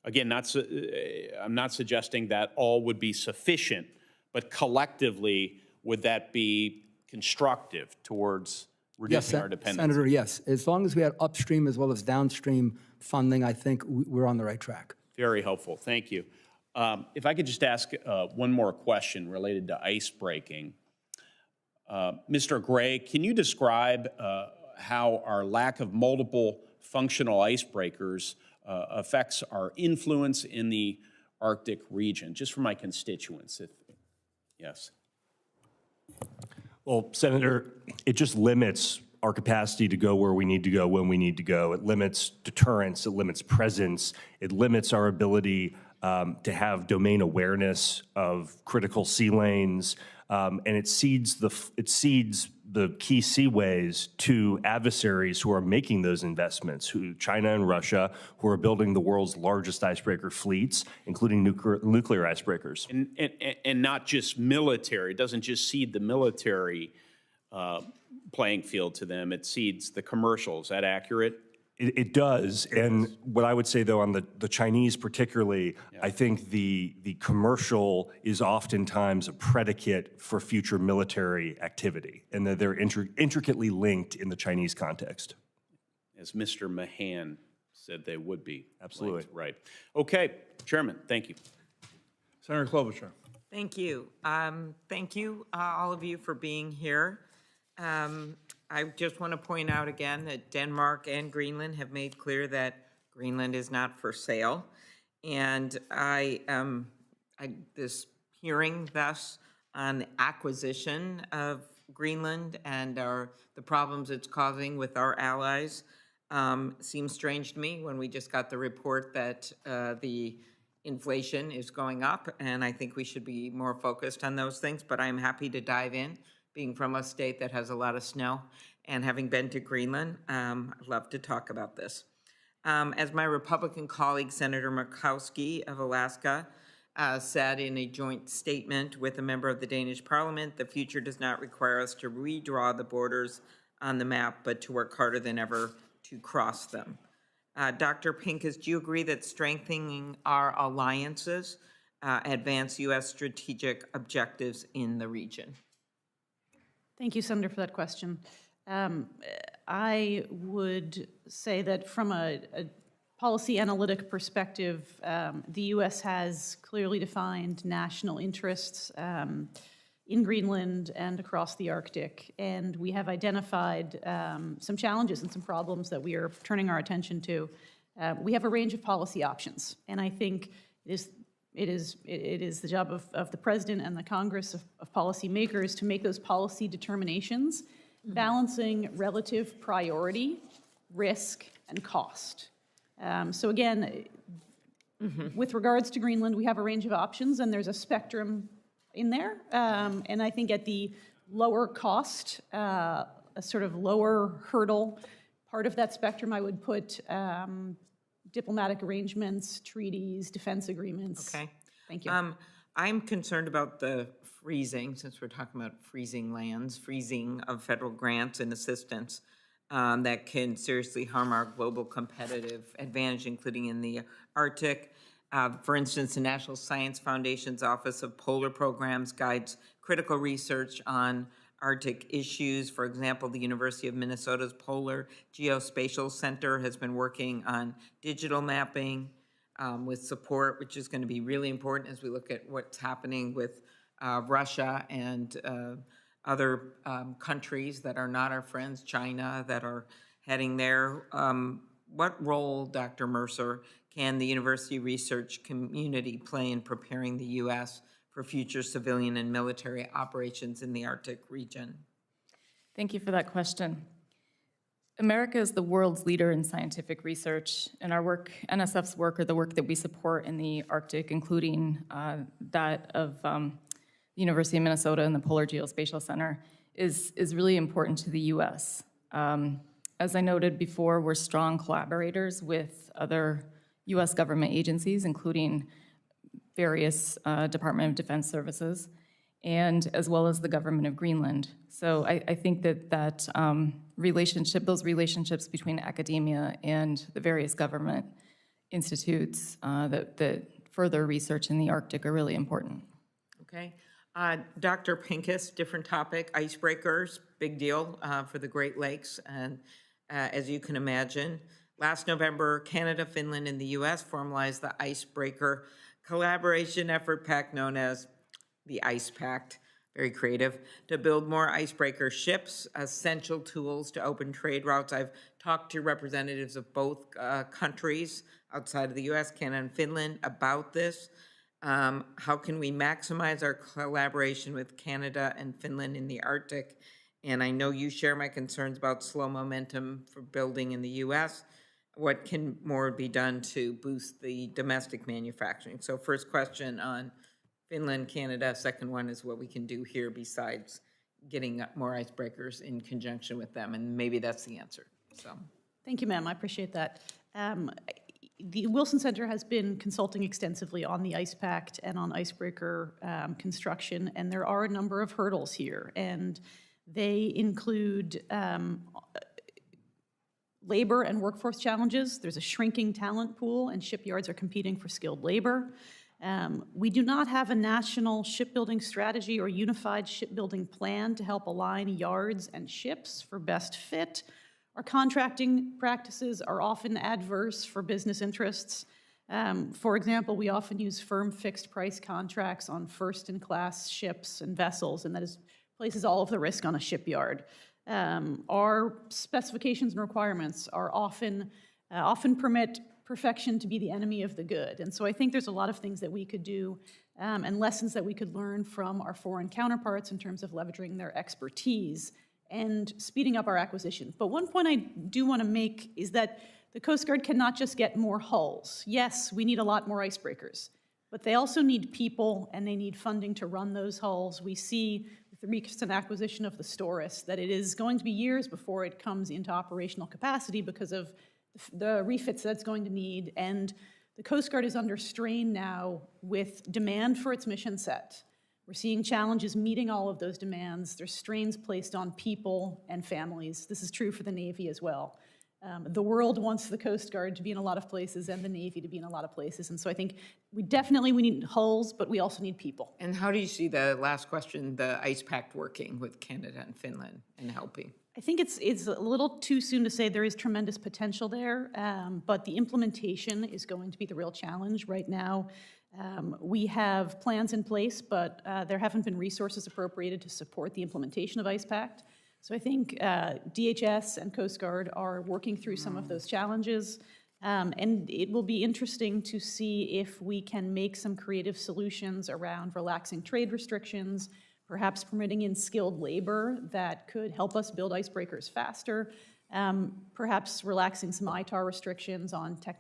again, I'm not suggesting that all would be sufficient, but collectively, would that be constructive towards reducing our dependency? Senator, yes. As long as we had upstream as well as downstream funding, I think we're on the right track. Very helpful. Thank you. If I could just ask one more question related to ice breaking. Mr. Gray, can you describe how our lack of multiple functional icebreakers affects our influence in the Arctic region, just for my constituents? Yes. Well, Senator, it just limits our capacity to go where we need to go when we need to go. It limits deterrence, it limits presence, it limits our ability to have domain awareness of critical sea lanes, and it cedes the key seaways to adversaries who are making those investments, China and Russia, who are building the world's largest icebreaker fleets, including nuclear icebreakers. And not just military. It doesn't just cede the military playing field to them. It cedes the commercial. Is that accurate? It does. And what I would say, though, on the Chinese particularly, I think the commercial is oftentimes a predicate for future military activity, and that they're intricately linked in the Chinese context. As Mr. Mahan said they would be. Absolutely. Linked. Right. Okay, Chairman, thank you. Senator Klobuchar. Thank you. Thank you, all of you, for being here. I just want to point out again that Denmark and Greenland have made clear that Greenland is not for sale. And this hearing thus on the acquisition of Greenland and the problems it's causing with our allies seems strange to me when we just got the report that the inflation is going up, and I think we should be more focused on those things, but I'm happy to dive in. Being from a state that has a lot of snow and having been to Greenland, I'd love to talk about this. As my Republican colleague, Senator Murkowski of Alaska, said in a joint statement with a member of the Danish Parliament, the future does not require us to redraw the borders on the map, but to work harder than ever to cross them. Dr. Pincus, do you agree that strengthening our alliances advance U.S. strategic objectives in the region? Thank you, Senator, for that question. I would say that from a policy analytic perspective, the U.S. has clearly defined national interests in Greenland and across the Arctic, and we have identified some challenges and some problems that we are turning our attention to. We have a range of policy options, and I think it is the job of the President and the Congress of policymakers to make those policy determinations, balancing relative priority, risk, and cost. So again, with regards to Greenland, we have a range of options, and there's a spectrum in there. And I think at the lower cost, a sort of lower hurdle part of that spectrum, I would put diplomatic arrangements, treaties, defense agreements. Okay. Thank you. I'm concerned about the freezing, since we're talking about freezing lands, freezing of federal grants and assistance that can seriously harm our global competitive advantage, including in the Arctic. For instance, the National Science Foundation's Office of Polar Programs guides critical research on Arctic issues. For example, the University of Minnesota's Polar Geospatial Center has been working on digital mapping with support, which is going to be really important as we look at what's happening with Russia and other countries that are not our friends, China, that are heading there. What role, Dr. Mercer, can the university research community play in preparing the U.S. for future civilian and military operations in the Arctic region? Thank you for that question. America is the world's leader in scientific research, and our work, NSF's work, or the work that we support in the Arctic, including that of the University of Minnesota and the Polar Geospatial Center, is really important to the U.S. As I noted before, we're strong collaborators with other U.S. government agencies, including various Department of Defense services, and as well as the government of Greenland. So I think that those relationships between academia and the various government institutes that further research in the Arctic are really important. Okay. Dr. Pincus, different topic, icebreakers, big deal for the Great Lakes. And as you can imagine, last November, Canada, Finland, and the U.S. formalized the Icebreaker Collaboration Effort Pact, known as the Ice Pact, very creative, to build more icebreaker ships, essential tools to open trade routes. I've talked to representatives of both countries outside of the U.S., Canada, and Finland about this. How can we maximize our collaboration with Canada and Finland in the Arctic? And I know you share my concerns about slow momentum for building in the U.S. What can more be done to boost the domestic manufacturing? So first question on Finland, Canada. Second one is what we can do here besides getting more icebreakers in conjunction with them. And maybe that's the answer. So. Thank you, ma'am. I appreciate that. The Wilson Center has been consulting extensively on the Ice Pact and on icebreaker construction, and there are a number of hurdles here, and they include labor and workforce challenges. There's a shrinking talent pool, and shipyards are competing for skilled labor. We do not have a national shipbuilding strategy or unified shipbuilding plan to help align yards and ships for best fit. Our contracting practices are often adverse for business interests. For example, we often use firm fixed price contracts on first-in-class ships and vessels, and that places all of the risk on a shipyard. Our specifications and requirements are often permit perfection to be the enemy of the good. And so I think there's a lot of things that we could do and lessons that we could learn from our foreign counterparts in terms of leveraging their expertise and speeding up our acquisition. But one point I do want to make is that the Coast Guard cannot just get more hulls. Yes, we need a lot more icebreakers, but they also need people and they need funding to run those hulls. We see with the recent acquisition of the Storis that it is going to be years before it comes into operational capacity because of the refits that it's going to need. And the Coast Guard is under strain now with demand for its mission set. We're seeing challenges meeting all of those demands. There's strains placed on people and families. This is true for the Navy as well. The world wants the Coast Guard to be in a lot of places and the Navy to be in a lot of places. And so I think we need hulls, but we also need people. And how do you see the last question, the Ice Pact working with Canada and Finland and helping? I think it's a little too soon to say. There is tremendous potential there, but the implementation is going to be the real challenge right now. We have plans in place, but there haven't been resources appropriated to support the implementation of Ice Pact. So I think DHS and Coast Guard are working through some of those challenges, and it will be interesting to see if we can make some creative solutions around relaxing trade restrictions, perhaps permitting in skilled labor that could help us build icebreakers faster, perhaps relaxing some ITAR restrictions on tech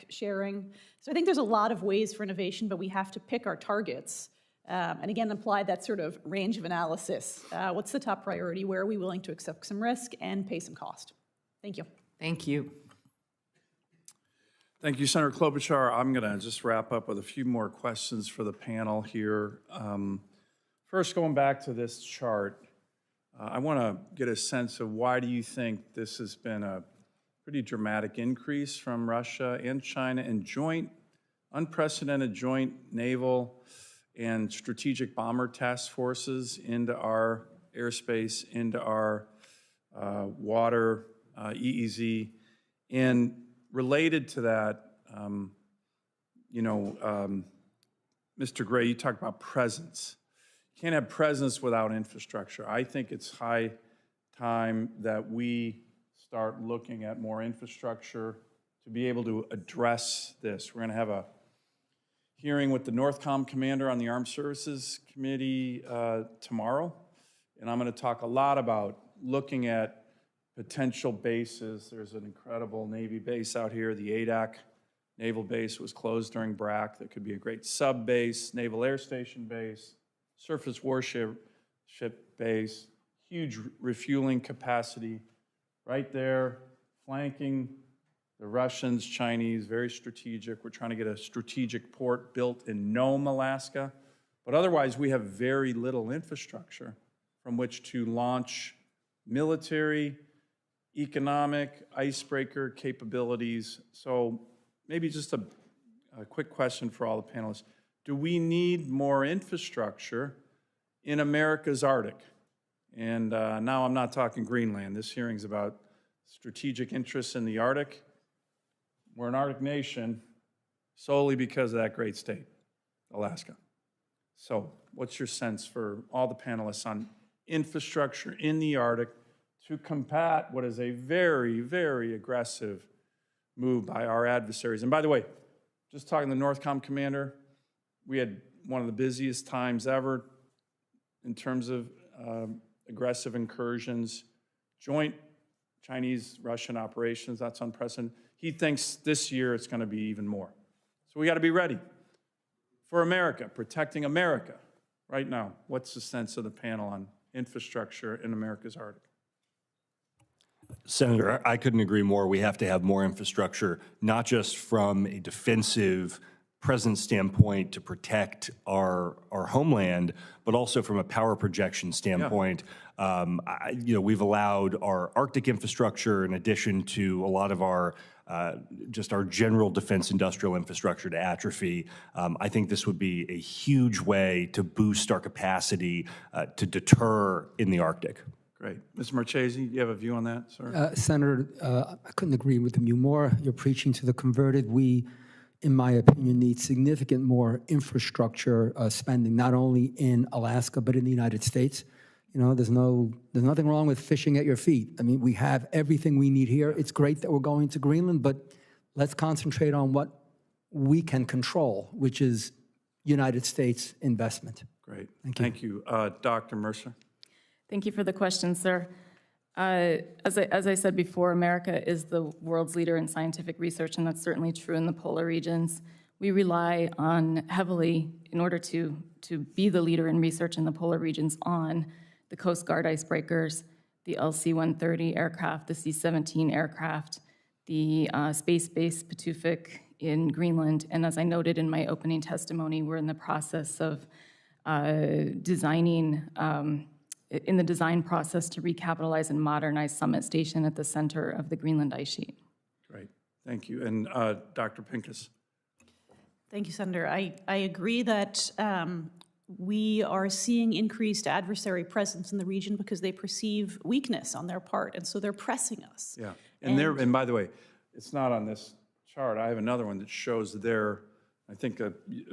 sharing. So I think there's a lot of ways for innovation, but we have to pick our targets and again, apply that sort of range of analysis. What's the top priority? Where are we willing to accept some risk and pay some cost? Thank you. Thank you. Thank you, Senator Klobuchar. I'm going to just wrap up with a few more questions for the panel here. First, going back to this chart, I want to get a sense of why do you think this has been a pretty dramatic increase from Russia and China in unprecedented joint naval and strategic bomber task forces into our airspace, into our water, EEZ. And related to that, Mr. Gray, you talked about presence. You can't have presence without infrastructure. I think it's high time that we start looking at more infrastructure to be able to address this. We're going to have a hearing with the NORTHCOM commander on the Armed Services Committee tomorrow, and I'm going to talk a lot about looking at potential bases. There's an incredible Navy base out here. The ADAC Naval Base was closed during BRAC. That could be a great sub base, Naval Air Station base, surface warship base, huge refueling capacity right there, flanking the Russians, Chinese, very strategic. We're trying to get a strategic port built in Nome, Alaska. But otherwise, we have very little infrastructure from which to launch military, economic, icebreaker capabilities. So maybe just a quick question for all the panelists. Do we need more infrastructure in America's Arctic? And now I'm not talking Greenland. This hearing's about strategic interests in the Arctic. We're an Arctic nation solely because of that great state, Alaska. So what's your sense for all the panelists on infrastructure in the Arctic to combat what is a very, very aggressive move by our adversaries? And by the way, just talking to the NORTHCOM commander, we had one of the busiest times ever in terms of aggressive incursions, joint Chinese-Russian operations, that's unprecedented. He thinks this year it's going to be even more. So we got to be ready. For America, protecting America, right now, what's the sense of the panel on infrastructure in America's Arctic? Senator, I couldn't agree more. We have to have more infrastructure, not just from a defensive presence standpoint to protect our homeland, but also from a power projection standpoint. We've allowed our Arctic infrastructure, in addition to a lot of our just our general defense industrial infrastructure, to atrophy. I think this would be a huge way to boost our capacity to deter in the Arctic. Great. Mr. Marchese, you have a view on that, sir? Senator, I couldn't agree with you more. You're preaching to the converted. We, in my opinion, need significant more infrastructure spending, not only in Alaska, but in the United States. You know, there's nothing wrong with fishing at your feet. I mean, we have everything we need here. It's great that we're going to Greenland, but let's concentrate on what we can control, which is United States investment. Great. Thank you. Dr. Mercer. Thank you for the question, sir. As I said before, America is the world's leader in scientific research, and that's certainly true in the polar regions. We rely on heavily, in order to be the leader in research in the polar regions, on the Coast Guard icebreakers, the LC-130 aircraft, the C-17 aircraft, the space-based Patufic in Greenland, and as I noted in my opening testimony, we're in the process of in the design process to recapitalize and modernize Summit Station at the center of the Greenland ice sheet. Great, thank you. And Dr. Pincus. Thank you, Senator. I agree that we are seeing increased adversary presence in the region because they perceive weakness on their part, and so they're pressing us. Yeah, and by the way, it's not on this chart. I have another one that shows I think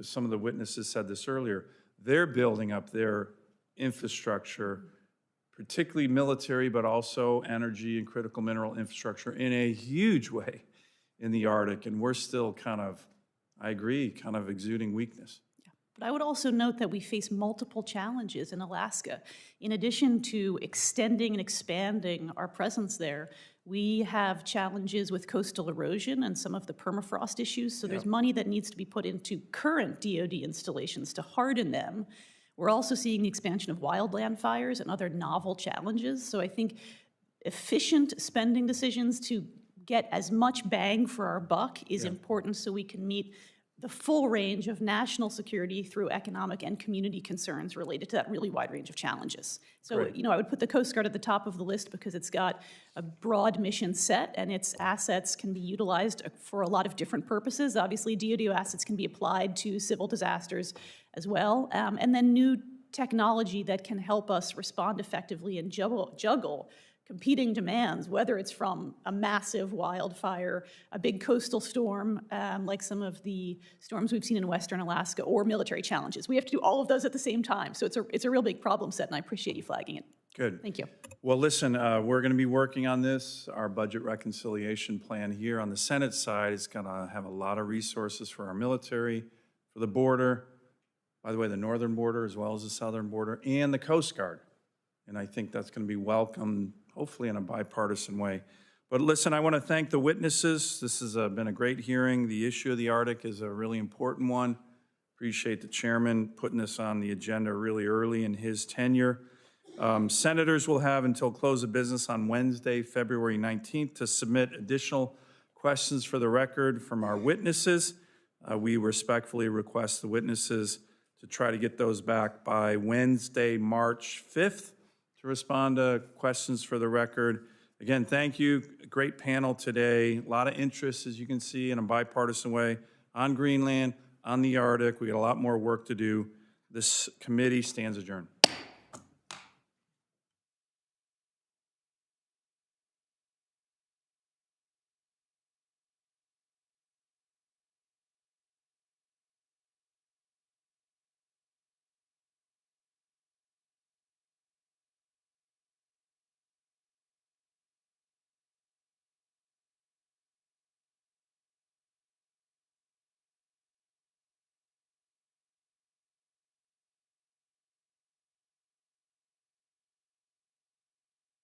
some of the witnesses said this earlier, they're building up their infrastructure, particularly military, but also energy and critical mineral infrastructure in a huge way in the Arctic, and we're still I agree, kind of exuding weakness. Yeah. But I would also note that we face multiple challenges in Alaska. In addition to extending and expanding our presence there, we have challenges with coastal erosion and some of the permafrost issues, so there's money that needs to be put into current DoD installations to harden them. We're also seeing the expansion of wildland fires and other novel challenges. So I think efficient spending decisions to get as much bang for our buck is important so we can meet the full range of national security through economic and community concerns related to that really wide range of challenges. So, I would put the Coast Guard at the top of the list because it's got a broad mission set and its assets can be utilized for a lot of different purposes. Obviously, DoD assets can be applied to civil disasters as well. And then new technology that can help us respond effectively and juggle competing demands, whether it's from a massive wildfire, a big coastal storm, like some of the storms we've seen in Western Alaska, or military challenges. We have to do all of those at the same time. So it's a real big problem set, and I appreciate you flagging it. Good. Thank you. Well, listen, we're going to be working on this. Our budget reconciliation plan here on the Senate side is going to have a lot of resources for our military, for the border, by the way, the northern border as well as the southern border, and the Coast Guard. And I think that's going to be welcomed, hopefully in a bipartisan way. But listen, I want to thank the witnesses. This has been a great hearing. The issue of the Arctic is a really important one. Appreciate the chairman putting this on the agenda really early in his tenure. Senators will have until close of business on Wednesday, February 19th, to submit additional questions for the record from our witnesses. We respectfully request the witnesses to try to get those back by Wednesday, March 5th. To respond to questions for the record. Again, thank you. Great panel today. A lot of interest, as you can see, in a bipartisan way on Greenland, on the Arctic. We got a lot more work to do. This committee stands adjourned.